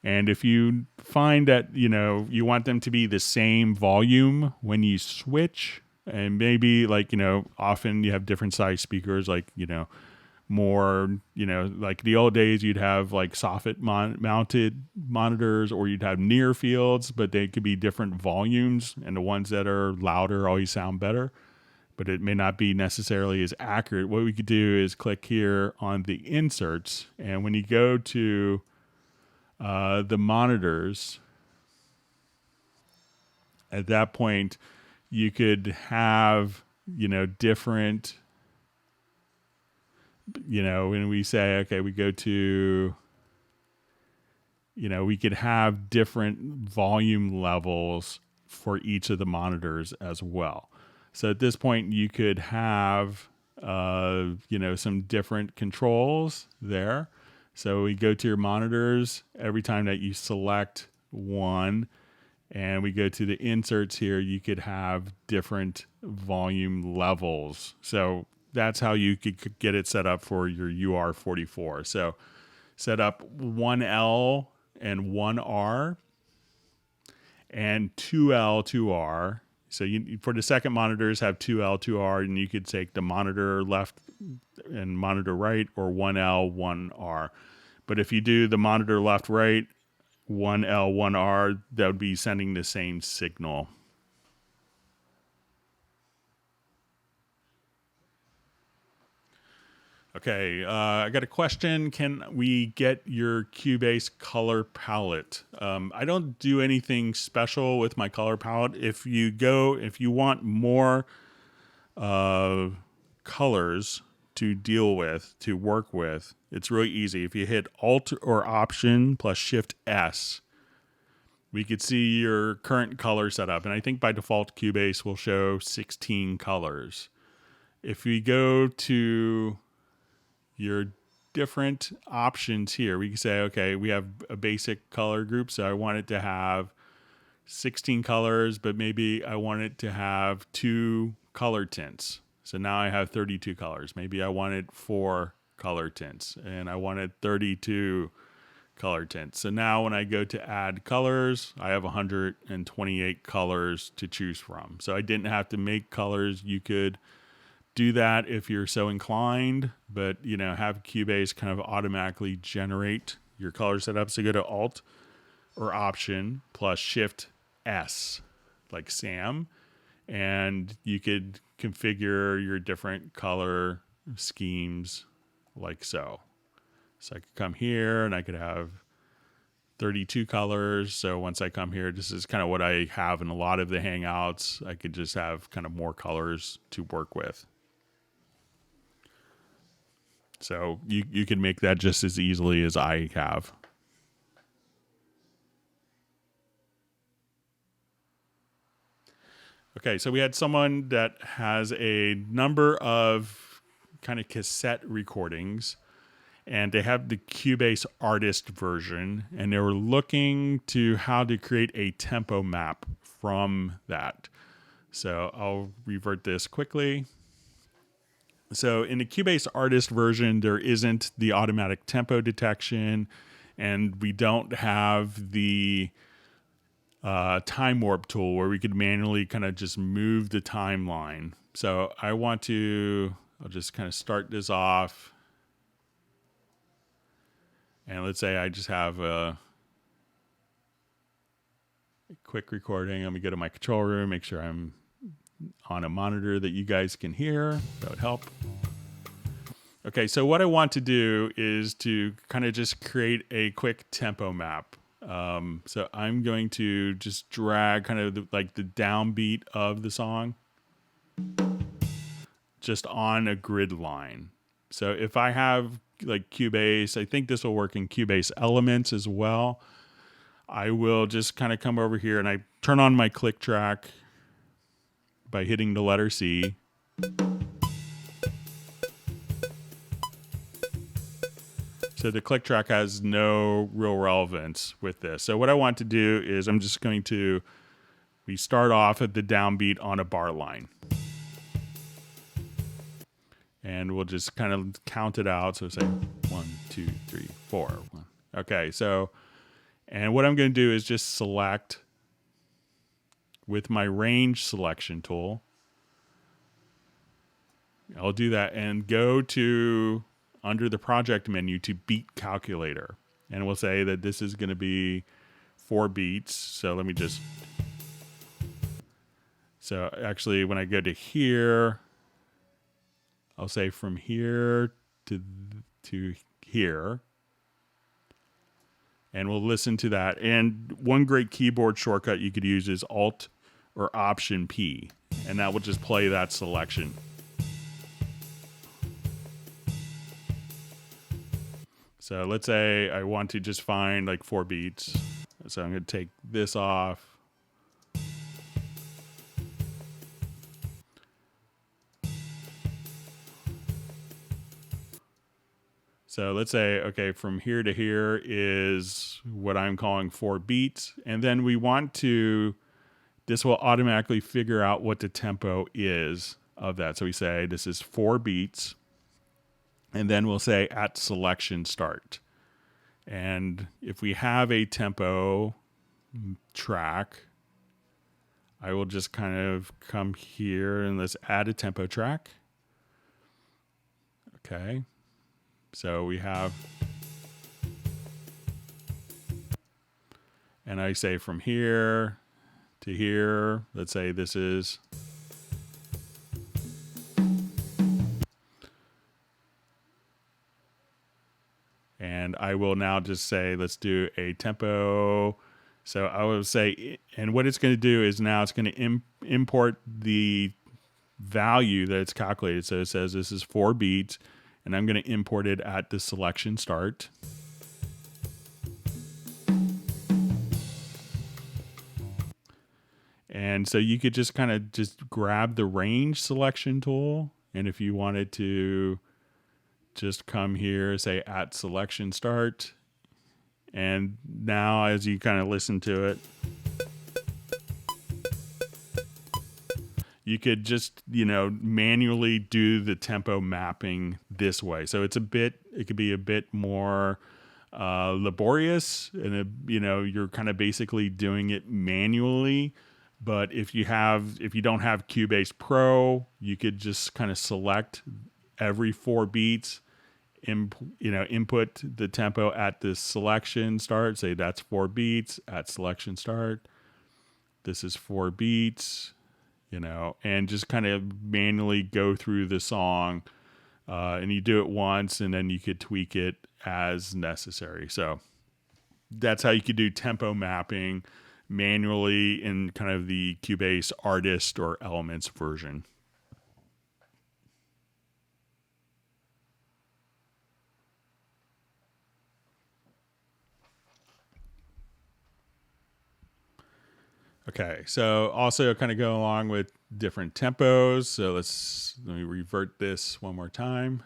And if you find that, you want them to be the same volume when you switch, and maybe like, often you have different size speakers, like, more, like the old days, you'd have like soffit mounted monitors, or you'd have near fields, but they could be different volumes, and the ones that are louder always sound better, but it may not be necessarily as accurate. What we could do is click here on the inserts, and when you go to the monitors, at that point, you could have, different, when we say, okay, we go to, we could have different volume levels for each of the monitors as well. So at this point, you could have, some different controls there. So we go to your monitors every time that you select one, and we go to the inserts here, you could have different volume levels. So that's how you could get it set up for your UR44. So set up 1L and 1R and 2L, 2R. So for the second monitors, have 2L, 2R, and you could take the monitor left and monitor right, or 1L, 1R. But if you do the monitor left, right, 1L, 1R, that would be sending the same signal. Okay, I got a question. Can we get your Cubase color palette? I don't do anything special with my color palette. If you want more colors to deal with, to work with, it's really easy. If you hit Alt or Option plus Shift S, we could see your current color setup. And I think by default, Cubase will show 16 colors. If we go to your different options here, we can say, okay, we have a basic color group, so I want it to have 16 colors, but maybe I want it to have 2 color tints. So now I have 32 colors. Maybe I wanted 4 color tints, and I wanted 32 color tints. So now when I go to add colors, I have 128 colors to choose from. So I didn't have to make colors. You could do that if you're so inclined, but have Cubase kind of automatically generate your color setup. So go to Alt or Option plus Shift S, like Sam, and you could configure your different color schemes like so. So I could come here and I could have 32 colors. So once I come here, this is kind of what I have in a lot of the Hangouts. I could just have kind of more colors to work with. So you can make that just as easily as I have. Okay, so we had someone that has a number of kind of cassette recordings, and they have the Cubase artist version, and they were looking to how to create a tempo map from that. So I'll revert this quickly. So in the Cubase artist version, there isn't the automatic tempo detection, and we don't have the time warp tool where we could manually kind of just move the timeline. So I'll just kind of start this off. And let's say I just have a quick recording. Let me go to my control room, make sure I'm on a monitor that you guys can hear. That would help. Okay, so what I want to do is to kind of just create a quick tempo map. So I'm going to just drag kind of the downbeat of the song just on a grid line. So if I have like Cubase, I think this will work in Cubase Elements as well. I will just kind of come over here and I turn on my click track by hitting the letter C. So the click track has no real relevance with this. So what I want to do is we start off at the downbeat on a bar line. And we'll just kind of count it out. So say 1, 2, 3, 4. Okay, so, and what I'm going to do is just select with my range selection tool. I'll do that and go to under the project menu to beat calculator. And we'll say that this is going to be 4 beats. So so actually when I go to here, I'll say from here to here. And we'll listen to that. And one great keyboard shortcut you could use is Alt or Option P. And that will just play that selection. So let's say I want to just find like 4 beats. So I'm going to take this off. So let's say, okay, from here to here is what I'm calling 4 beats. And then this will automatically figure out what the tempo is of that. So we say this is 4 beats. And then we'll say at selection start. And if we have a tempo track, I will just kind of come here and let's add a tempo track. Okay. So we have, and I say from here to here, let's say this is, and I will now just say, let's do a tempo. So I will say, and what it's going to do is now it's going to import the value that it's calculated. So it says this is 4 beats. And I'm going to import it at the selection start. And so you could just kind of just grab the range selection tool. And if you wanted to just come here, say at selection start. And now as you kind of listen to it, you could just, manually do the tempo mapping this way. So it could be a bit more laborious, and you're kind of basically doing it manually But if you don't have Cubase Pro, you could just kind of select every 4 beats, input the tempo at this selection start. Say that's 4 beats at selection start. This is 4 beats, and just kind of manually go through the song. And you do it once, and then you could tweak it as necessary. So that's how you could do tempo mapping manually in kind of the Cubase artist or elements version. Okay, so also kind of go along with different tempos. So let me revert this one more time.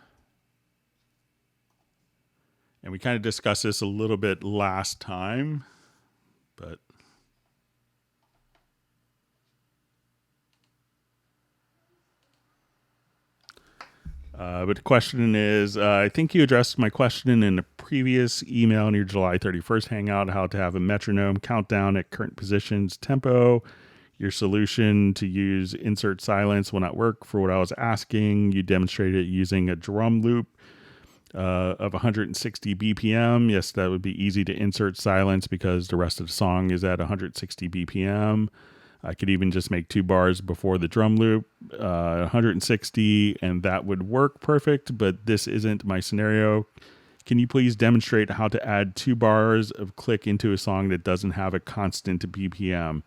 And we kind of discussed this a little bit last time, but the question is, I think you addressed my question in a previous email in your July 31st Hangout, how to have a metronome countdown at current positions, tempo. Your solution to use insert silence will not work for what I was asking. You demonstrated using a drum loop of 160 BPM. Yes, that would be easy to insert silence because the rest of the song is at 160 BPM. I could even just make 2 bars before the drum loop, 160, and that would work perfect, but this isn't my scenario. Can you please demonstrate how to add 2 bars of click into a song that doesn't have a constant BPM?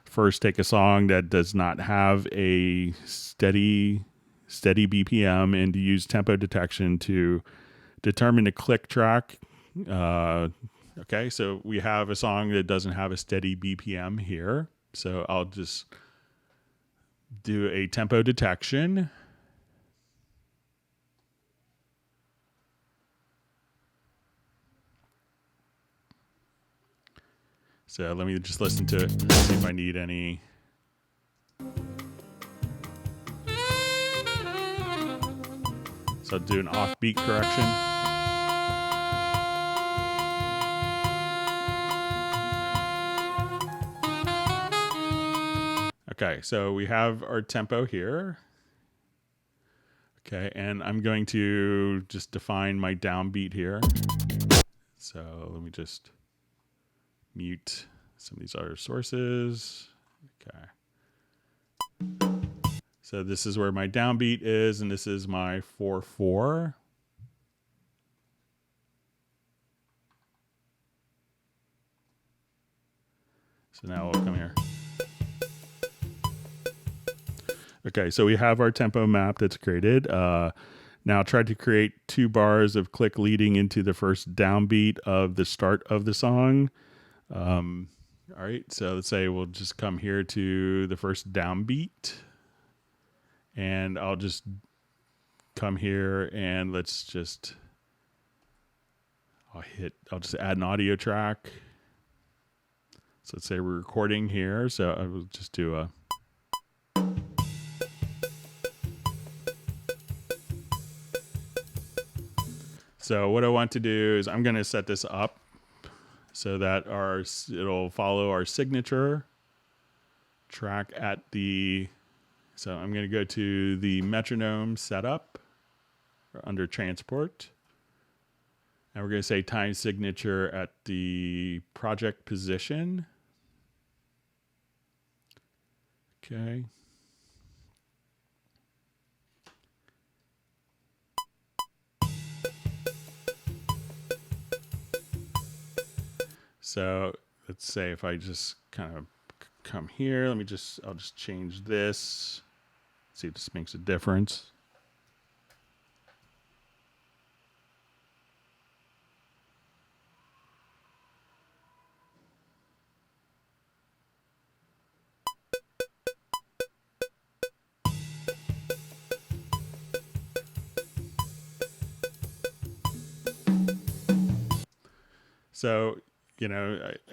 First, take a song that does not have a steady BPM and use tempo detection to determine the click track. Okay, so we have a song that doesn't have a steady BPM here. So I'll just do a tempo detection. So let me just listen to it, see if I need any. So I'll do an offbeat correction. Okay, so we have our tempo here. Okay, and I'm going to just define my downbeat here. So let me just mute some of these other sources. Okay. So this is where my downbeat is, and this is my 4/4. So now we'll come here. Okay, so we have our tempo map that's created. Now try to create 2 bars of click leading into the first downbeat of the start of the song. All right, so let's say we'll just come here to the first downbeat. And I'll just come here and I'll just add an audio track. So let's say we're recording here. So I will just do a. So what I want to do is I'm going to set this up so that it'll follow our signature track at the. So I'm going to go to the metronome setup under transport. And we're going to say time signature at the project position. Okay. So let's say if I just kind of come here, I'll just change this. See if this makes a difference. So,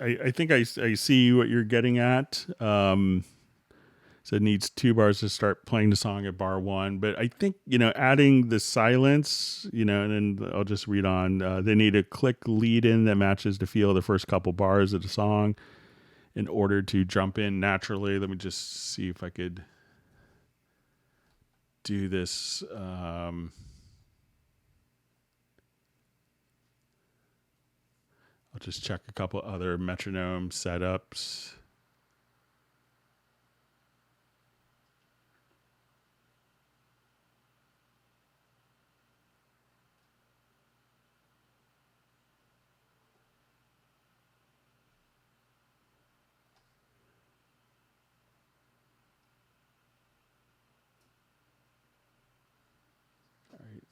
I think I see what you're getting at. So it needs 2 bars to start playing the song at bar 1. But I think, adding the silence, and then I'll just read on. They need a click lead in that matches the feel of the first couple bars of the song. in order to jump in naturally. Let me just see if I could do this. I'll just check a couple other metronome setups.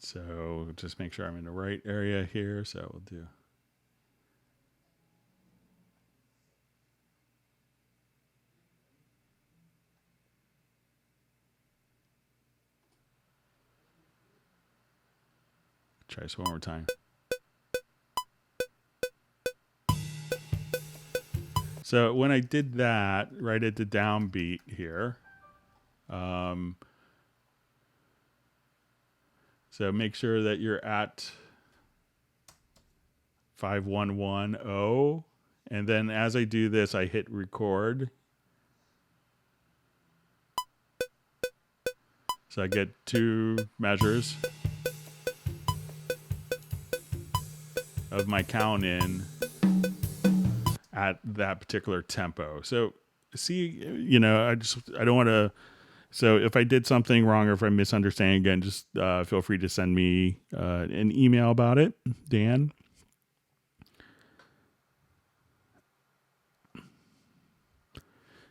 So just make sure I'm in the right area here. So we'll do. Try this one more time. So when I did that right at the downbeat here, so make sure that you're at 5110. And then as I do this, I hit record. So I get 2 measures of my count in at that particular tempo. So see, I don't want to. So if I did something wrong or if I'm misunderstanding again, just feel free to send me an email about it, Dan.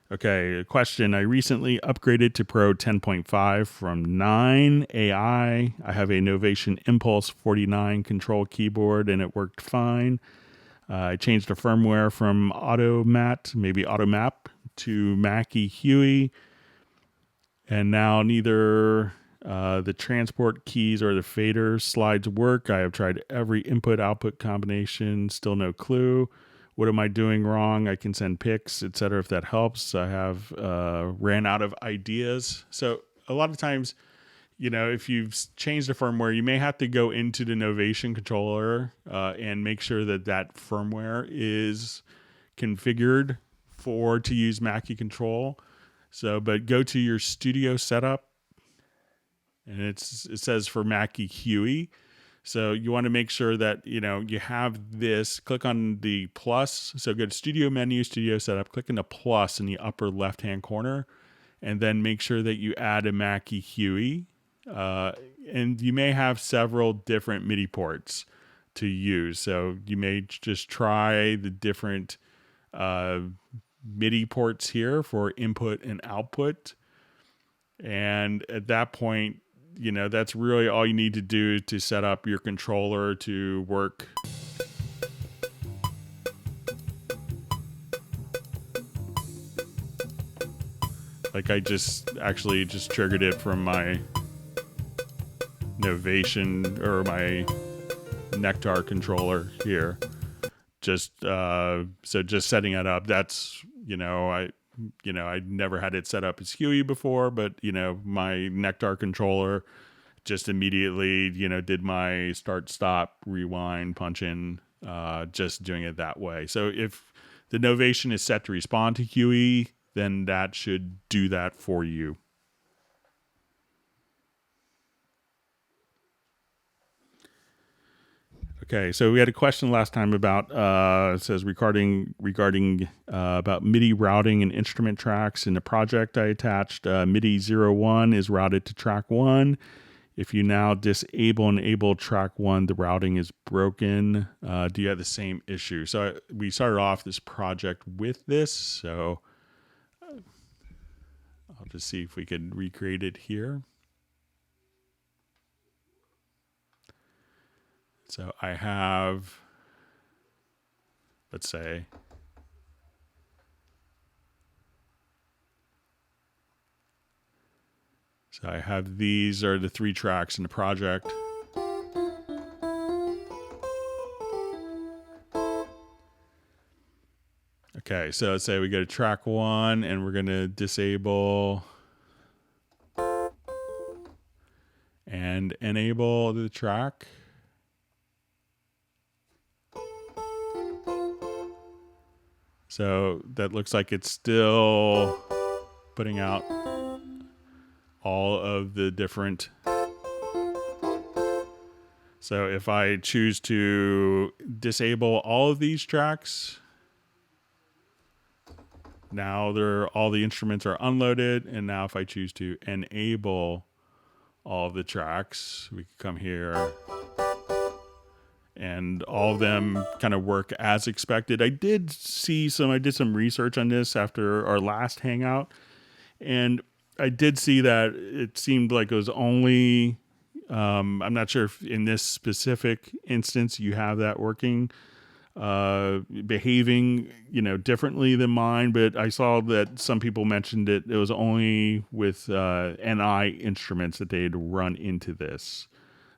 Okay, question. I recently upgraded to Pro 10.5 from 9 AI. I have a Novation Impulse 49 control keyboard and it worked fine. I changed the firmware from Automap to Mackie Huey. And now neither the transport keys or the fader slides work. I have tried every input-output combination, still no clue. What am I doing wrong? I can send pics, etc. if that helps. I have ran out of ideas. So a lot of times, if you've changed the firmware, you may have to go into the Novation controller and make sure that that firmware is configured to use Mackie Control. So, but go to your studio setup, and it says for Mackie Huey. So you want to make sure that, you have this. Click on the plus. So go to Studio Menu, Studio Setup. Click on the plus in the upper left-hand corner, and then make sure that you add a Mackie Huey. And you may have several different MIDI ports to use. So you may just try the different MIDI ports here for input and output. And at that point, that's really all you need to do to set up your controller to work. Like I just triggered it from my Novation or my Nectar controller here. Just setting it up. That's I never had it set up as Huey before, but my Nectar controller just immediately did my start, stop, rewind, punch in, just doing it that way. So if the Novation is set to respond to Huey, then that should do that for you. Okay, so we had a question last time about it says regarding about MIDI routing and instrument tracks in the project I attached. MIDI 01 is routed to track 1. If you now disable and enable track 1, the routing is broken. Do you have the same issue? So we started off this project with this, so I'll just see if we can recreate it here. So I have, let's say, so I have these are the 3 tracks in the project. Okay, so let's say we go to track 1 and we're going to disable and enable the track. So that looks like it's still putting out all of the different. So if I choose to disable all of these tracks, now all the instruments are unloaded. And now if I choose to enable all of the tracks, we can come here and all of them kind of work as expected. I did some research on this after our last Hangout, and I did see that it seemed like it was only, I'm not sure if in this specific instance you have that working, behaving, differently than mine, but I saw that some people mentioned it was only with NI instruments that they'd run into this.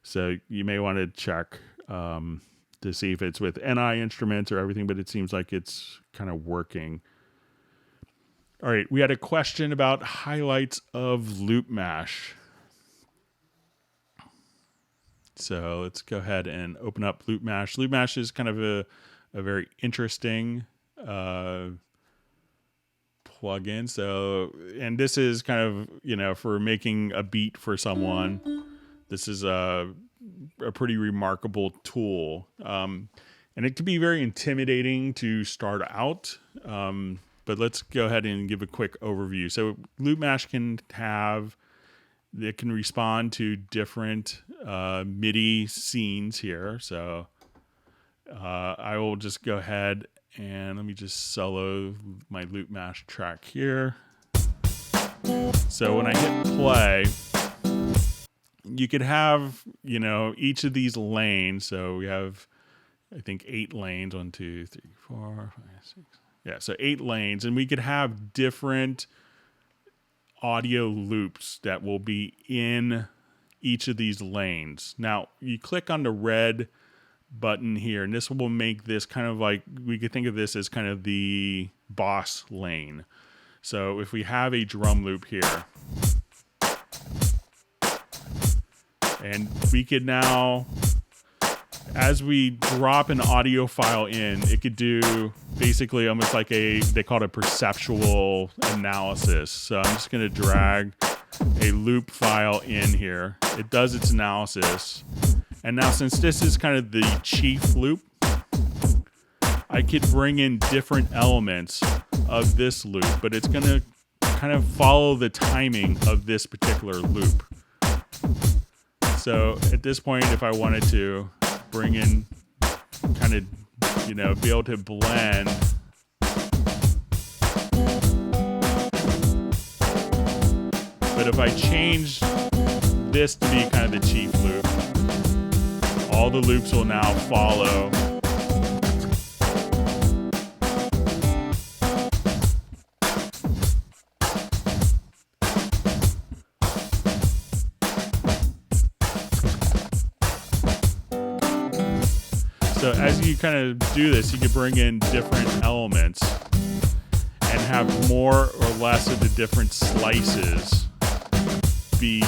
So you may want to check to see if it's with NI instruments or everything, but it seems like it's kind of working. All right, we had a question about highlights of loop mash. So let's go ahead and open up loop mash. Loop mash is kind of a very interesting plugin. So, and this is kind of, for making a beat for someone. This is a pretty remarkable tool. And it can be very intimidating to start out. But let's go ahead and give a quick overview. So loop mash can respond to different MIDI scenes here. So I will just go ahead and let me just solo my loop mash track here. So when I hit play, you could have, each of these lanes. So we have, I think, 8 lanes. 1, 2, 3, 4, 5, 6. Yeah, so 8 lanes. And we could have different audio loops that will be in each of these lanes. Now, you click on the red button here, and this will make this kind of like, we could think of this as kind of the boss lane. So if we have a drum loop here, and we could now, as we drop an audio file in, it could do basically almost like they call it a perceptual analysis. So I'm just going to drag a loop file in here. It does its analysis. And now since this is kind of the chief loop, I could bring in different elements of this loop, but it's going to kind of follow the timing of this particular loop. So at this point, if I wanted to bring in kind of, be able to blend but if I change this to be kind of the chief loop, all the loops will now follow So as you kind of do this, you can bring in different elements and have more or less of the different slices be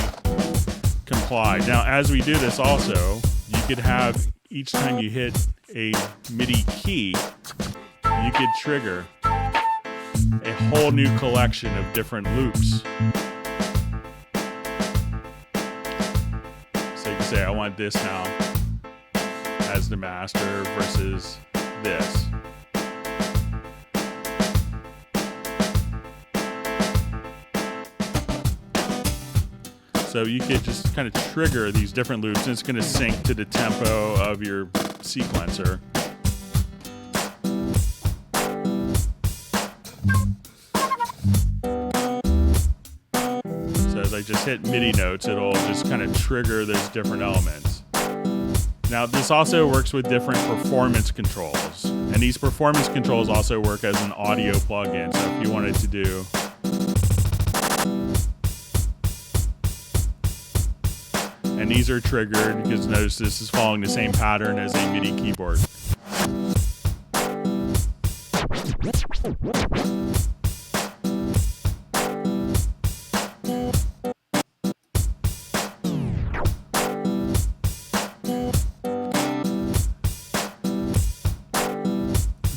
complied. Now, as we do this also, you could have each time you hit a MIDI key, you could trigger a whole new collection of different loops. So you can say, I want this now as the master versus this. So you could just kind of trigger these different loops, and it's going to sync to the tempo of your sequencer. So as I just hit MIDI notes, it'll just kind of trigger those different elements. Now, this also works with different performance controls, and these performance controls also work as an audio plugin. So if you wanted to do and these are triggered because notice this is following the same pattern as a MIDI keyboard.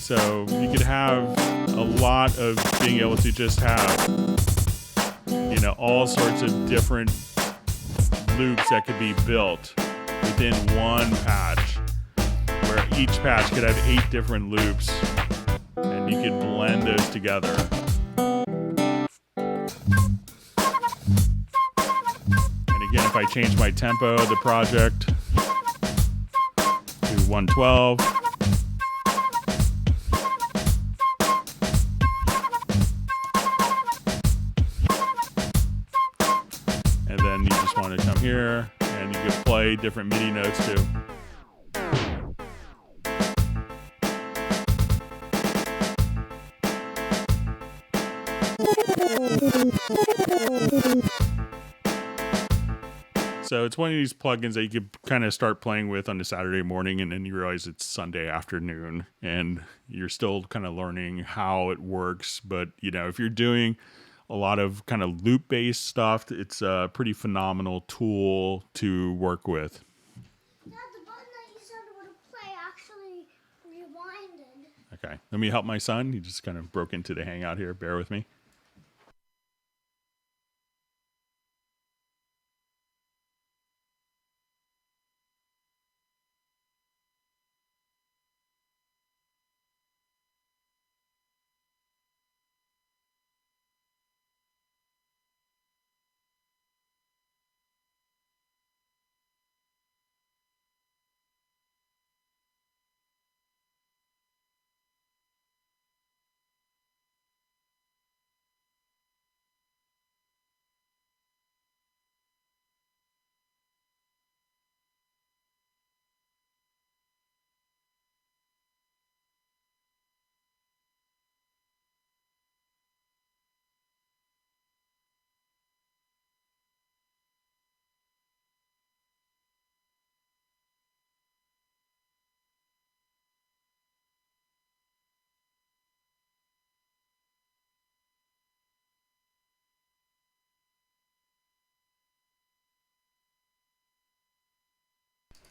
So you could have a lot of being able to just have, all sorts of different loops that could be built within one patch, where each patch could have 8 different loops, and you could blend those together. And again, if I change my tempo of the project to 112, and then you just want to come here and you can play different MIDI notes too. So it's one of these plugins that you could kind of start playing with on a Saturday morning, and then you realize it's Sunday afternoon and you're still kind of learning how it works. But, if you're doing a lot of kind of loop-based stuff, it's a pretty phenomenal tool to work with. Dad, the button that you said would play actually rewinded. Okay, let me help my son. He just kind of broke into the Hangout here. Bear with me.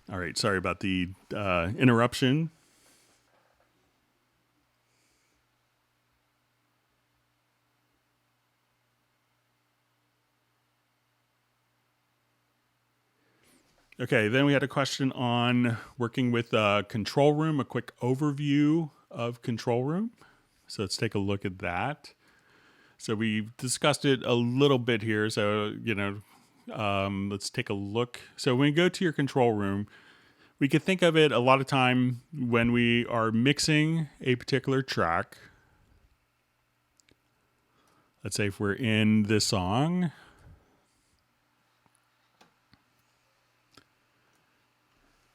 All right, sorry about the interruption. Okay, then we had a question on working with Control Room, a quick overview of Control Room. So let's take a look at that. So we've discussed it a little bit here. So, let's take a look. So when you go to your Control Room, we could think of it a lot of time when we are mixing a particular track. Let's say if we're in this song.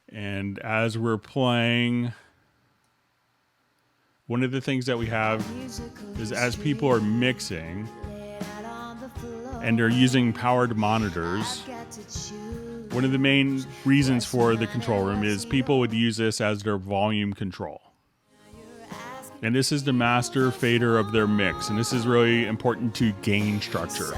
And as we're playing, one of the things that we have is as people are mixing and they're using powered monitors, one of the main reasons for the Control Room is people would use this as their volume control. And this is the master fader of their mix. And this is really important to gain structure.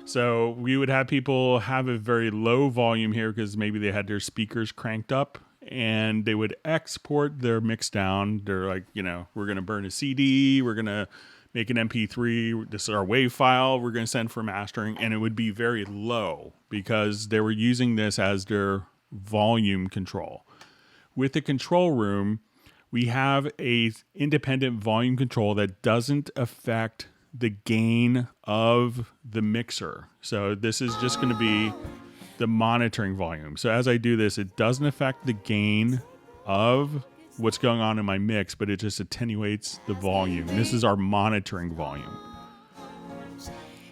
So we would have people have a very low volume here because maybe they had their speakers cranked up, and they would export their mix down. They're like, we're going to burn a CD, we're going to make an MP3, this is our WAV file, we're going to send for mastering, and it would be very low because they were using this as their volume control. With the Control Room, we have a independent volume control that doesn't affect the gain of the mixer. So this is just going to be the monitoring volume. So as I do this, it doesn't affect the gain of what's going on in my mix, but it just attenuates the volume. This is our monitoring volume.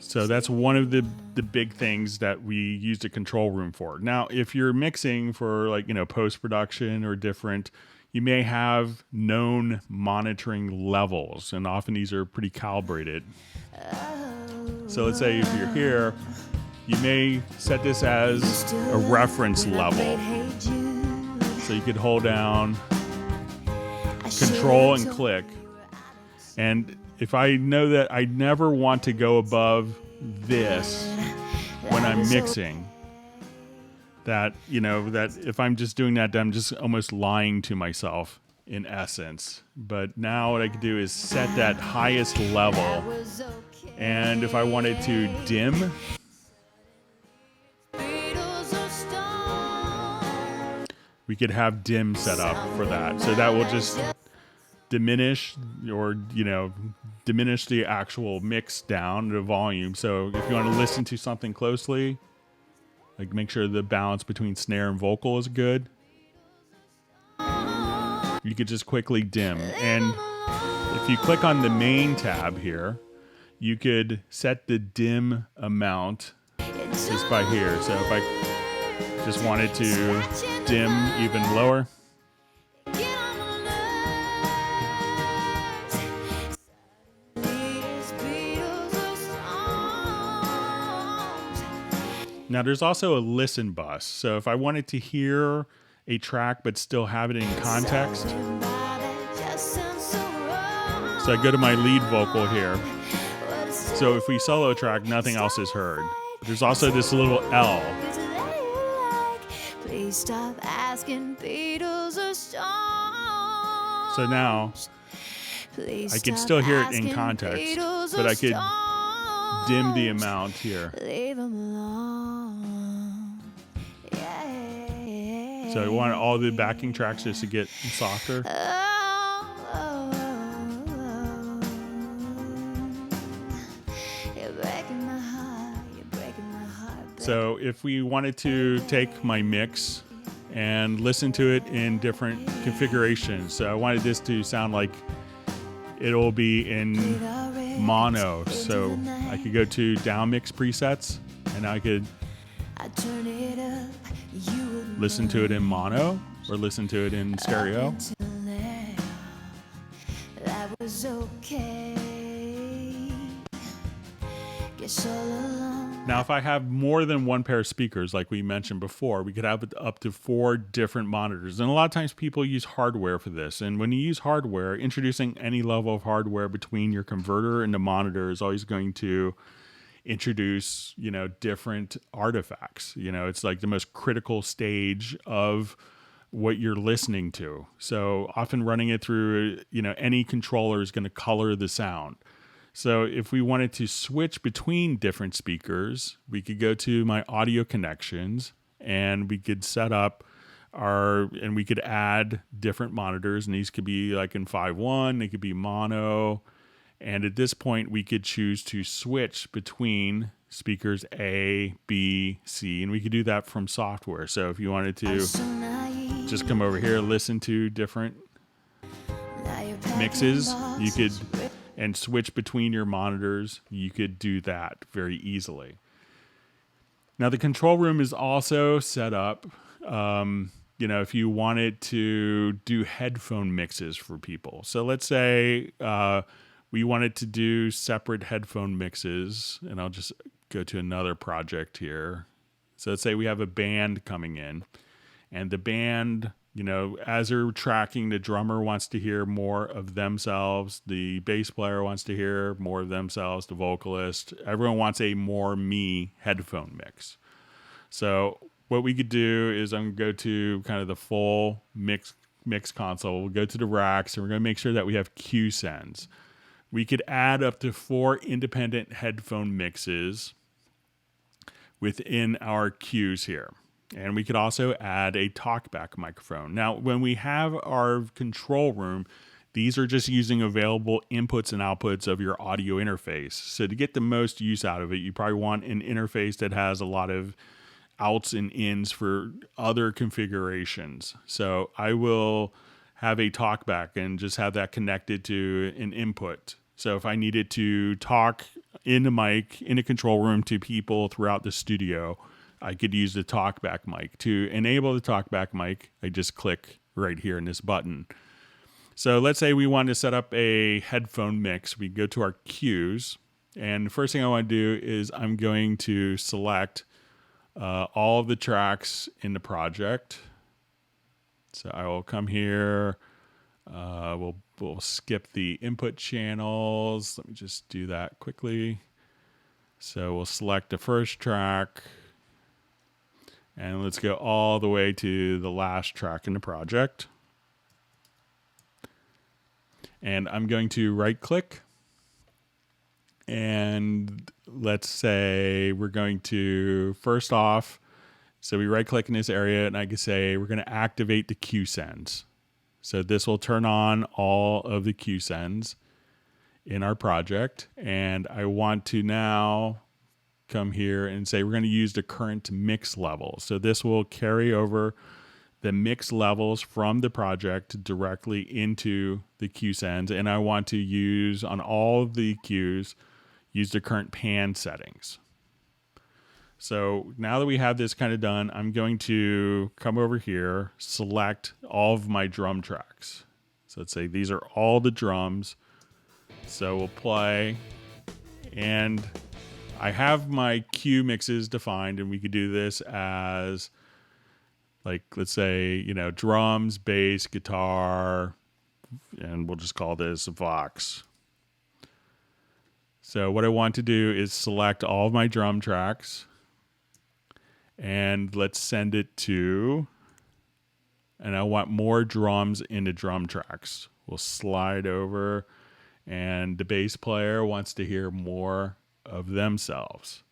So that's one of the big things that we use the Control Room for. Now, if you're mixing for post-production or different, you may have known monitoring levels, and often these are pretty calibrated. So let's say if you're here, you may set this as a reference level. So you could hold down Control and click. And if I know that I never want to go above this when I'm mixing, that, you know, that if I'm just doing that, I'm just almost lying to myself in essence. But now what I can do is set that highest level. And if I wanted to dim, we could have dim set up for that. So that will just diminish or, you know, diminish the actual mix down to volume. So if you want to listen to something closely, like make sure the balance between snare and vocal is good, you could just quickly dim. And if you click on the main tab here, you could set the dim amount just by here. So if I just wanted to dim even lower, now there's also a listen bus. So if I wanted to hear a track but still have it in context, so I go to my lead vocal here. So if we solo track, nothing else is heard. There's also this little L. So now I can still hear it in context, but I could dim the amount here. So I want all the backing tracks just to get softer. So if we wanted to take my mix and listen to it in different configurations, so I wanted this to sound like it'll be in mono. So I could go to down mix presets and I could listen to it in mono or listen to it in stereo. Now, if I have more than one pair of speakers, like we mentioned before, we could have up to 4 different monitors. And a lot of times people use hardware for this. And when you use hardware, introducing any level of hardware between your converter and the monitor is always going to introduce, you know, different artifacts. You know, it's like the most critical stage of what you're listening to. So often running it through, you know, any controller is going to color the sound. So if we wanted to switch between different speakers, we could go to my audio connections and we could set up and we could add different monitors, and these could be like in 5.1, they could be mono. And at this point, we could choose to switch between speakers A, B, C, and we could do that from software. So if you wanted to just come over here, listen to different mixes, you could, and switch between your monitors, you could do that very easily. Now the control room is also set up, you know, if you wanted to do headphone mixes for people. So let's say we wanted to do separate headphone mixes, and I'll just go to another project here. So let's say we have a band coming in, and the band, you know, as they're tracking, the drummer wants to hear more of themselves, the bass player wants to hear more of themselves, the vocalist, everyone wants a more me headphone mix. So what we could do is I'm going to go to kind of the full mix console. We'll go to the racks, and we're going to make sure that we have Q sends. We could add up to 4 independent headphone mixes within our cues here. And we could also add a talkback microphone. Now, when we have our control room, these are just using available inputs and outputs of your audio interface. So to get the most use out of it, you probably want an interface that has a lot of outs and ins for other configurations. So I will have a talkback and just have that connected to an input. So if I needed to talk in the mic, in a control room to people throughout the studio, I could use the talkback mic. To enable the talkback mic, I just click right here in this button. So let's say we want to set up a headphone mix. We go to our cues, and the first thing I want to do is I'm going to select all of the tracks in the project. So I will come here. We'll skip the input channels. Let me just do that quickly. So we'll select the first track. And let's go all the way to the last track in the project. And I'm going to right click. And let's say we're going to, first off, so we right click in this area and I can say we're going to activate the Q sends. So this will turn on all of the Q sends in our project. And I want to now come here and say we're going to use the current mix level. So this will carry over the mix levels from the project directly into the Q sends. And I want to use on all of the Qs, use the current pan settings. So now that we have this kind of done, I'm going to come over here, select all of my drum tracks. So let's say these are all the drums. So we'll play, and I have my cue mixes defined, and we could do this as, like, let's say, you know, drums, bass, guitar, and we'll just call this Vox. So what I want to do is select all of my drum tracks, and let's send it to, and I want more drums into drum tracks. We'll slide over, and the bass player wants to hear more of themselves.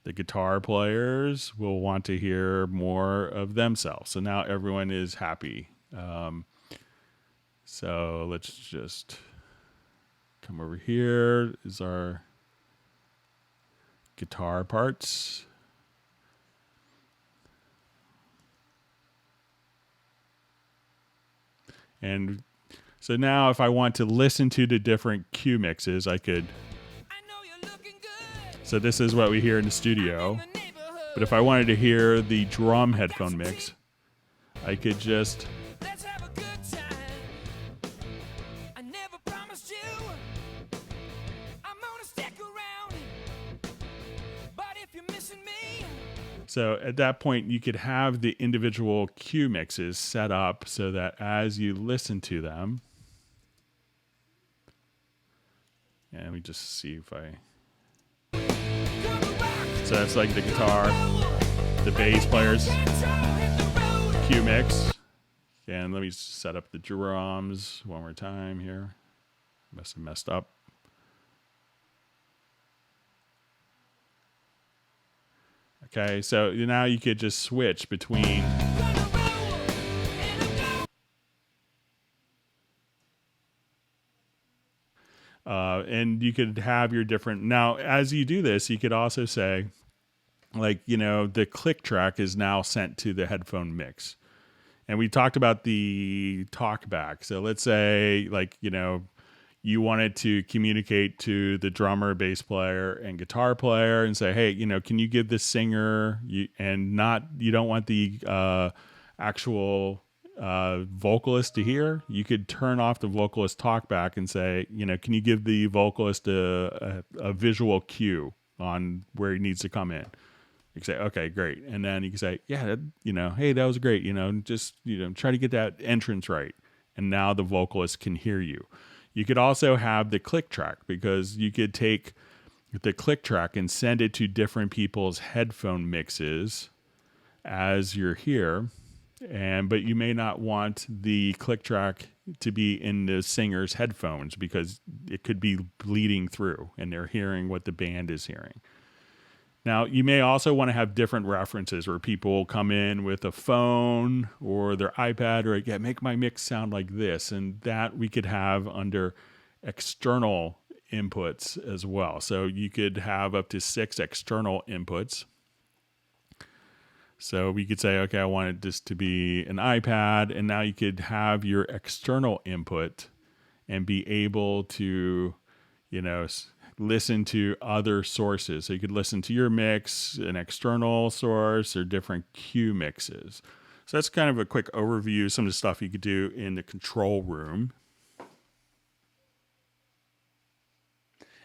The guitar players will want to hear more of themselves. So now everyone is happy. So let's just come over here. Is our guitar parts. And so now if I want to listen to the different cue mixes, I could. So this is what we hear in the studio. But if I wanted to hear the drum headphone mix, I could just. So at that point, you could have the individual cue mixes set up so that as you listen to them, and let me just see if I. So that's like the guitar, the bass players, cue mix. And let me set up the drums one more time here. Must have messed up. Okay, so now you could just switch between. And you could have your different. Now, as you do this, you could also say, like, you know, the click track is now sent to the headphone mix. And we talked about the talkback. So let's say, like, you know, you wanted to communicate to the drummer, bass player, and guitar player and say, hey, you know, can you give the singer, you don't want the actual vocalist to hear, you could turn off the vocalist talkback and say, you know, can you give the vocalist a visual cue on where he needs to come in? You can say, okay, great. And then you can say, yeah, you know, hey, that was great. You know, just, you know, try to get that entrance right. And now the vocalist can hear you. You could also have the click track, because you could take the click track and send it to different people's headphone mixes as you're here. But you may not want the click track to be in the singer's headphones because it could be bleeding through and they're hearing what the band is hearing. Now, you may also want to have different references where people will come in with a phone or their iPad or, yeah, make my mix sound like this. And that we could have under external inputs as well. So you could have up to 6 external inputs. So we could say, okay, I wanted this to be an iPad. And now you could have your external input and be able to, you know, listen to other sources. So you could listen to your mix, an external source, or different cue mixes. So that's kind of a quick overview of some of the stuff you could do in the control room.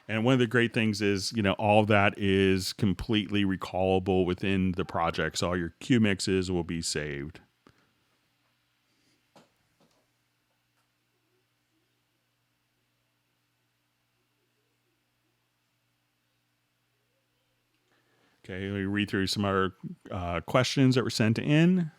And one of the great things is, you know, all that is completely recallable within the project. So all your cue mixes will be saved. Okay, we read through some other questions that were sent in.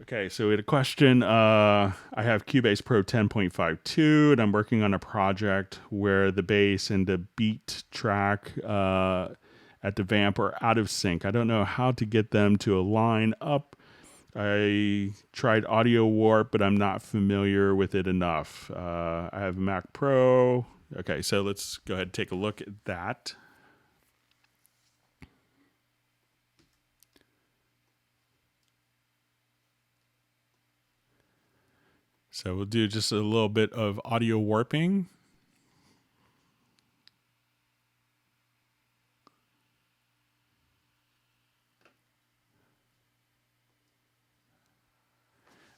Okay, so we had a question. I have Cubase Pro 10.52, and I'm working on a project where the bass and the beat track at the vamp are out of sync. I don't know how to get them to align up. I tried Audio Warp, but I'm not familiar with it enough. I have a Mac Pro. Okay, so let's go ahead and take a look at that. So we'll do just a little bit of audio warping.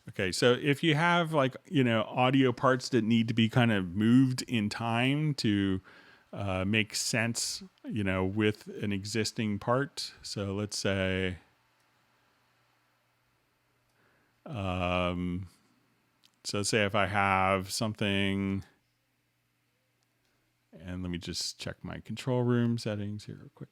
Okay, so if you have like, audio parts that need to be kind of moved in time to make sense, with an existing part. So let's say, so let's say if I have something, and let me just check my control room settings here real quick.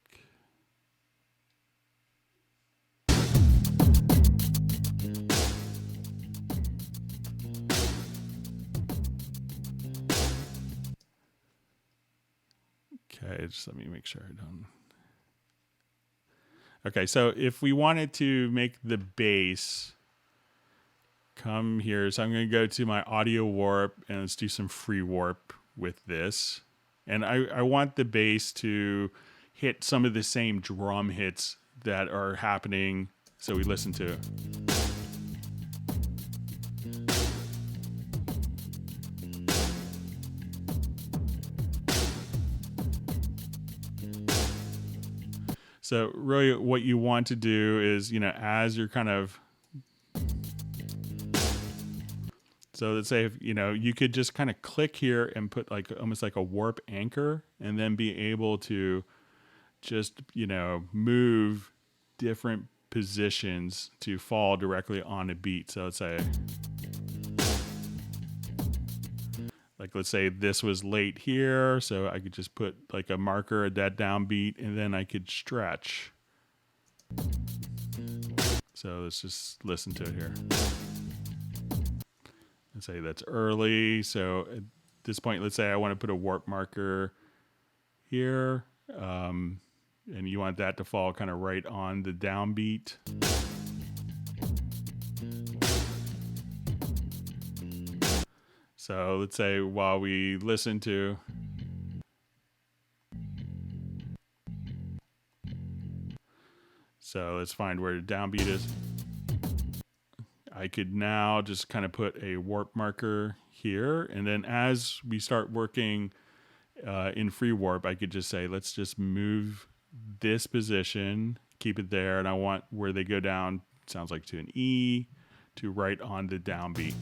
Okay, just let me make sure I don't. Okay, so if we wanted to make the bass come here, so I'm going to go to my audio warp and let's do some free warp with this. And I want the bass to hit some of the same drum hits that are happening. So we listen to it. So really what you want to do is, as you're kind of, so let's say if, you could just kind of click here and put like almost like a warp anchor and then be able to just, move different positions to fall directly on a beat. So let's say, let's say this was late here. So I could just put like a marker at that downbeat and then I could stretch. So let's just listen to it here. Let's say that's early. So at this point, let's say I want to put a warp marker here. And you want that to fall kind of right on the downbeat. So let's say while we listen to, so let's find where the downbeat is. I could now just kind of put a warp marker here. And then as we start working in free warp, I could just say, let's just move this position, keep it there. And I want where they go down, sounds like to an E, to right on the downbeat.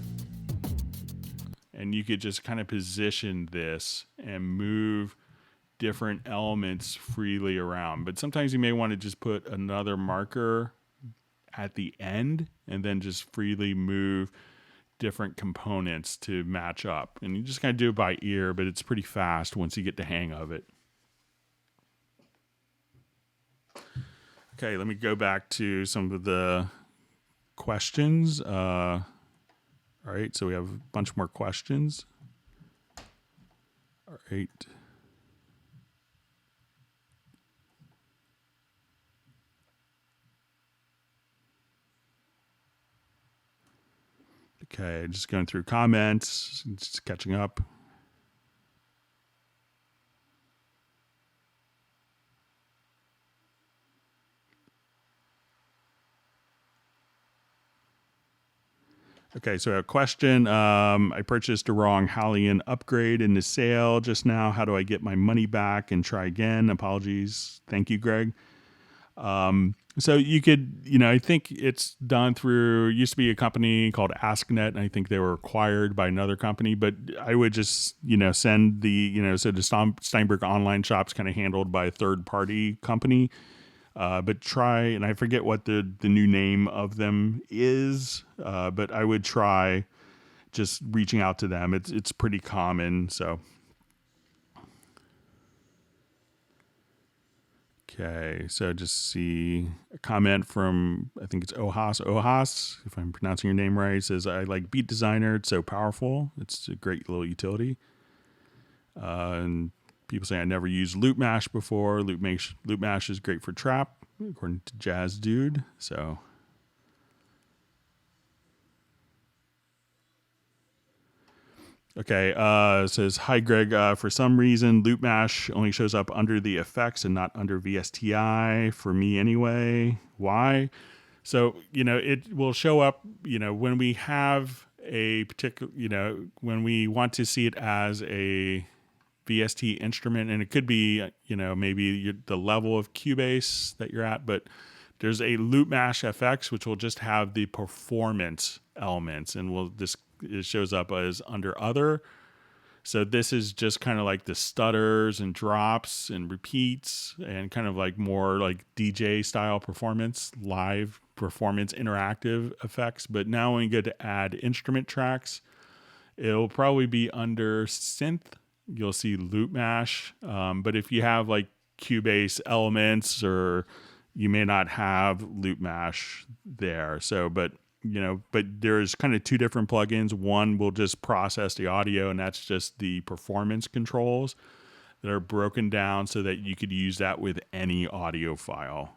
And you could just kind of position this and move different elements freely around. But sometimes you may want to just put another marker at the end and then just freely move different components to match up. And you just kind of do it by ear, but it's pretty fast once you get the hang of it. Okay, let me go back to some of the questions. All right, so we have a bunch more questions. All right. Okay, just going through comments, just catching up. Okay, so a question. I purchased a wrong Hallie upgrade in the sale just now. How do I get my money back and try again? Apologies. Thank you, Greg. So you could, I think it's done through, used to be a company called AskNet, and I think they were acquired by another company, but I would just, send the, so the Steinberg online shop's kind of handled by a third party company. But try, and I forget what the new name of them is, but I would try just reaching out to them. It's pretty common. So, okay. So just see a comment from, I think it's Ohas, if I'm pronouncing your name right. It says, I like Beat Designer. It's so powerful. It's a great little utility. And people say I never used Loop Mash before. Loop Mash is great for trap, according to Jazz Dude. So, okay. It says, hi, Greg. For some reason, Loop Mash only shows up under the effects and not under VSTI for me anyway. Why? So, it will show up, when we have a particular, when we want to see it as a VST instrument, and it could be, maybe the level of Cubase that you're at, but there's a Loop Mash FX, which will just have the performance elements, and it shows up as under other. So this is just kind of like the stutters and drops and repeats and kind of like more like DJ style performance, live performance, interactive effects. But now when you go to add instrument tracks, it'll probably be under synth. You'll see Loop Mash. But if you have like Cubase elements, or you may not have Loop Mash there. So, but there's kind of two different plugins. One will just process the audio, and that's just the performance controls that are broken down so that you could use that with any audio file.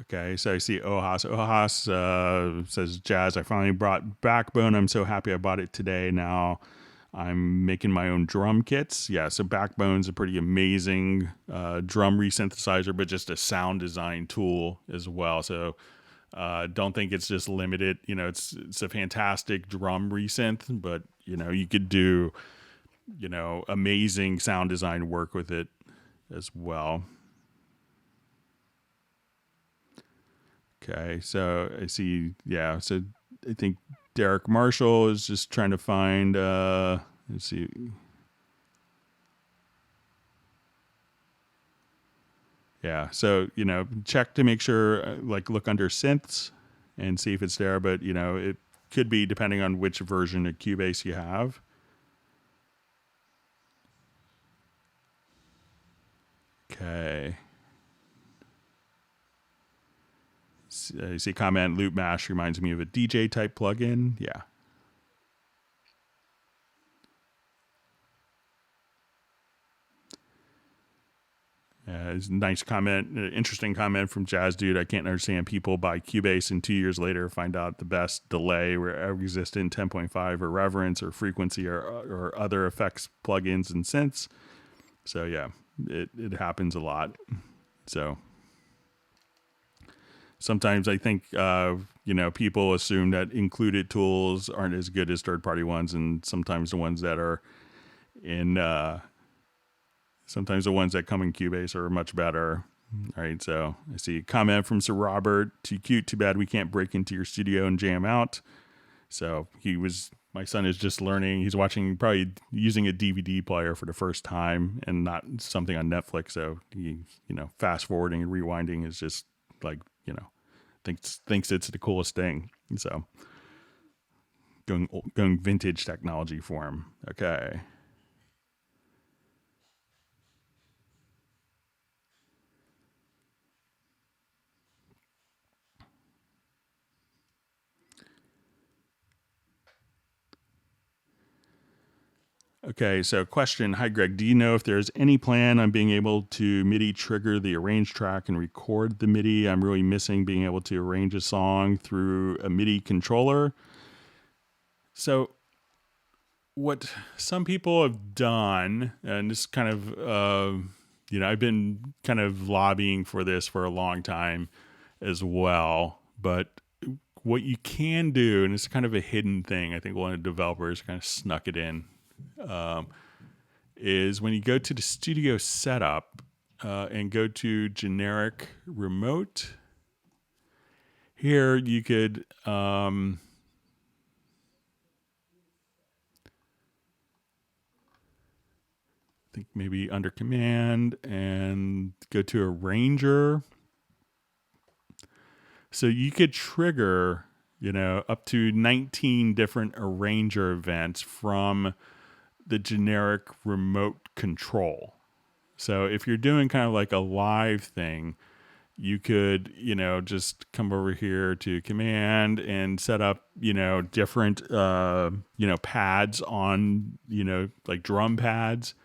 Okay, so I see Ohas. Ohas says, Jazz, I finally brought Backbone. I'm so happy I bought it today. Now I'm making my own drum kits. Yeah, so Backbone's a pretty amazing drum resynthesizer, but just a sound design tool as well. So don't think it's just limited. It's a fantastic drum resynth, but, you could do, amazing sound design work with it as well. Okay, so I see, yeah, so I think Derek Marshall is just trying to find, let's see. Yeah, so, check to make sure, look under synths and see if it's there, but, it could be depending on which version of Cubase you have. Okay. I see comment, Loop Mash reminds me of a DJ type plugin. Yeah. It's a nice comment, interesting comment from Jazz Dude. I can't understand people buy Cubase and 2 years later find out the best delay where exists in 10.5 or reverence or frequency or other effects plugins and synths. So yeah, it happens a lot. So sometimes I think, people assume that included tools aren't as good as third-party ones, and sometimes the ones that are sometimes the ones that come in Cubase are much better. All right, so I see a comment from Sir Robert. Too cute, too bad we can't break into your studio and jam out. So my son is just learning. He's watching, probably using a DVD player for the first time and not something on Netflix. So he, fast forwarding and rewinding is just like, thinks it's the coolest thing. So going vintage technology for him. Okay. Okay, so question. Hi, Greg. Do you know if there's any plan on being able to MIDI trigger the arrange track and record the MIDI? I'm really missing being able to arrange a song through a MIDI controller. So what some people have done, and this kind of, I've been kind of lobbying for this for a long time as well, but what you can do, and it's kind of a hidden thing, I think one of the developers kind of snuck it in, is when you go to the studio setup and go to generic remote, here you could I think maybe under command and go to arranger. So you could trigger, up to 19 different arranger events from the generic remote control. So if you're doing kind of like a live thing, you could, just come over here to command and set up, different, pads on, like drum pads,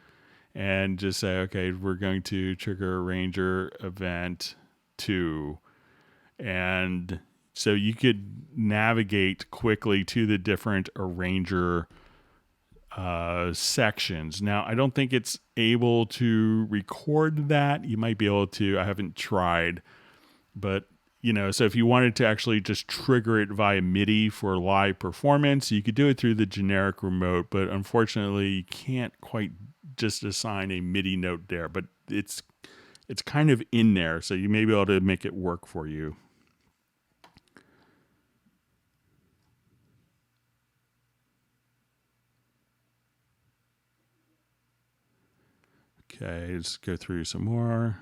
and just say, okay, we're going to trigger arranger event 2. And so you could navigate quickly to the different arranger sections. Now, I don't think it's able to record that. You might be able to. I haven't tried. But, so if you wanted to actually just trigger it via MIDI for live performance, you could do it through the generic remote. But unfortunately, you can't quite just assign a MIDI note there. But it's kind of in there, so you may be able to make it work for you. Okay, let's go through some more.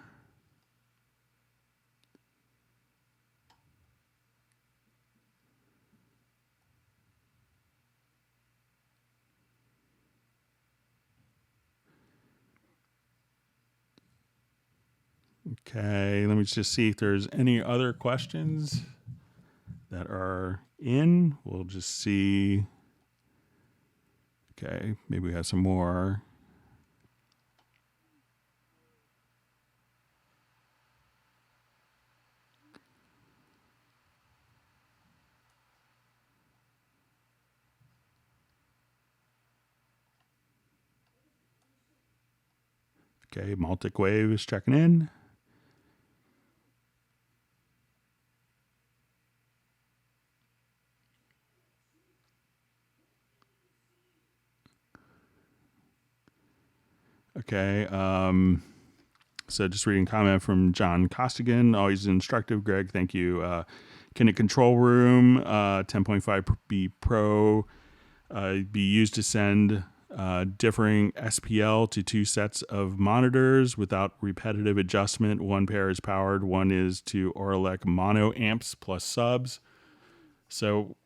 Okay, let me just see if there's any other questions that are in. We'll just see. Okay, maybe we have some more. Okay, Maltic Wave is checking in. Okay, so just reading a comment from John Costigan. Always instructive, Greg. Thank you. Can a control room 10.5B Pro be used to send differing SPL to 2 sets of monitors without repetitive adjustment? One pair is powered, one is to Auralec mono amps plus subs. So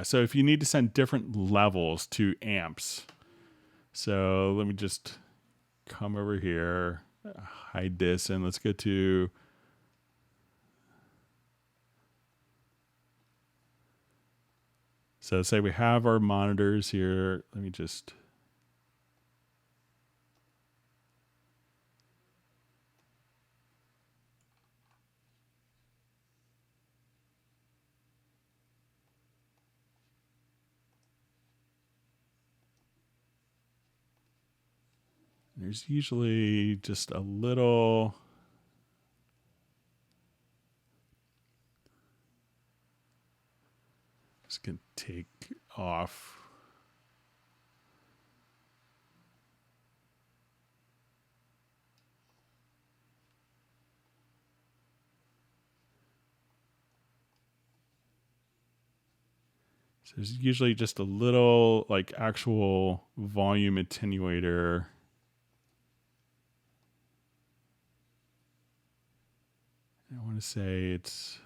so if you need to send different levels to amps, so let me just come over here, hide this, and let's go to so say we have our monitors here. Let me just there's usually just a little just gonna take off. So there's usually just a little like actual volume attenuator. I want to say it's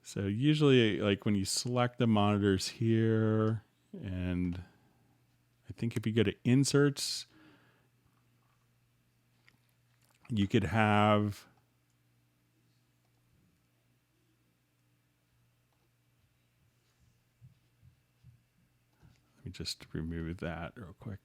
so usually like when you select the monitors here, and I think if you go to inserts, you could have let me just remove that real quick.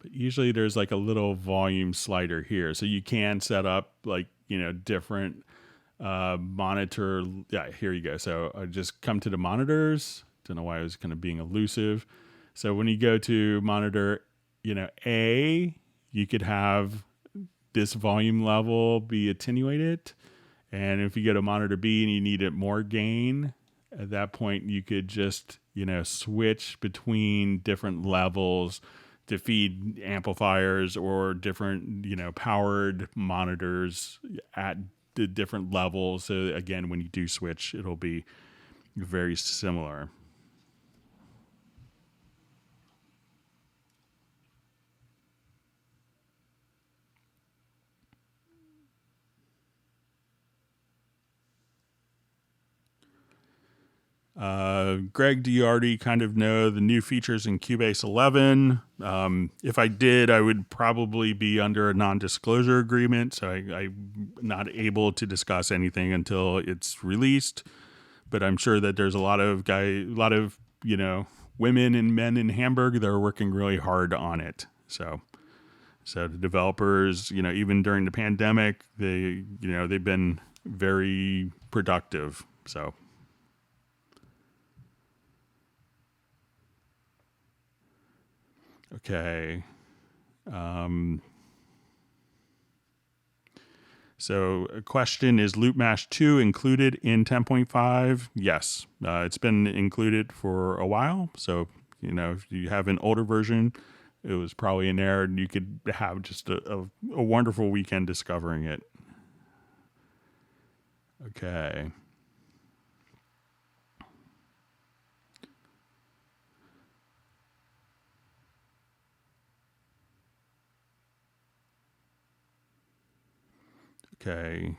But usually there's like a little volume slider here. So you can set up like, different monitor. Yeah, here you go. So I just come to the monitors Don't know why I was kind of being elusive. So when you go to monitor, A, you could have this volume level be attenuated. And if you go to monitor B and you need it more gain, at that point you could just, switch between different levels to feed amplifiers or different, powered monitors at the different levels. So again, when you do switch, it'll be very similar. Greg, do you already kind of know the new features in Cubase 11? If I did, I would probably be under a non-disclosure agreement, so I'm not able to discuss anything until it's released. But I'm sure that there's a lot of women and men in Hamburg that are working really hard on it. So the developers, even during the pandemic, they've been very productive. So. Okay. So a question, is Loop Mash 2 included in 10.5? Yes. It's been included for a while. So, if you have an older version, it was probably in there and you could have just a wonderful weekend discovering it. Okay. Okay.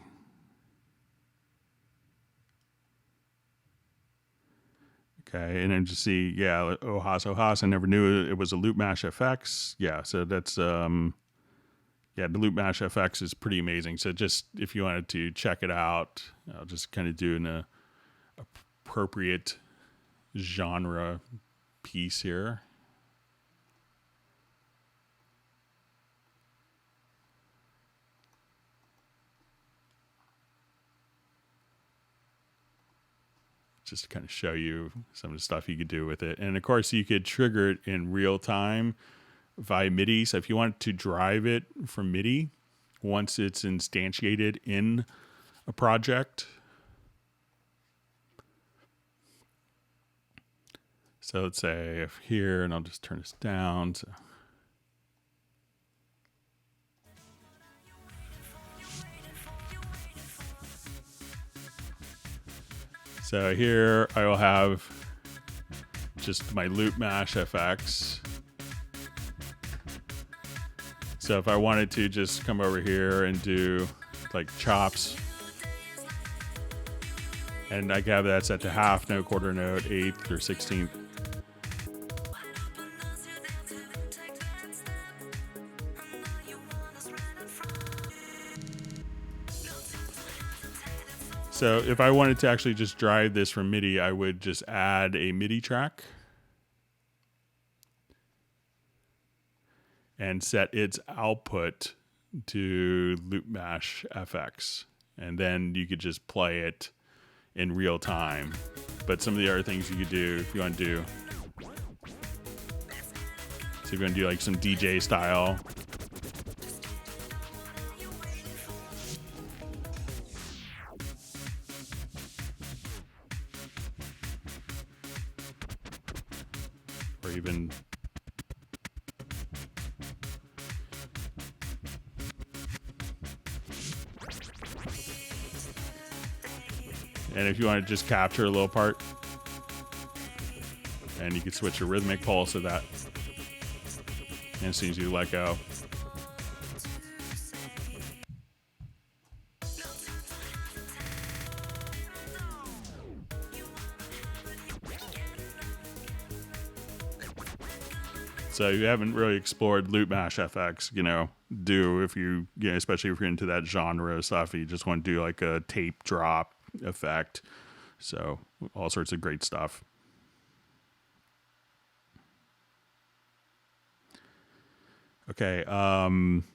Okay, and then just see, Ohas, I never knew it was a Loop Mash FX. Yeah, so that's, the Loop Mash FX is pretty amazing. So just, if you wanted to check it out, I'll just kind of do an appropriate genre piece here. Just to kind of show you some of the stuff you could do with it. And of course, you could trigger it in real time via MIDI. So if you want to drive it from MIDI, once it's instantiated in a project. So let's say if here, and I'll just turn this down. So here I will have just my Loop Mash FX. So if I wanted to just come over here and do like chops, and I can have that set to half note, quarter note, eighth, or 16th. So if I wanted to actually just drive this from MIDI, I would just add a MIDI track and set its output to Loop Mash FX. And then you could just play it in real time. But some of the other things you could do, if you want to do, so if you want to do like some DJ style, or even and if you want to just capture a little part, and you can switch a rhythmic pulse of that, and as soon as you let go, so you haven't really explored Loop Mash FX, do if you, especially if you're into that genre stuff, you just want to do like a tape drop effect. So all sorts of great stuff. Okay.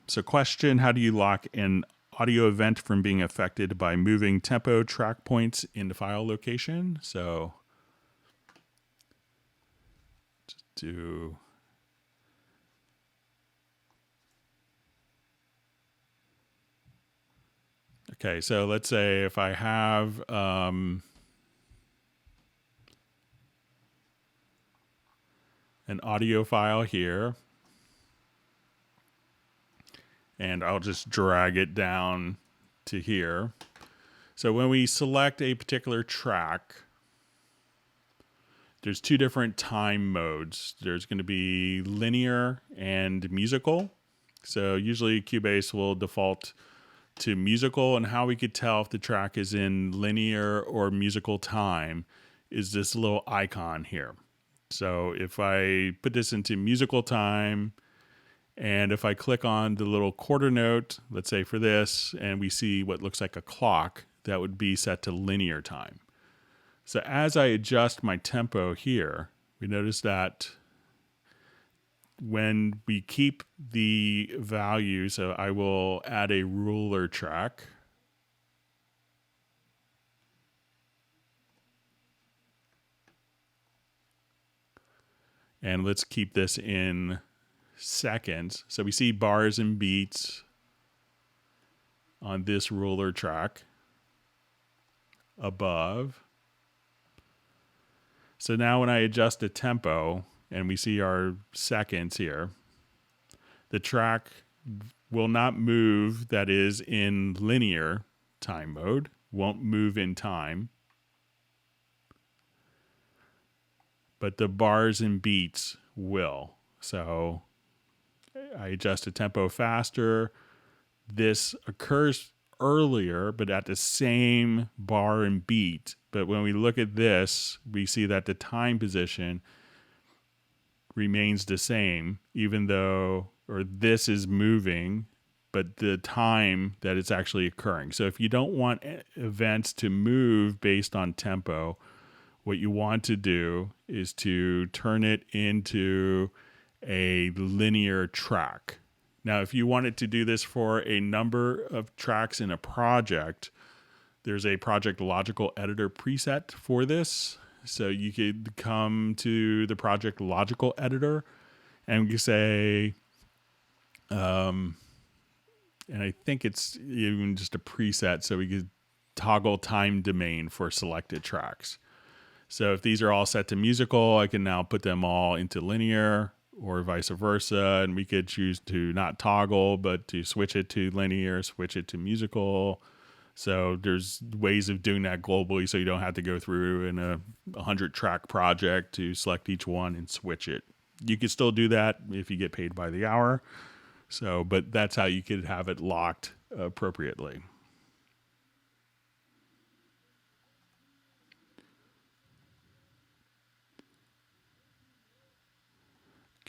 So question, how do you lock an audio event from being affected by moving tempo track points into file location? So do. Okay, so let's say if I have an audio file here, and I'll just drag it down to here. So when we select a particular track, there's two different time modes. There's going to be linear and musical. So usually Cubase will default to musical, and how we could tell if the track is in linear or musical time is this little icon here. So if I put this into musical time, and if I click on the little quarter note, let's say for this, and we see what looks like a clock, that would be set to linear time. So as I adjust my tempo here, we notice that when we keep the value, so I will add a ruler track. And let's keep this in seconds. So we see bars and beats on this ruler track above. So now when I adjust the tempo and we see our seconds here, the track will not move, that is in linear time mode, won't move in time. But the bars and beats will. So I adjust the tempo faster. This occurs earlier, but at the same bar and beat. But when we look at this, we see that the time position remains the same, even though, or this is moving, but the time that it's actually occurring. So if you don't want events to move based on tempo, what you want to do is to turn it into a linear track. Now, if you wanted to do this for a number of tracks in a project, there's a project logical editor preset for this. So you could come to the project logical editor and you say, and I think it's even just a preset, so we could toggle time domain for selected tracks. So if these are all set to musical, I can now put them all into linear or vice versa. And we could choose to not toggle, but to switch it to linear, switch it to musical. So there's ways of doing that globally so you don't have to go through in a 100-track project to select each one and switch it. You could still do that if you get paid by the hour. So, but that's how you could have it locked appropriately.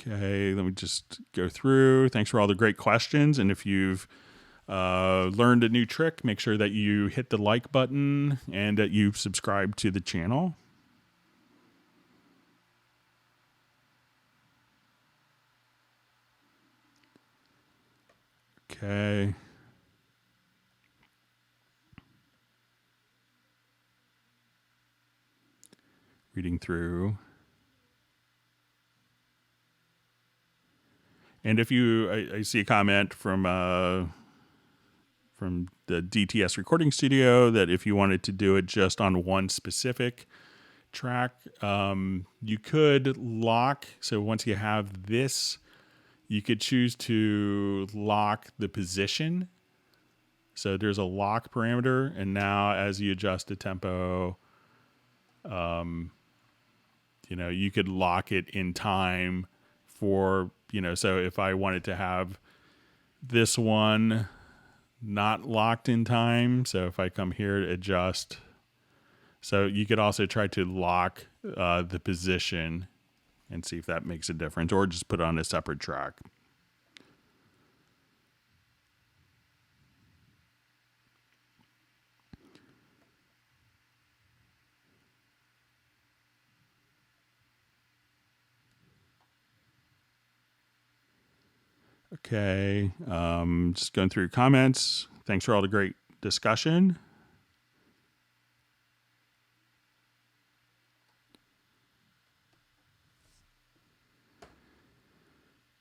Okay, let me just go through. Thanks for all the great questions. And if you've learned a new trick, make sure that you hit the like button and that you subscribe to the channel. Okay. Reading through. And if you, I see a comment from the DTS recording studio that if you wanted to do it just on one specific track, you could lock. So once you have this, you could choose to lock the position. So there's a lock parameter, and now as you adjust the tempo, you could lock it in time for, so if I wanted to have this one not locked in time, so if I come here to adjust, so you could also try to lock the position and see if that makes a difference, or just put it on a separate track. Okay, just going through comments. Thanks for all the great discussion.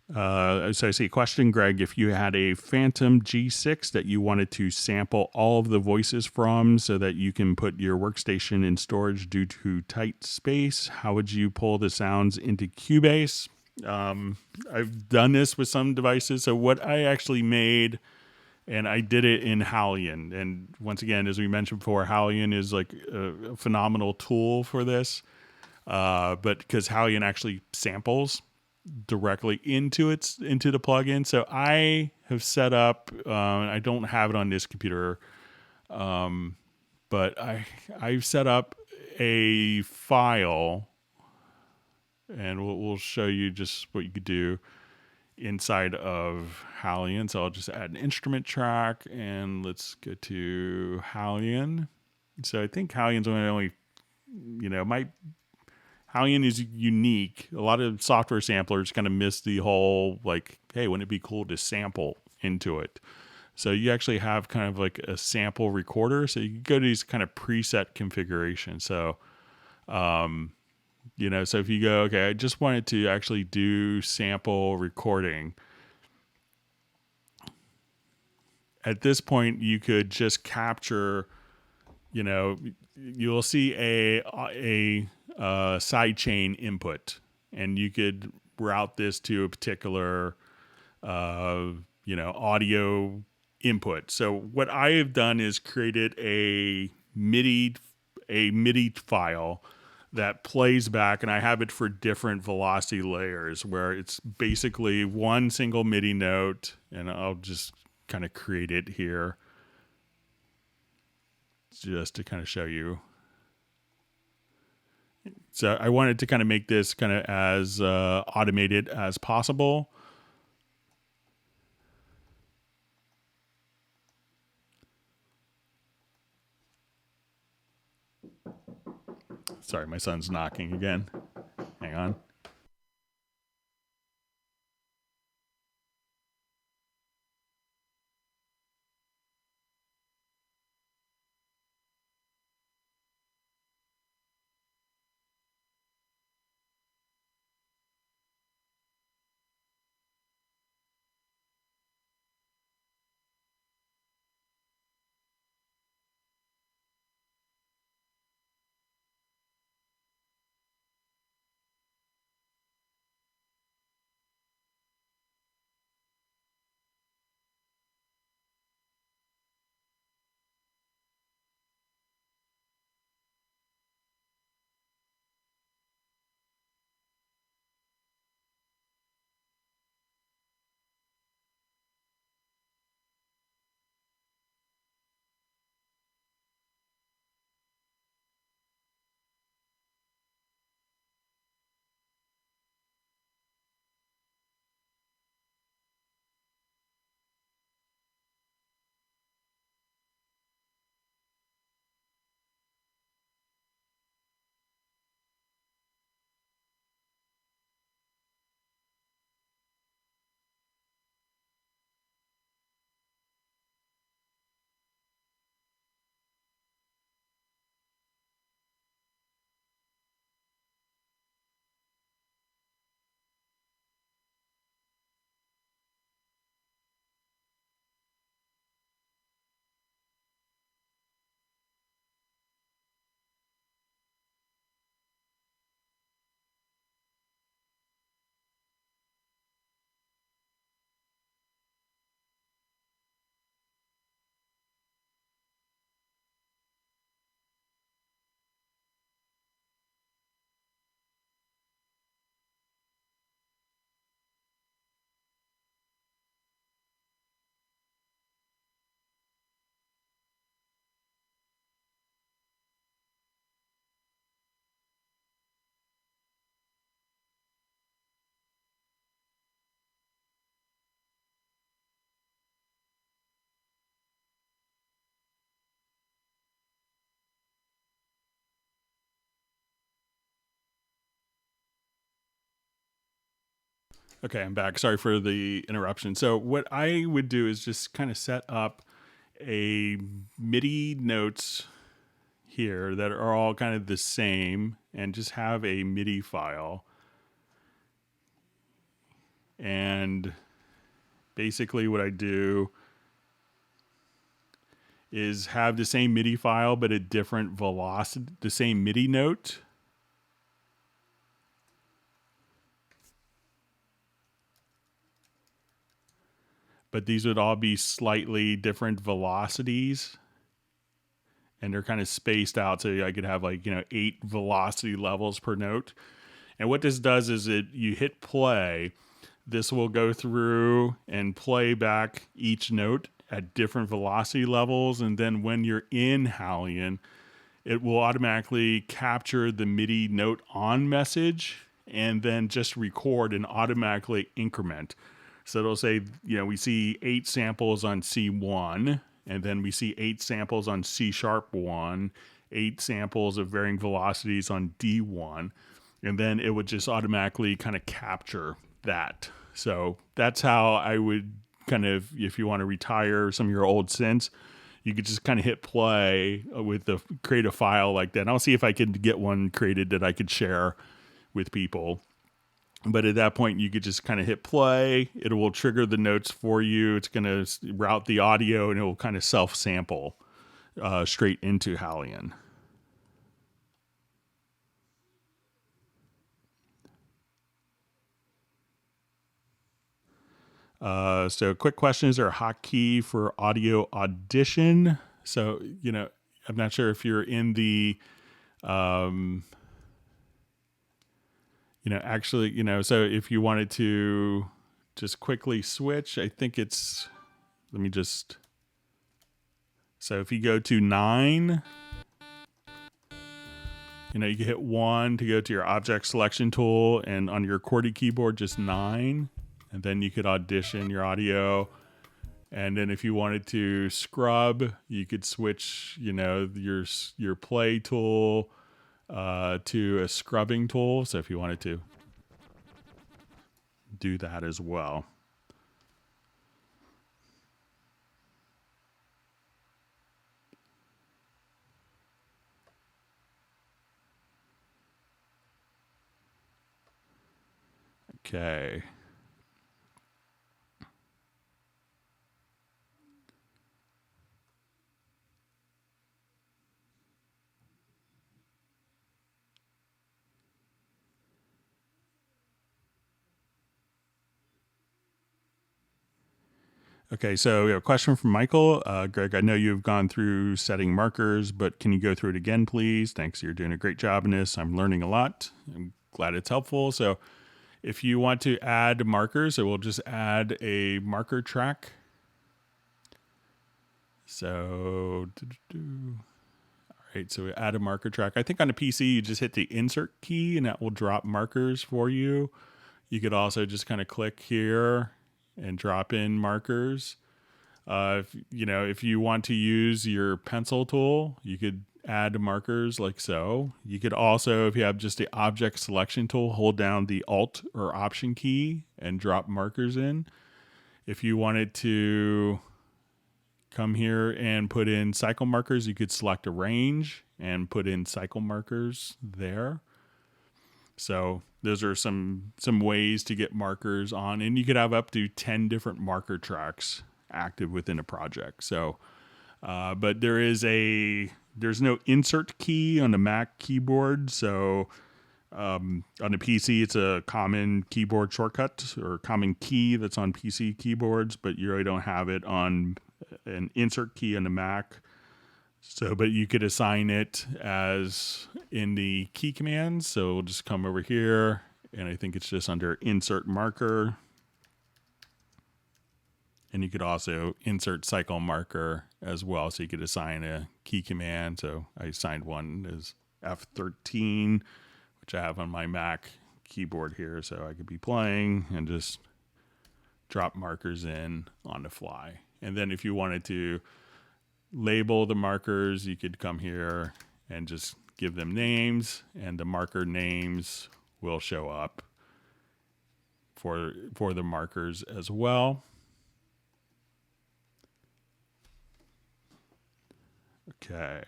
So I see a question, Greg, if you had a Phantom G6 that you wanted to sample all of the voices from so that you can put your workstation in storage due to tight space, how would you pull the sounds into Cubase? I've done this with some devices. So what I actually made, and I did it in Hallian. And once again, as we mentioned before, Hallian is like a phenomenal tool for this. But because Hallian actually samples directly into the plugin. So I have set up. I don't have it on this computer, but I've set up a file, and we'll show you just what you could do inside of Hallian. So I'll just add an instrument track, and let's go to Hallian. So I think Hallian's only my Hallian is unique. A lot of software samplers kind of miss the whole, like, hey, wouldn't it be cool to sample into it? So you actually have kind of like a sample recorder. So you can go to these kind of preset configurations. So, so if you go, okay, I just wanted to actually do sample recording. At this point, you could just capture, you'll see a sidechain input, and you could route this to a particular, audio input. So what I have done is created a MIDI file that plays back, and I have it for different velocity layers where it's basically one single MIDI note, and I'll just kind of create it here just to kind of show you. So I wanted to kind of make this kind of as automated as possible. Sorry, my son's knocking again. Hang on. Okay, I'm back. Sorry for the interruption. So what I would do is just kind of set up a MIDI notes here that are all kind of the same, and just have a MIDI file. And basically what I do is have the same MIDI file, but a different velocity, the same MIDI note. But these would all be slightly different velocities. And they're kind of spaced out, so I could have 8 velocity levels per note. And what this does is you hit play, this will go through and play back each note at different velocity levels, and then when you're in Hallian, it will automatically capture the MIDI note on message and then just record and automatically increment. So it'll say, we see 8 samples on C1, and then we see 8 samples on C#1, 8 samples of varying velocities on D1, and then it would just automatically kind of capture that. So that's how I would kind of, if you want to retire some of your old synths, you could just kind of hit play create a file like that. And I'll see if I can get one created that I could share with people. But at that point, you could just kind of hit play. It will trigger the notes for you. It's going to route the audio, and it will kind of self-sample straight into Hallian. So quick question, is there a hotkey for audio audition? So, I'm not sure if you're in the, so if you wanted to just quickly switch, I think it's, so if you go to 9, you can hit 1 to go to your object selection tool, and on your QWERTY keyboard, just 9. And then you could audition your audio. And then if you wanted to scrub, you could switch, your play tool to a scrubbing tool. So if you wanted to do that as well. Okay. Okay, so we have a question from Michael. Greg, I know you've gone through setting markers, but can you go through it again, please? Thanks, you're doing a great job in this. I'm learning a lot. I'm glad it's helpful. So if you want to add markers, it will just add a marker track. So, all right, so we add a marker track. I think on a PC, you just hit the insert key and that will drop markers for you. You could also just kind of click here and drop in markers. If you want to use your pencil tool, you could add markers like so. You could also, if you have just the object selection tool, hold down the Alt or Option key and drop markers in. If you wanted to come here and put in cycle markers, you could select a range and put in cycle markers there. So those are some ways to get markers on, and you could have up to 10 different marker tracks active within a project. So, but there's no insert key on the Mac keyboard. So on the PC, it's a common keyboard shortcut or common key that's on PC keyboards, but you really don't have it on an insert key on the Mac. So, but you could assign it as in the key commands. So we'll just come over here, and I think it's just under insert marker. And you could also insert cycle marker as well. So you could assign a key command. So I assigned one as F13, which I have on my Mac keyboard here. So I could be playing and just drop markers in on the fly. And then if you wanted to label the markers, you could come here and just give them names, and the marker names will show up for the markers as well. Okay.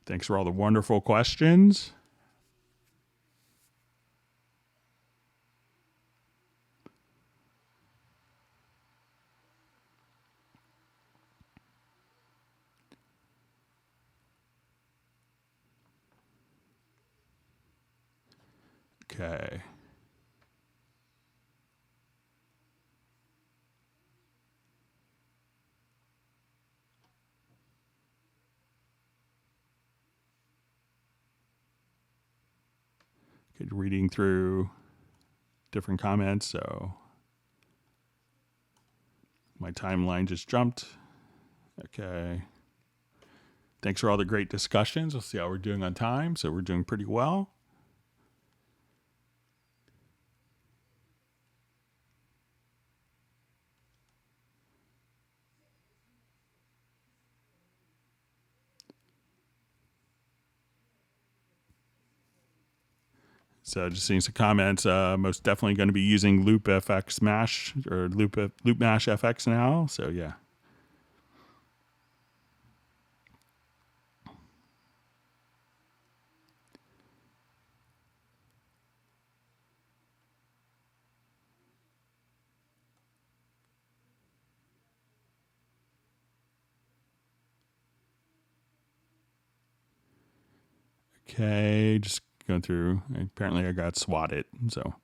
Thanks for all the wonderful questions. Okay. Okay, reading through different comments, so my timeline just jumped. Okay. Thanks for all the great discussions. We'll see how we're doing on time. So we're doing pretty well. So just seeing some comments. Most definitely going to be using Loop FX Mash or Loop Mash FX now. So yeah. Okay, just going through. Apparently, I got swatted. So,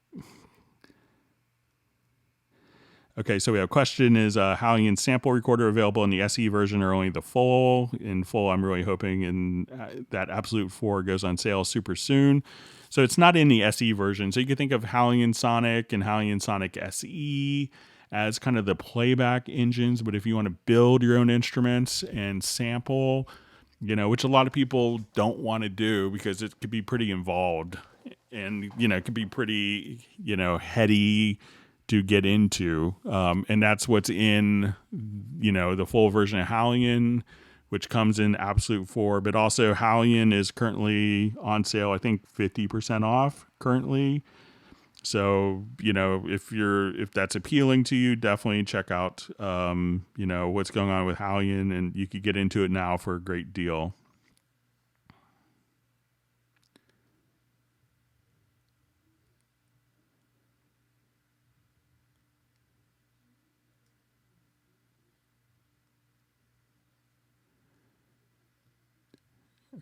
okay, so we have a question: is Hallie and sample recorder available in the SE version or only the full? In full, I'm really hoping that Absolute 4 goes on sale super soon. So it's not in the SE version. So you can think of Hallie and Sonic SE as kind of the playback engines. But if you want to build your own instruments and sample, which a lot of people don't want to do because it could be pretty involved and, it could be pretty, heady to get into. And that's what's in, the full version of Hallian, which comes in Absolute 4. But also Hallian is currently on sale, I think 50% off currently. So, if that's appealing to you, definitely check out, what's going on with Hallian, and you could get into it now for a great deal.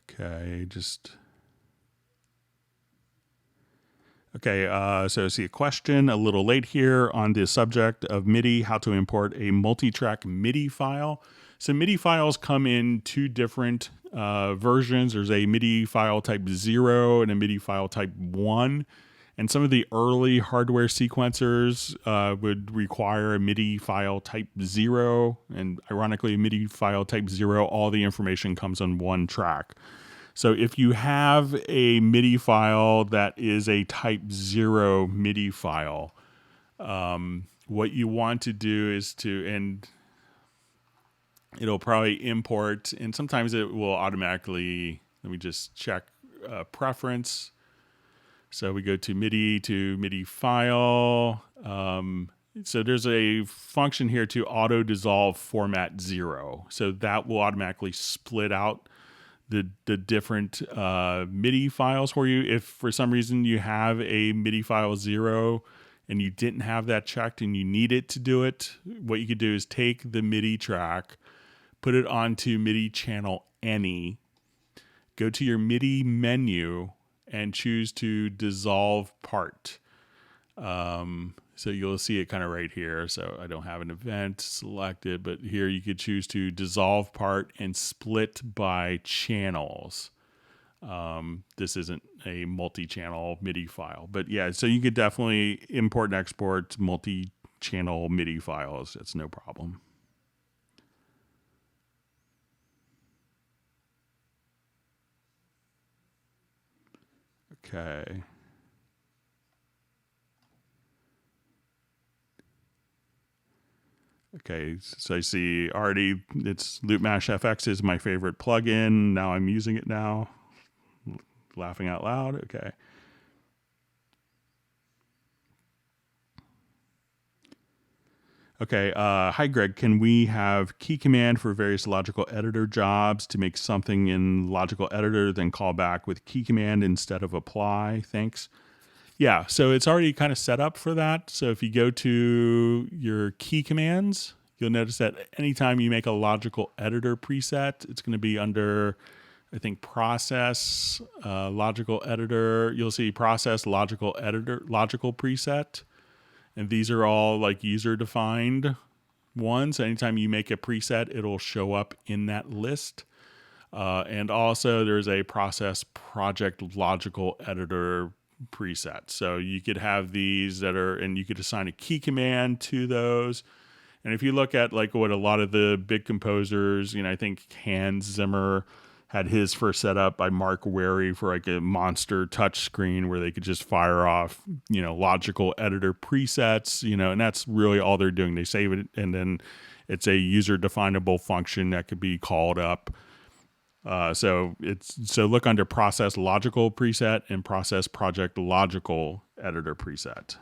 Okay, so I see a question a little late here on the subject of MIDI, how to import a multi-track MIDI file. So MIDI files come in two different versions. There's a MIDI file type 0 and a MIDI file type 1. And some of the early hardware sequencers would require a MIDI file type 0. And ironically, MIDI file type 0, all the information comes on one track. So if you have a MIDI file that is a type 0 MIDI file, what you want to do is and it'll probably import, and sometimes it will automatically, let me just check preference. So we go to MIDI file. So there's a function here to auto dissolve format 0. So that will automatically split out the different MIDI files for you. If for some reason you have a MIDI file 0 and you didn't have that checked and you need it to do it, what you could do is take the MIDI track, put it onto MIDI channel any, go to your MIDI menu and choose to dissolve part. So you'll see it kind of right here. So I don't have an event selected, but here you could choose to dissolve part and split by channels. This isn't a multi-channel MIDI file, but yeah, so you could definitely import and export multi-channel MIDI files. That's no problem. Okay. Okay, so I see already it's Loop Mash FX is my favorite plugin. Now I'm using it now. Laughing out loud. Okay. Okay, hi Greg, can we have key command for various logical editor jobs to make something in logical editor, then call back with key command instead of apply? Thanks. Yeah, so it's already kind of set up for that. So if you go to your key commands, you'll notice that anytime you make a logical editor preset, it's going to be under I think process, logical editor. You'll see process, logical editor, logical preset. And these are all like user defined ones. Anytime you make a preset, it'll show up in that list. And also there's a process project logical editor preset. So you could have these that are, and you could assign a key command to those. And if you look at like what a lot of the big composers, I think Hans Zimmer had his first set up by Mark Wary for like a monster touch screen where they could just fire off, logical editor presets, and that's really all they're doing. They save it and then it's a user definable function that could be called up. So look under process logical preset and process project logical editor preset.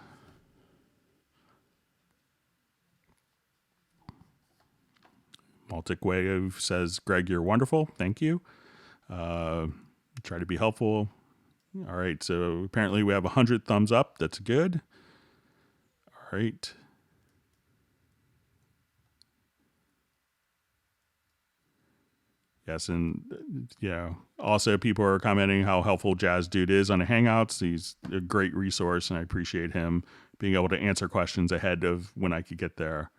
Baltic Wave says, Greg, you're wonderful. Thank you. Try to be helpful. All right. So apparently we have 100 thumbs up. That's good. All right. Yes. And also people are commenting how helpful Jazz Dude is on the Hangouts. He's a great resource and I appreciate him being able to answer questions ahead of when I could get there.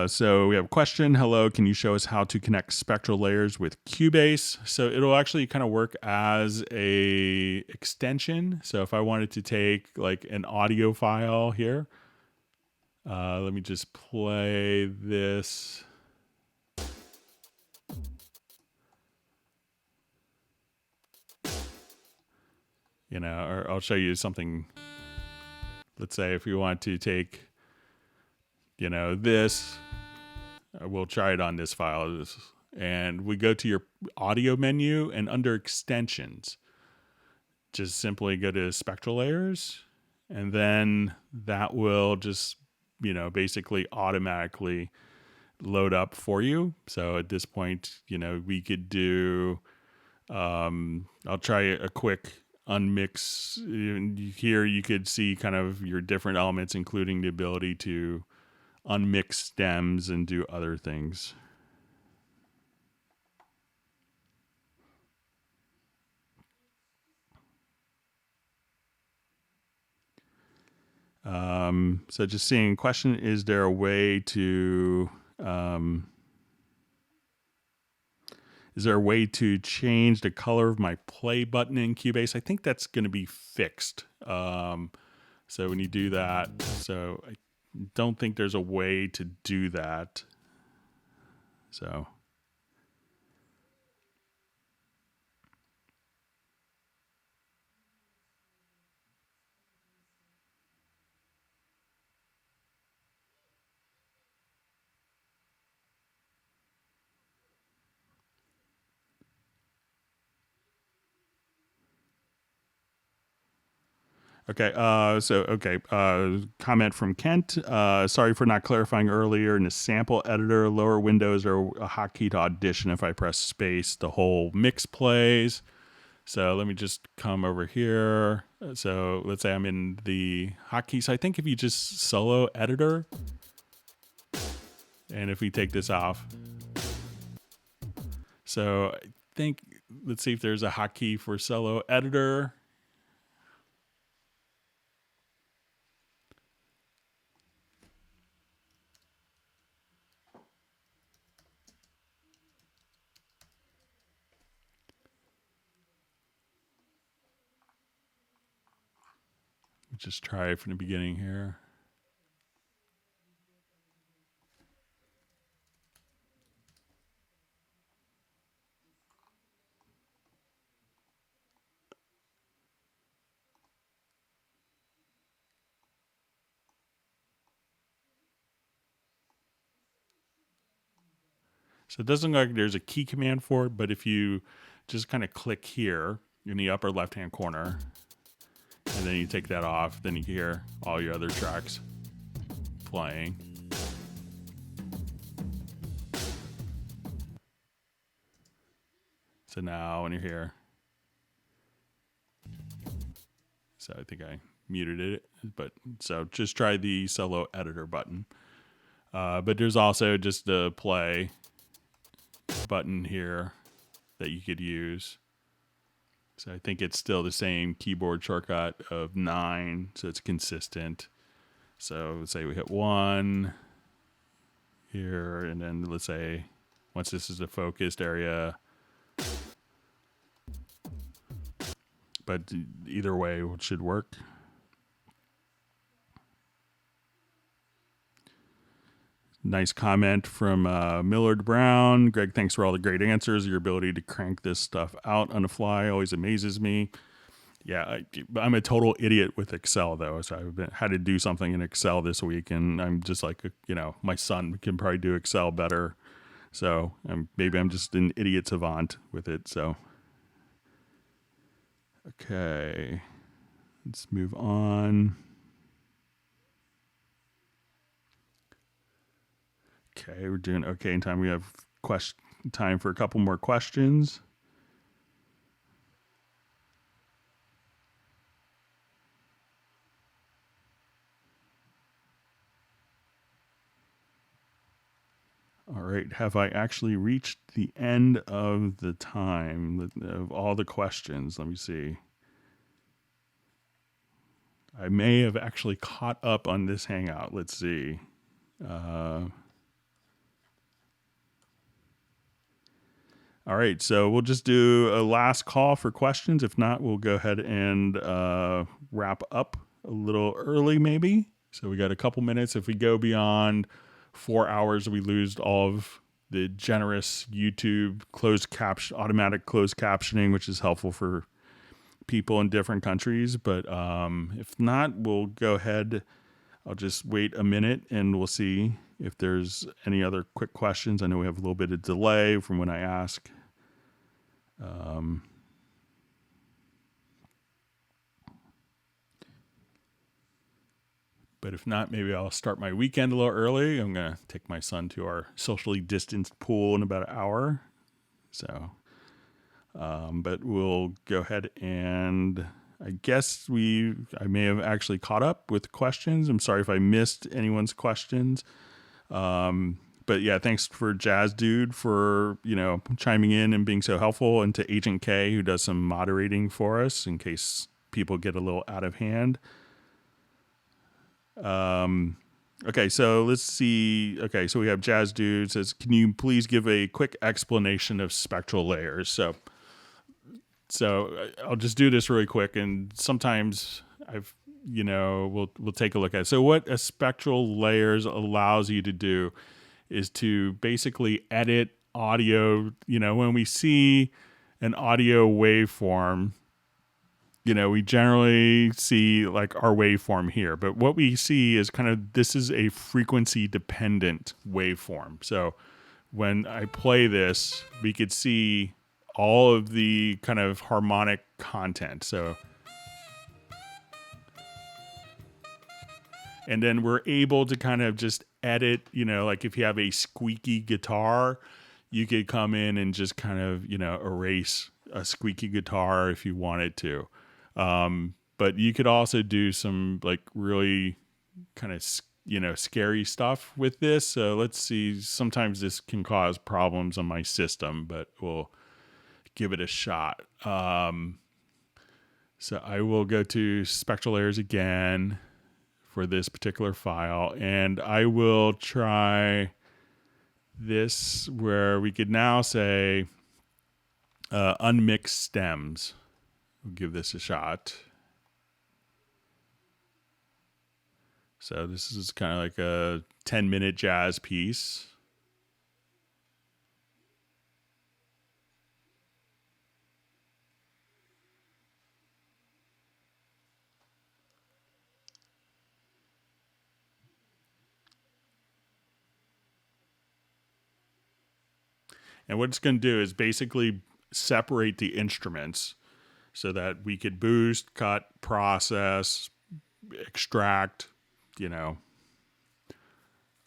So we have a question. Hello, can you show us how to connect spectral layers with Cubase? So it'll actually kind of work as a extension. So if I wanted to take like an audio file here, let me just play this. Or I'll show you something. Let's say if you want to take this, we'll try it on this file. And we go to your audio menu and under extensions, just simply go to spectral layers. And then that will just, basically automatically load up for you. So at this point, we could do, I'll try a quick unmix. Here you could see kind of your different elements, including the ability to unmix stems and do other things. So just seeing question, is there a way to change the color of my play button in Cubase? I think that's going to be fixed. So when you do that, so I don't think there's a way to do that. So okay, comment from Kent. Sorry for not clarifying earlier. In the sample editor, lower windows are a hotkey to Audition. If I press space, the whole mix plays. So let me just come over here. So let's say I'm in the hotkey. So I think if you just solo editor, and if we take this off, so I think, let's see if there's a hotkey for solo editor. Just try it from the beginning here. So it doesn't look like there's a key command for it, but if you just kind of click here in the upper left-hand corner, and then you take that off, then you can hear all your other tracks playing. So now when you're here, so I think I muted it, but so just try the solo editor button. But there's also just the play. button here that you could use. So I think it's still the same keyboard shortcut of 9, so it's consistent. So let's say we hit 1 here, and then let's say once this is a focused area, but either way it should work. Nice comment from Millard Brown. Greg, thanks for all the great answers. Your ability to crank this stuff out on the fly always amazes me. Yeah, I'm a total idiot with Excel, though. So I've had to do something in Excel this week, and I'm just like, my son can probably do Excel better. So maybe I'm just an idiot savant with it. So, okay, let's move on. Okay, we're doing okay in time. We have time for a couple more questions. All right, have I actually reached the end of the time of all the questions? Let me see. I may have actually caught up on this Hangout. Let's see. All right, so we'll just do a last call for questions. If not, we'll go ahead and wrap up a little early maybe. So we got a couple minutes. If we go beyond 4 hours, we lose all of the generous YouTube automatic closed captioning, which is helpful for people in different countries. But if not, we'll go ahead. I'll just wait a minute and we'll see if there's any other quick questions. I know we have a little bit of delay from when I ask. But if not, maybe I'll start my weekend a little early. I'm going to take my son to our socially distanced pool in about an hour. So, but we'll go ahead and I guess I may have actually caught up with questions. I'm sorry if I missed anyone's questions. But yeah, thanks for Jazz Dude for, chiming in and being so helpful, and to Agent K who does some moderating for us in case people get a little out of hand. Okay, so let's see. Okay, so we have Jazz Dude says, can you please give a quick explanation of spectral layers? So I'll just do this really quick, and sometimes we'll take a look at it. So what a spectral layers allows you to do is to basically edit audio. When we see an audio waveform, we generally see like our waveform here, but what we see is this is a frequency dependent waveform. So when I play this, we could see all of the kind of harmonic content. So, and then we're able to kind of just edit, like if you have a squeaky guitar, you could come in and just kind of, erase a squeaky guitar if you wanted to. But you could also do some like really kind of, scary stuff with this. So let's see, sometimes this can cause problems on my system, but we'll give it a shot. So I will go to spectral layers again for this particular file, and I will try this where we could now say unmixed stems. We'll give this a shot. So this is kind of like a 10-minute jazz piece. And what it's going to do is basically separate the instruments so that we could boost, cut, process, extract,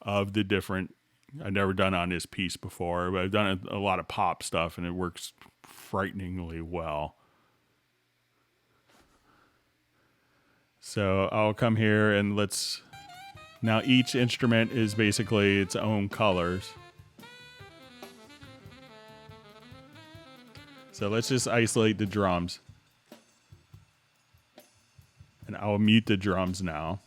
of the different. I've never done on this piece before, but I've done a lot of pop stuff and it works frighteningly well. So I'll come here and now each instrument is basically its own colors. So let's just isolate the drums. And I'll mute the drums now.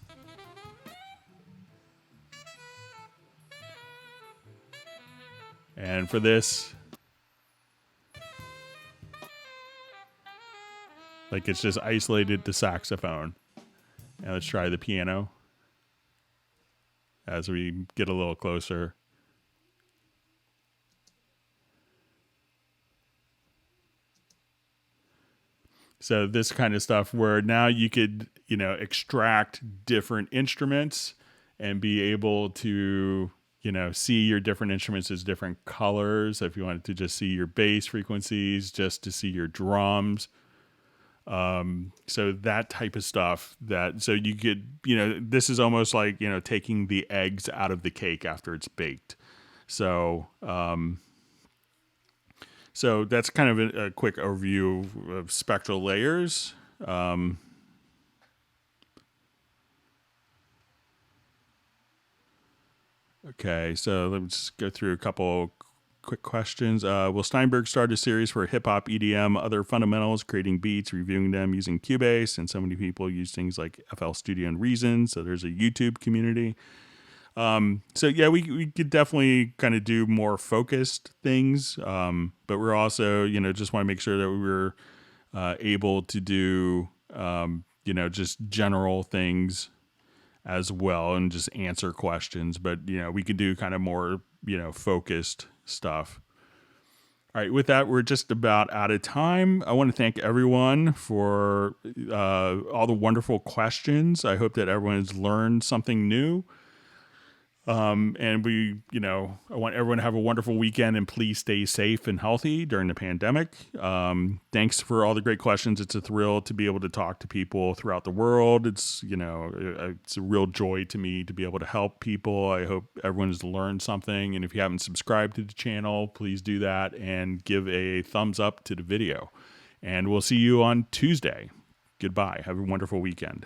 And for this, like it's just isolated the saxophone. And let's try the piano as we get a little closer. So this kind of stuff where now you could, extract different instruments and be able to, see your different instruments as different colors. If you wanted to just see your bass frequencies, just to see your drums. So that type of stuff so you could, this is almost like, taking the eggs out of the cake after it's baked. So, so that's kind of a quick overview of spectral layers. Okay, so let's go through a couple quick questions. Will Steinberg start a series for hip-hop, EDM, other fundamentals, creating beats, reviewing them using Cubase? And so many people use things like FL Studio and Reason, so there's a YouTube community. So yeah, we could definitely kind of do more focused things, but we're also, just want to make sure that we're able to do, just general things as well and just answer questions. But, we could do kind of more, focused stuff. All right, with that, we're just about out of time. I want to thank everyone for all the wonderful questions. I hope that everyone has learned something new. And I want everyone to have a wonderful weekend and please stay safe and healthy during the pandemic. Thanks for all the great questions. It's a thrill to be able to talk to people throughout the world. It's, it's a real joy to me to be able to help people. I hope everyone has learned something. And if you haven't subscribed to the channel, please do that and give a thumbs up to the video. And we'll see you on Tuesday. Goodbye. Have a wonderful weekend.